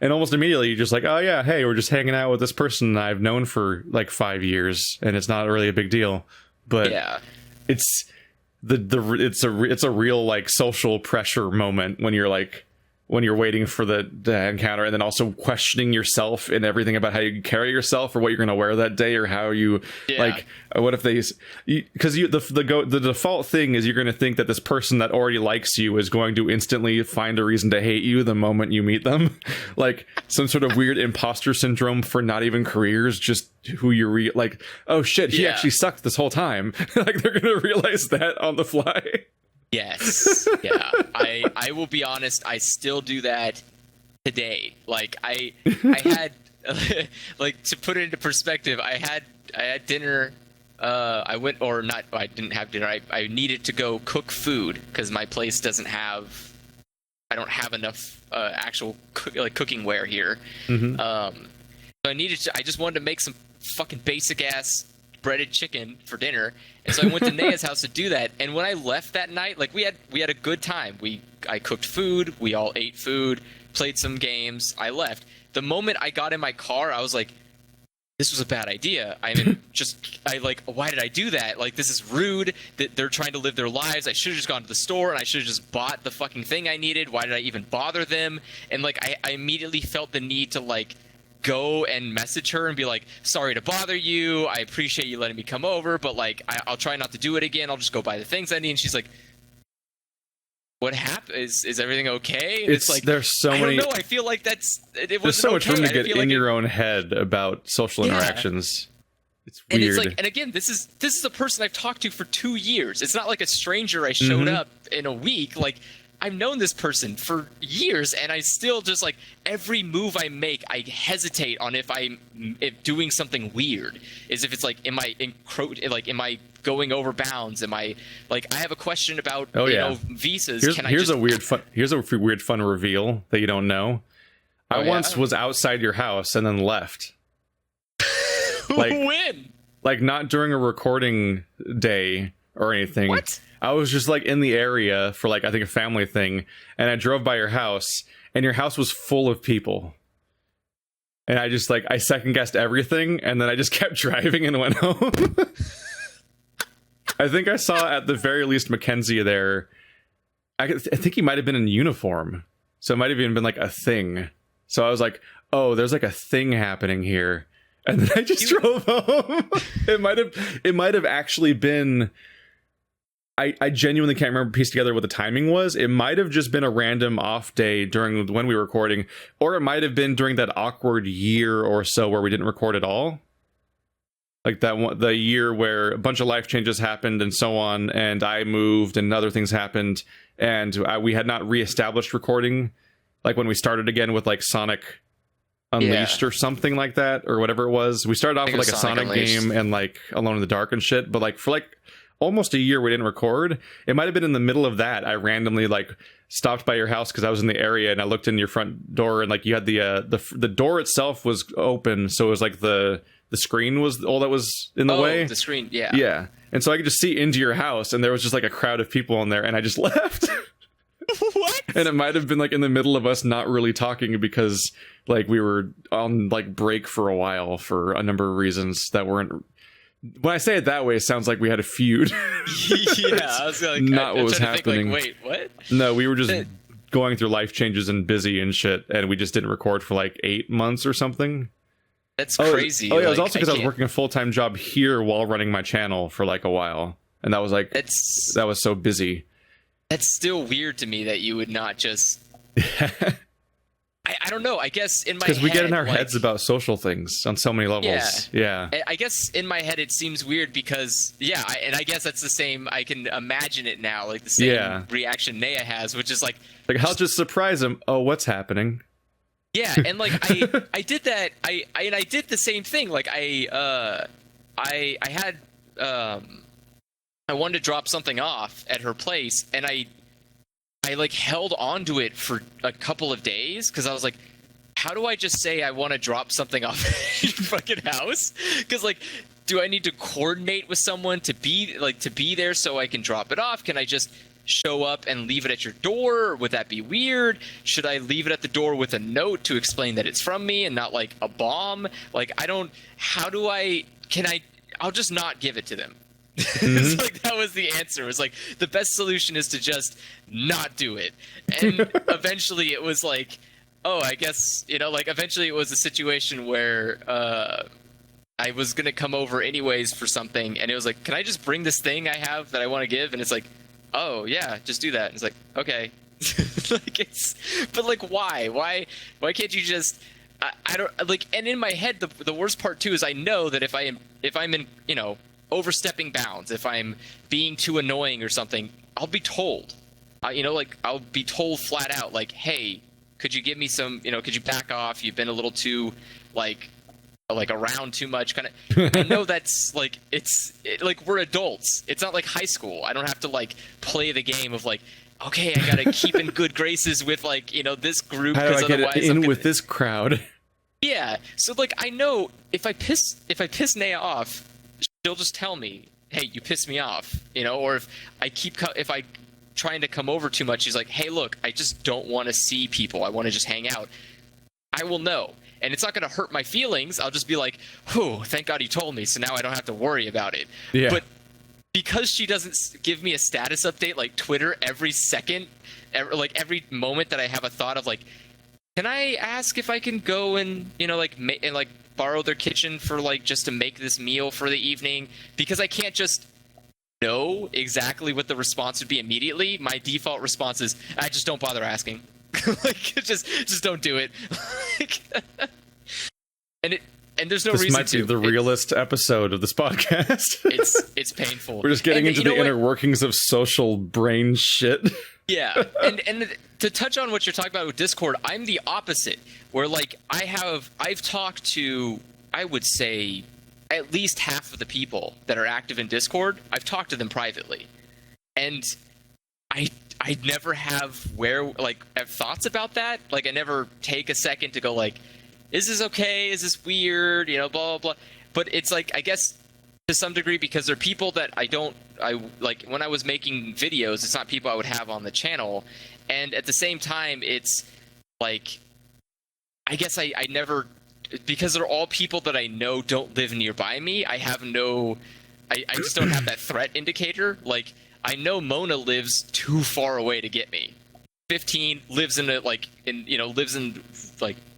And almost immediately you're just like, oh yeah, hey, we're just hanging out with this person I've known for like 5 years, and it's not really a big deal. But it's it's a real like social pressure moment when you're waiting for the encounter, and then also questioning yourself and everything about how you carry yourself, or what you're going to wear that day, or how you like, what if because the default thing is you're going to think that this person that already likes you is going to instantly find a reason to hate you the moment you meet them. Like some sort of weird imposter syndrome for not even careers, just who you like, oh shit, he actually sucked this whole time. Like, they're going to realize that on the fly. Yes. Yeah. I will be honest, I still do that today. Like, I had like, to put it into perspective, I had dinner, I didn't have dinner. I needed to go cook food because my place I don't have enough actual cooking ware here. Mm-hmm. So I just wanted to make some fucking basic ass breaded chicken for dinner, and so I went to Nea's house to do that. And when I left that night, like, we had a good time. I cooked food, we all ate food, played some games. I left. The moment I got in my car, I was like, this was a bad idea. Why did I do that? Like, this is rude. That they're trying to live their lives. I should have just gone to the store and I should have just bought the fucking thing I needed. Why did I even bother them? And like, I immediately felt the need to like go and message her and be like, sorry to bother you. I appreciate you letting me come over, but like, I'll try not to do it again. I'll just go buy the things I need. And she's like, what happened? Is everything okay? It's like, there's so many. I don't know. I feel like there's so much room to get in your own head about social interactions. It's weird. And it's like, and again, this is a person I've talked to for 2 years. It's not like a stranger I showed up in a week. Like, I've known this person for years, and I still just like every move I make, I hesitate on if doing something weird. Is if it's like, am I going over bounds? Am I like, I have a question about visas. Here's a weird fun reveal that you don't know. I once was outside your house and then left. When? Like, not during a recording day or anything. What? I was just like in the area for like, I think a family thing, and I drove by your house and your house was full of people. And I just like, I second guessed everything, and then I just kept driving and went home. I think I saw at the very least Mackenzie there. I think he might have been in uniform. So it might have even been like a thing. So I was like, oh, there's like a thing happening here. And then I just drove home. It might have actually been, I genuinely can't remember, piece together what the timing was. It might have just been a random off day during when we were recording, or it might have been during that awkward year or so where we didn't record at all. Like the year where a bunch of life changes happened and so on, and I moved and other things happened, and we had not reestablished recording, like when we started again with like Sonic Unleashed or something like that, or whatever it was. We started off with like a Sonic game and like Alone in the Dark and shit, but like for like almost a year we didn't record. It might have been in the middle of that. I randomly like stopped by your house because I was in the area, and I looked in your front door, and like you had the door itself was open, so it was like the screen was all that was in the way. The screen, yeah. And so I could just see into your house, and there was just like a crowd of people in there, and I just left. What? And it might have been like in the middle of us not really talking because like we were on like break for a while for a number of reasons that weren't. When I say it that way, it sounds like we had a feud. Yeah, I was like, not what was happening. Think, like, wait, what? No, we were just going through life changes and busy and shit, and we just didn't record for like 8 months or something. That's crazy. It was also because I was working a full-time job here while running my channel for like a while, and that was like that was so busy. That's still weird to me that you would not just. I don't know. I guess in my head, because we get in our heads about social things on so many levels. Yeah. I guess in my head it seems weird because and I guess that's the same. I can imagine it now, like the same reaction Naya has, which is like I'll just surprise him. Oh, what's happening? Yeah, and like I did that. I did the same thing. Like I had I wanted to drop something off at her place, and I like held on to it for a couple of days because I was like, how do I just say I want to drop something off at your fucking house? Because like, do I need to coordinate with someone to be there so I can drop it off? Can I just show up and leave it at your door? Would that be weird? Should I leave it at the door with a note to explain that it's from me and not like a bomb? Like, I'll just not give it to them. It's like that was the answer. It was like the best solution is to just not do it. And eventually it was like, oh, I guess, like eventually it was a situation where I was going to come over anyways for something, and it was like, can I just bring this thing I have that I want to give? And it's like, oh yeah, just do that. And it's like, okay. But like, why can't you just, I don't like, and in my head, the worst part too is I know that if I'm in, overstepping bounds, if I'm being too annoying or something, I'll be told. I'll be told flat out, like, hey, could you give me some, could you back off? You've been a little too, like around too much, kind of. I know that's like, like we're adults. It's not like high school. I don't have to like play the game of like, okay, I gotta keep in good graces with like, this group. How do I get in with this crowd? Yeah. So like, I know if I piss Naya off, she'll just tell me, hey, you pissed me off, or if I trying to come over too much, she's like, hey, look, I just don't want to see people. I want to just hang out. I will know. and it's not going to hurt my feelings. I'll just be like, whew, thank God you told me, so now I don't have to worry about it. Yeah. But because she doesn't give me a status update like Twitter every second, every moment that I have a thought of like, can I ask if I can go and, you know, like, and like borrow their kitchen for like just to make this meal for the evening? Because I can't just know exactly what the response would be immediately. My default response is, I just don't bother asking. Like, just don't do it. And there's no reason to. This might be the realest episode of this podcast. It's painful. We're just getting into the inner workings of social brain shit. Yeah, and to touch on what you're talking about with Discord, I'm the opposite. Where like I've talked to, I would say, at least half of the people that are active in Discord. I've talked to them privately, and I never have thoughts about that. Like I never take a second to go like, is this okay? Is this weird? You know, blah, blah, blah. But it's like, I guess to some degree, because they're people that I like when I was making videos, it's not people I would have on the channel. And at the same time, it's like, I guess I never, because they're all people that I know don't live nearby me, I just don't have that threat indicator. Like, I know Mona lives too far away to get me. 15 lives in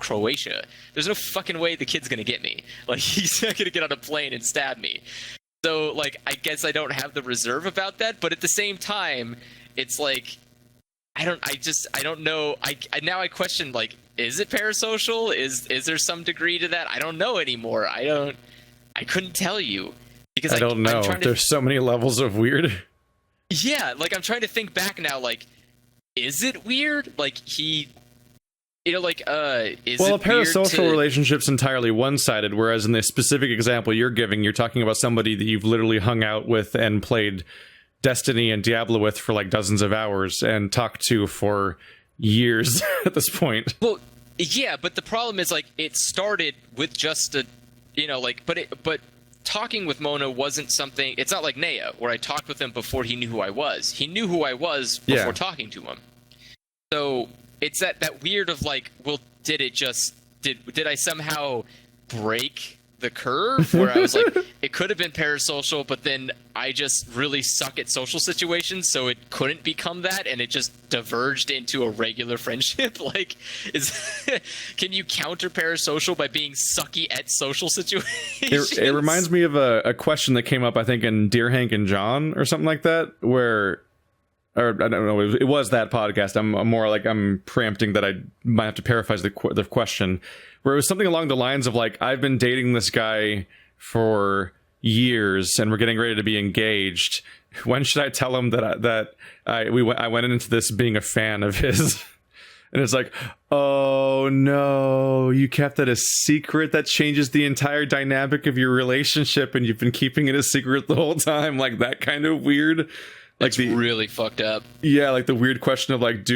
Croatia. There's no fucking way the kid's gonna get me. Like, he's not gonna get on a plane and stab me. So like, I guess I don't have the reserve about that, but at the same time, it's like, I don't know. Now I question, like, is it parasocial? Is there some degree to that? I don't know anymore. I couldn't tell you because I don't know. There's so many levels of weird. Yeah, like I'm trying to think back now, like, is it weird? Like is well, it a parasocial relationship's entirely one-sided, whereas in the specific example you're giving, you're talking about somebody that you've literally hung out with and played Destiny and Diablo with for like dozens of hours and talked to for years at this point. Well, yeah, but the problem is, like, it started with just a, but talking with Mona wasn't something. It's not like Nea, where I talked with him before he knew who I was. He knew who I was before talking to him. So it's that weird of like, well, did I somehow break the curve where I was like, it could have been parasocial, but then I just really suck at social situations, so it couldn't become that, and it just diverged into a regular friendship. Like, can you counter parasocial by being sucky at social situations? It reminds me of a question that came up, I think, in Dear Hank and John or something like that, or I don't know, it was that podcast. I'm preempting that I might have to paraphrase the question, where it was something along the lines of like, I've been dating this guy for years and we're getting ready to be engaged. When should I tell him that I went into this being a fan of his? And it's like, oh no, you kept that a secret? That changes the entire dynamic of your relationship, and you've been keeping it a secret the whole time. Like, that kind of weird. Like, it's really fucked up. Yeah, like the weird question of like,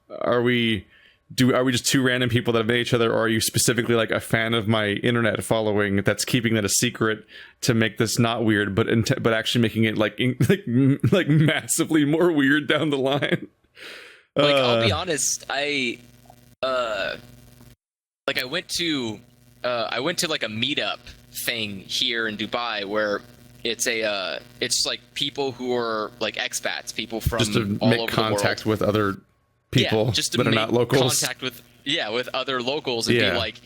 are we just two random people that have met each other, or are you specifically like a fan of my internet following that's keeping that a secret to make this not weird, but actually making it like massively more weird down the line? Like, I'll be honest, I went to like a meetup thing here in Dubai where it's like people who are like expats, people from just to all make over contact the world. with other people just to that are not locals. Contact with other locals and be like,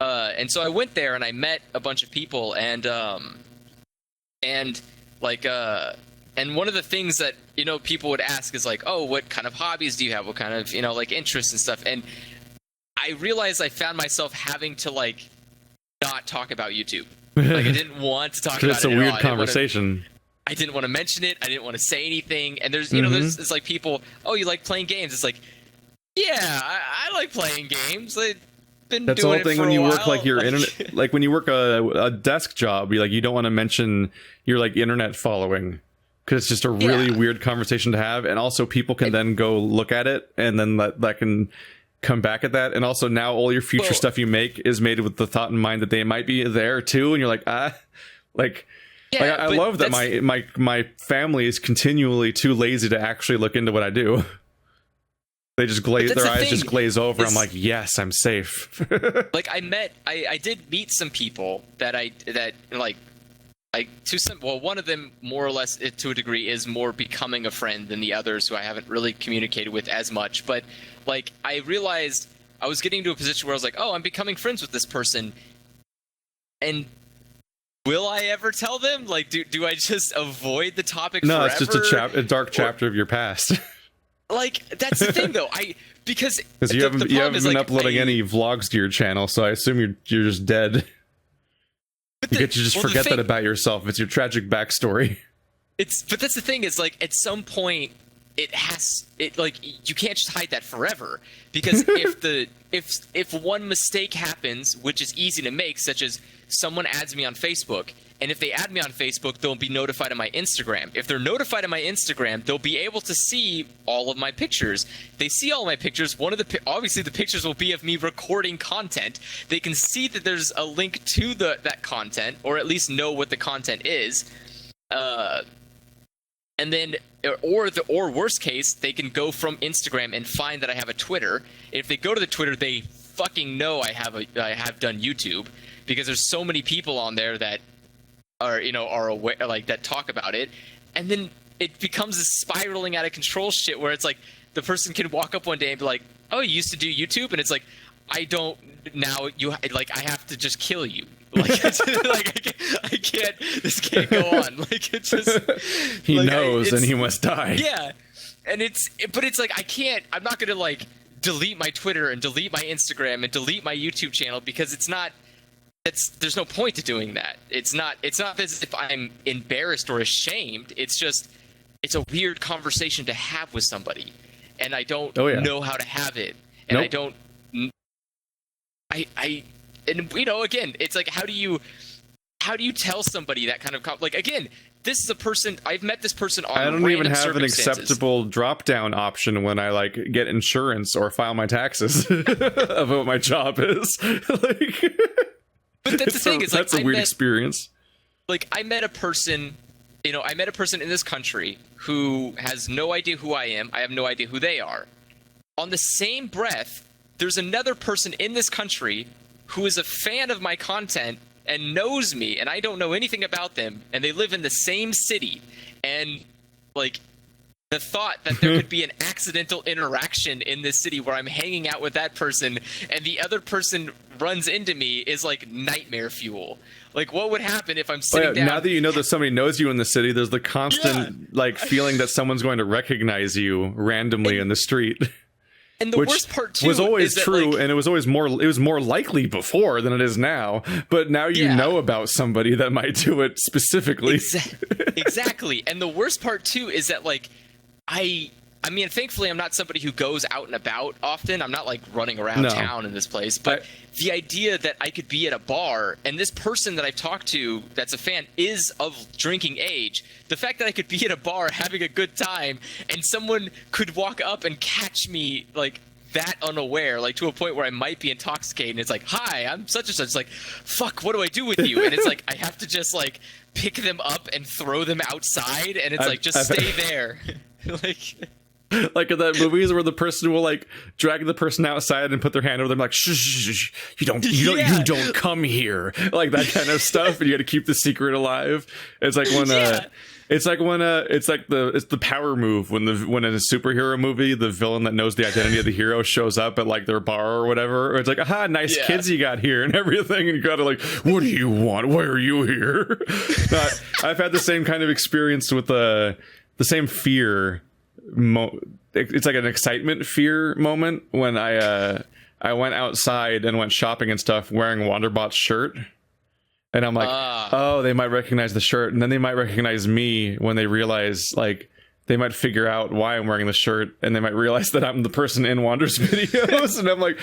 and so I went there and I met a bunch of people and one of the things that people would ask is like, oh, what kind of hobbies do you have? What kind of like interests and stuff? And I realized I found myself having to like not talk about YouTube. Like, I didn't want to talk about it. It's a weird conversation. I didn't want to mention it. I didn't want to say anything. And there's, there's it's like people, oh, you like playing games? It's like, yeah, I like playing games. I've been That's doing the whole thing it for when you a work while. like your internet, like when you work a desk job, you don't want to mention your like internet following, because it's just a really weird conversation to have. And also people can then go look at it, and then that can come back at that. And also now all your future stuff you make is made with the thought in mind that they might be there too, and you're like, I love that my family is continually too lazy to actually look into what I do. They just their eyes just glaze over. I'm like, yes, I'm safe. Like I did meet some people one of them more or less to a degree is more becoming a friend than the others who I haven't really communicated with as much. But like I realized I was getting to a position where I was like, oh, I'm becoming friends with this person. And will I ever tell them? Like, do I just avoid the topic forever? It's just a dark chapter of your past. Like, that's the thing, though. Because you haven't been uploading any vlogs to your channel, so I assume you're just dead. You just forget that about yourself. It's your tragic backstory. But that's the thing, is like at some point you can't just hide that forever, because if one mistake happens, which is easy to make, such as someone adds me on Facebook, and if they add me on Facebook, they'll be notified on my Instagram. If they're notified on my Instagram, they'll be able to see all of my pictures. They see all my pictures. Obviously the pictures will be of me recording content. They can see that there's a link to that content, or at least know what the content is. And then, or worst case, they can go from Instagram and find that I have a Twitter. If they go to the Twitter, they fucking know I have done YouTube, because there's so many people on there that are aware, like, that talk about it. And then it becomes this spiraling out of control shit where it's like the person can walk up one day and be like, oh, you used to do YouTube? And it's like, I don't now. I have to just kill you. Like, I can't. This can't go on. Like, it's just. He knows, and he must die. Yeah, and but it's like I can't. I'm not gonna like delete my Twitter and delete my Instagram and delete my YouTube channel, because it's not. There's no point to doing that. It's not as if I'm embarrassed or ashamed. It's just it's a weird conversation to have with somebody, and I don't know how to have it, and I don't. And again, it's like, how do you tell somebody that kind of like, again, this is a person I've met this person on. I don't even have an acceptable drop down option when I like get insurance or file my taxes of what my job is. Like, but that's the thing. That's a weird experience. Like, I met a person in this country who has no idea who I am. I have no idea who they are. On the same breath, there's another person in this country who is a fan of my content and knows me, and I don't know anything about them, and they live in the same city. And like, the thought that there could be an accidental interaction in this city where I'm hanging out with that person and the other person runs into me is like nightmare fuel. Like, what would happen if I'm sitting down? Now that you know that somebody knows you in the city, there's the constant like feeling that someone's going to recognize you randomly in the street. And the worst part too was always true, like, and it was always more likely before than it is now. But now you know about somebody that might do it specifically. Exactly. And the worst part too is that like I mean, thankfully I'm not somebody who goes out and about often. I'm not like running around town in this place. But the idea that I could be at a bar and this person that I've talked to that's a fan is of drinking age. The fact that I could be at a bar having a good time and someone could walk up and catch me like that unaware, like to a point where I might be intoxicated, and it's like, hi, I'm such and such. It's like, fuck, what do I do with you? And it's like, I have to just like pick them up and throw them outside, and it's like, just stay there. Like in that movies where the person will like drag the person outside and put their hand over them, like, shh, you don't come here, like that kind of stuff, and you got to keep the secret alive. It's like when it's the power move when in a superhero movie the villain that knows the identity of the hero shows up at like their bar or whatever, or it's like, aha, nice kids you got here and everything, and you gotta like, what do you want? Why are you here? I've had the same kind of experience with the same fear. It's like an excitement fear moment when I went outside and went shopping and stuff wearing Wanderbot's shirt, and I'm like, oh, they might recognize the shirt, and then they might recognize me when they realize, like, they might figure out why I'm wearing the shirt, and they might realize that I'm the person in Wander's videos, and I'm like,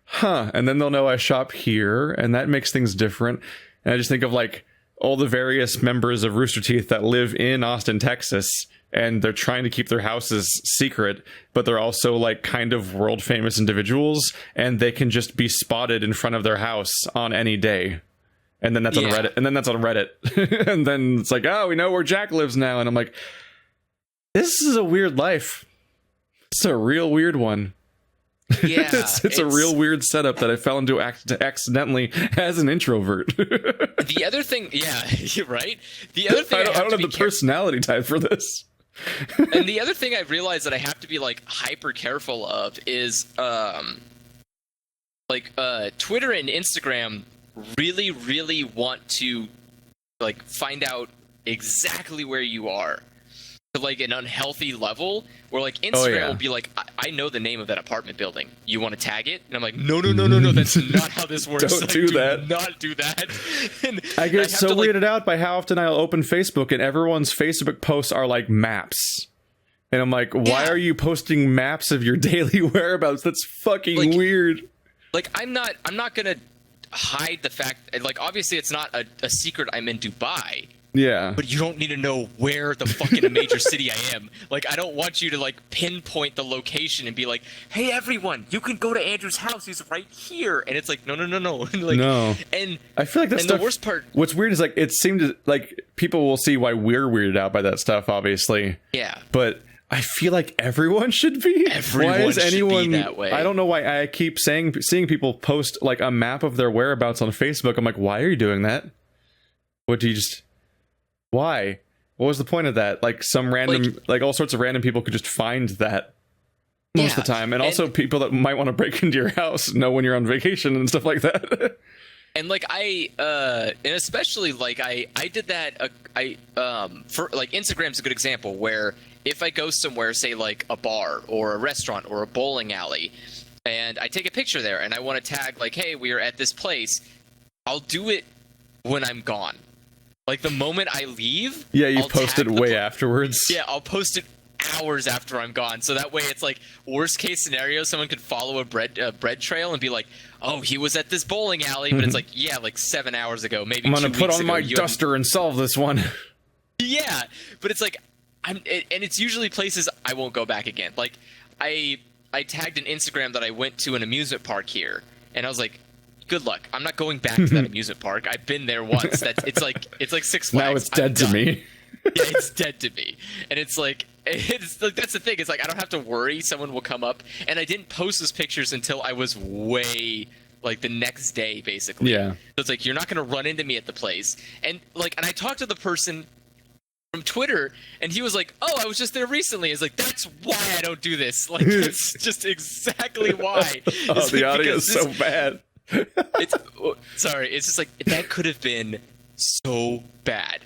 huh, and then they'll know I shop here, and that makes things different. And I just think of like all the various members of Rooster Teeth that live in Austin, Texas, and they're trying to keep their houses secret, but they're also like kind of world famous individuals, and they can just be spotted in front of their house on any day. And then that's on Reddit. And then that's on Reddit. And then it's like, oh, we know where Jack lives now. And I'm like, this is a weird life. It's a real weird one. Yeah, it's a real weird setup that I fell into accidentally as an introvert. The other thing, yeah, you're right. The other thing, I don't have the personality type for this. And the other thing I realized that I have to be like hyper careful of is Twitter and Instagram really want to like find out exactly where you are to like an unhealthy level where like Instagram will be like, I know the name of that apartment building. You want to tag it? And I'm like, no, that's not how this works. Don't do that. Not do that. And I get so weirded out by how often I'll open Facebook and everyone's Facebook posts are like maps. And I'm like, why are you posting maps of your daily whereabouts? That's fucking weird. Like, I'm not gonna hide the fact, like, obviously it's not a secret I'm in Dubai. Yeah. But you don't need to know where the fuck in a major city I am. Like, I don't want you to, like, pinpoint the location and be like, hey, everyone, you can go to Andrew's house. He's right here. And it's like, no. Like, no. And I feel like that's the worst part. What's weird is, like, it seemed like people will see why we're weirded out by that stuff, obviously. Yeah. But I feel like everyone should be. Everyone why is anyone should be that way. I don't know why I keep seeing people post, like, a map of their whereabouts on Facebook. I'm like, why are you doing that? What do you just... Why? What was the point of that? Like some random, like all sorts of random people could just find that most of the time. And also people that might want to break into your house know when you're on vacation and stuff like that. And like and especially like I did that, for like Instagram's a good example where if I go somewhere, say like a bar or a restaurant or a bowling alley, and I take a picture there and I want to tag like, hey, we are at this place, I'll do it when I'm gone. Like, the moment I leave... Yeah, you post it way afterwards. Yeah, I'll post it hours after I'm gone. So that way it's like, worst case scenario, someone could follow a bread trail and be like, oh, he was at this bowling alley. But it's like, yeah, like 7 hours ago, maybe 2 weeks ago. I'm going to put on my duster and solve this one. Yeah, but it's like, and it's usually places I won't go back again. Like, I tagged an Instagram that I went to an amusement park here. And I was like... Good luck. I'm not going back to that amusement park. I've been there once. It's like Six Flags. Now it's dead to me. Yeah, it's dead to me. And it's like that's the thing. It's like I don't have to worry someone will come up. And I didn't post those pictures until I was way like the next day, basically. Yeah. So it's like you're not going to run into me at the place. And I talked to the person from Twitter, and he was like, "Oh, I was just there recently." It's like that's why I don't do this. Like that's just exactly why. Oh, the audio is so bad. It's just like that could have been so bad.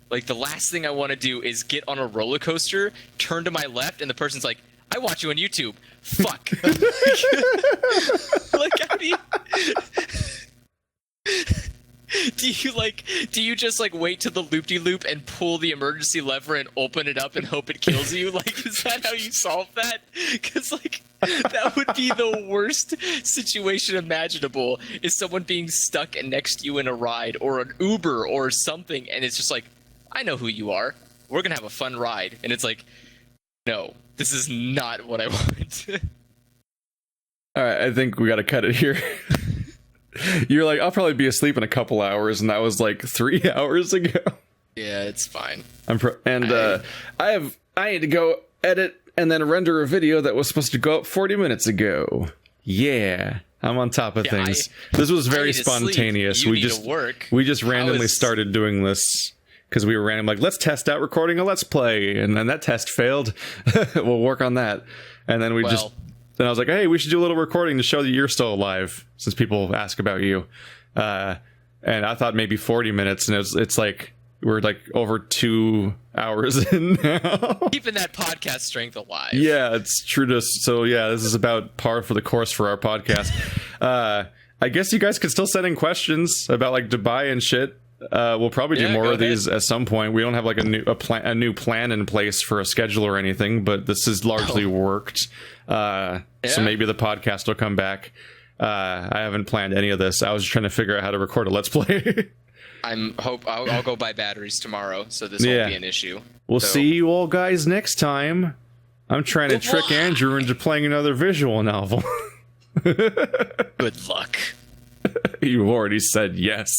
Like the last thing I want to do is get on a roller coaster, turn to my left, and the person's like, I watch you on YouTube. Fuck. Like, how do you just like wait to the loop-de-loop and pull the emergency lever and open it up and hope it kills you? Like, is that how you solve that? Because like that would be the worst situation imaginable, is someone being stuck next to you in a ride or an Uber or something, and it's just like, I know who you are. We're gonna have a fun ride. And it's like, no, this is not what I want. All right, I think we gotta cut it here. You're like, I'll probably be asleep in a couple hours, and that was like 3 hours ago. Yeah, it's fine. I need to go edit and then render a video that was supposed to go up 40 minutes ago. Yeah, I'm on top of things. This was very spontaneous. We just randomly started doing this because we were random, like, let's test out recording a Let's Play, and then that test failed. We'll work on that. And then then I was like, hey, we should do a little recording to show that you're still alive, since people ask about you. And I thought maybe 40 minutes, and it's like, we're like over 2 hours in now. Keeping that podcast strength alive. Yeah, it's true. So yeah, this is about par for the course for our podcast. I guess you guys could still send in questions about like Dubai and shit. We'll probably do more of these at some point. We don't have like a new plan in place for a schedule or anything, but this is largely worked. So maybe the podcast will come back. I haven't planned any of this. I was just trying to figure out how to record a Let's Play. I'll go buy batteries tomorur, so this won't be an issue. We'll see you all guys next time. I'm trying to trick Andrew into playing another visual novel. Good luck. You already said yes.